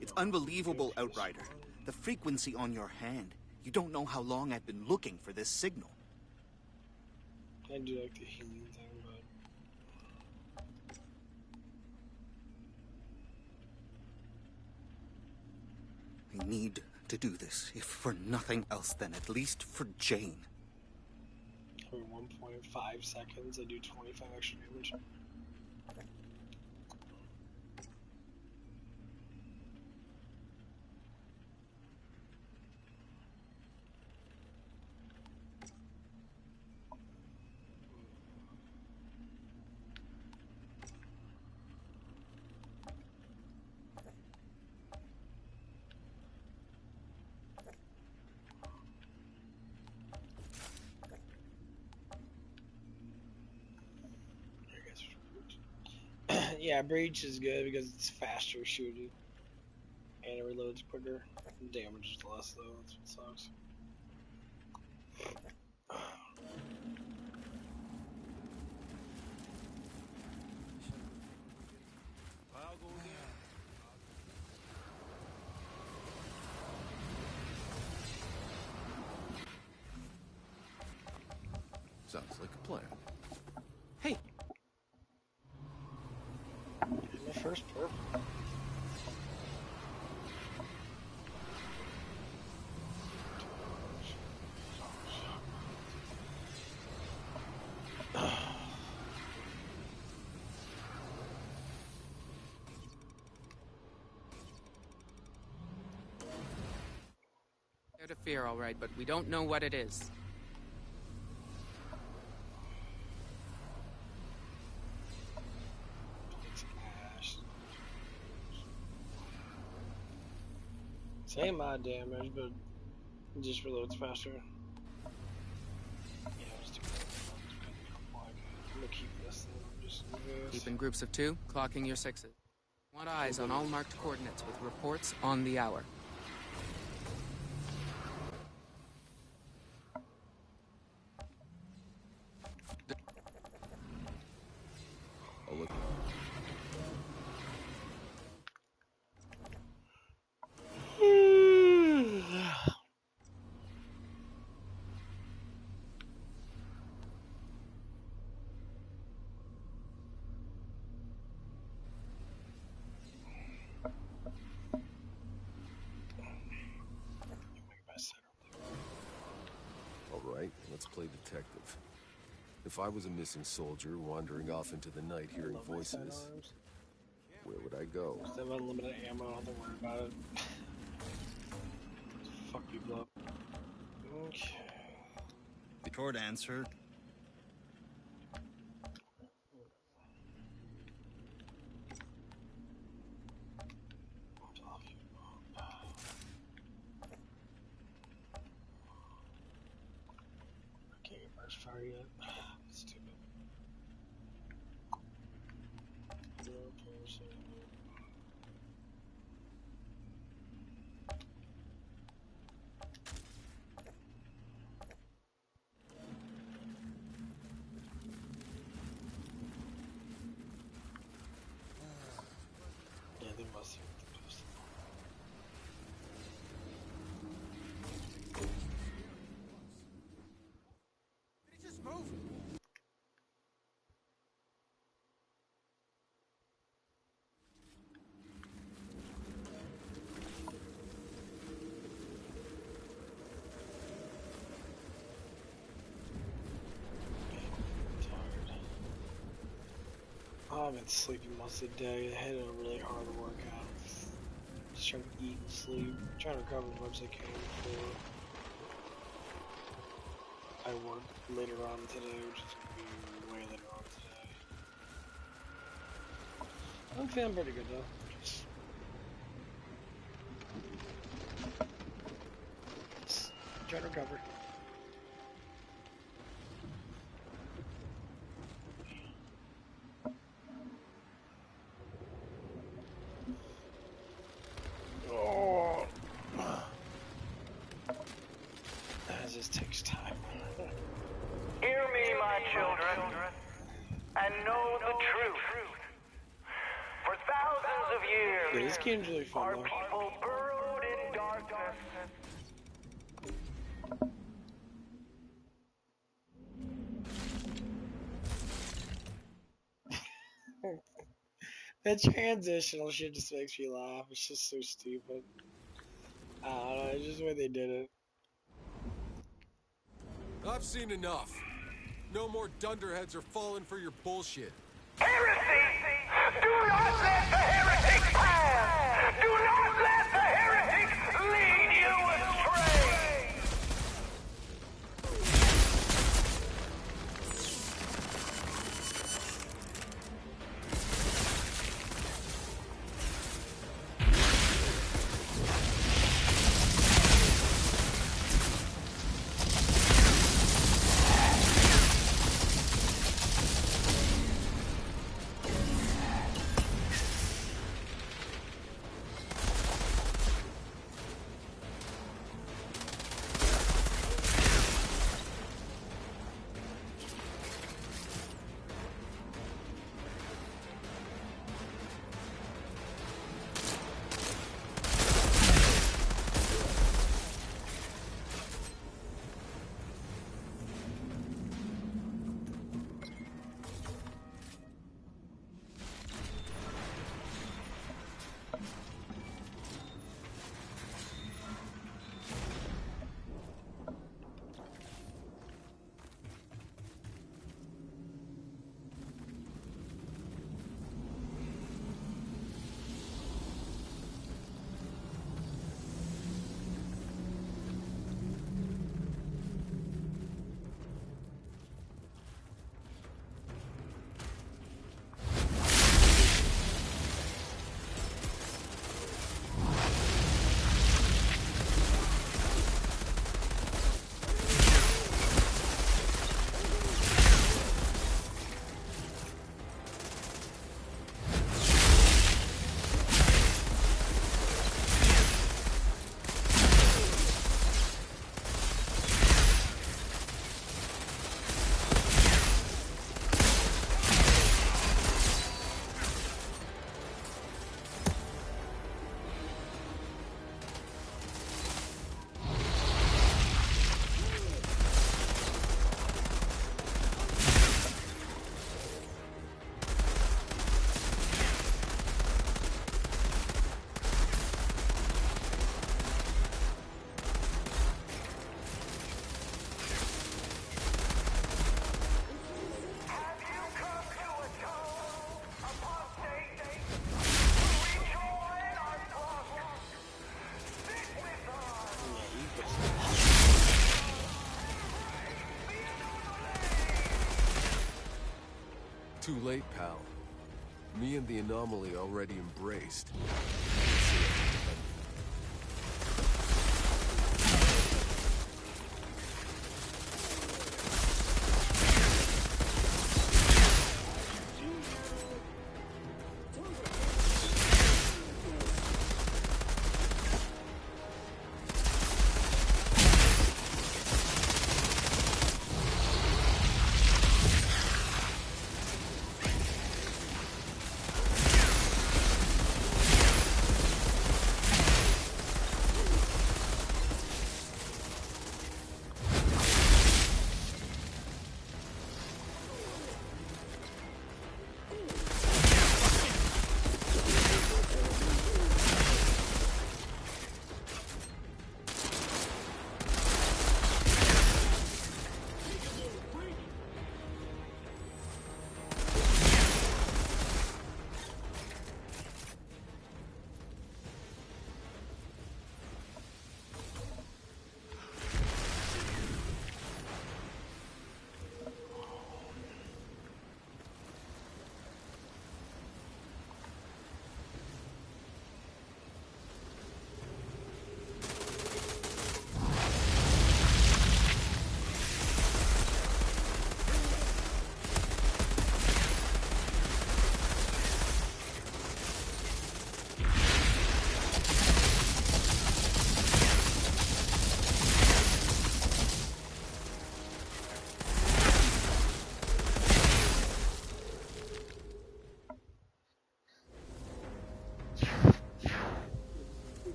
It's unbelievable, Outrider. The frequency on your hand. You don't know how long I've been looking for this signal. I do like the healing thing, but I need to do this, if for nothing else, then at least for Jane. Every 1.5 seconds, I do 25 extra damage. Yeah, Breach is good because it's faster shooting. And it reloads quicker. Damage is less though, that's what sucks. Sounds like a plan. Hey! The first purple. There to fear, all right, but we don't know what it is. Same mod damage, but it just reloads faster. Yeah, let's do that. I'm gonna keep this thing. Just Keep in groups of 2, clocking your 6s. Want eyes on all marked coordinates with reports on the hour. I'll look. All right, let's play detective. If I was a missing soldier wandering off into the night hearing voices, where would I go? Just have unlimited ammo, don't worry about it. Fuck people up. Okay. The short answer. I can't get burst fire yet. Stupid. Yeah, they must have the post. Just move. Oh, I've been sleeping most of the day. I had a really hard workout. Just trying to eat and sleep. Trying to recover as much as I can before I work later on today, which is going to be way later on today. I'm feeling pretty good though. Just trying to recover. Oh, that just takes time. Hear me, my children, and know the truth. For thousands of years, Yeah, this game's really fun our though. people burrowed in darkness. That transitional shit just makes me laugh. It's just so stupid. I don't know, it's just the way they did it. I've seen enough. No more dunderheads are falling for your bullshit. Heresy! Do not let the heretics pass! Do not let the heretics lead you astray! Too late, pal. Me and the anomaly already embraced.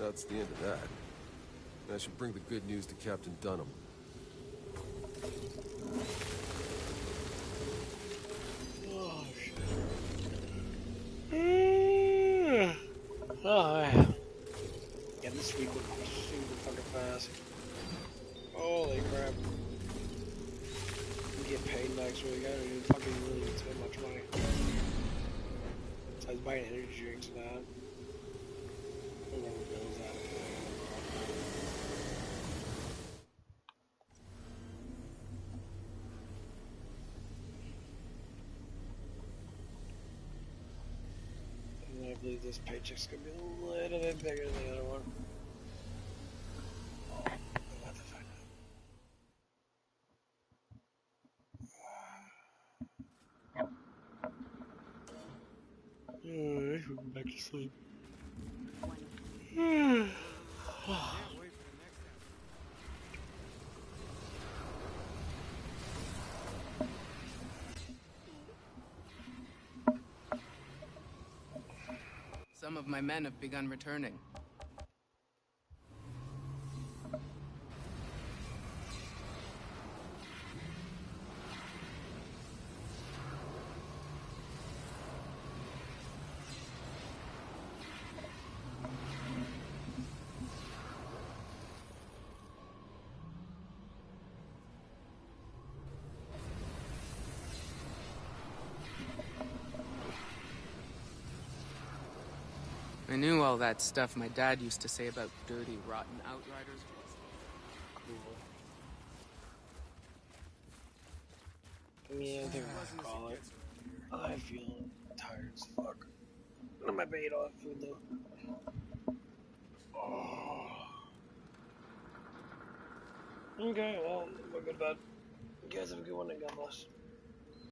That's the end of that. I should bring the good news to Captain Dunham. Oh, next week. I don't even fucking really spend much money. So I was buying energy drinks and that. Whoever bills that. And I believe this paycheck's gonna be a little bit bigger than the other one. We'll have to find out. Alright, we'll go back to sleep. Some of my men have begun returning. I knew all that stuff my dad used to say about dirty, rotten outriders. Yeah, I think I'm gonna call it. I feel tired as fuck. I'm my bait off food though. Oh. Okay, well, we're good, bud. You guys have a good one and God bless.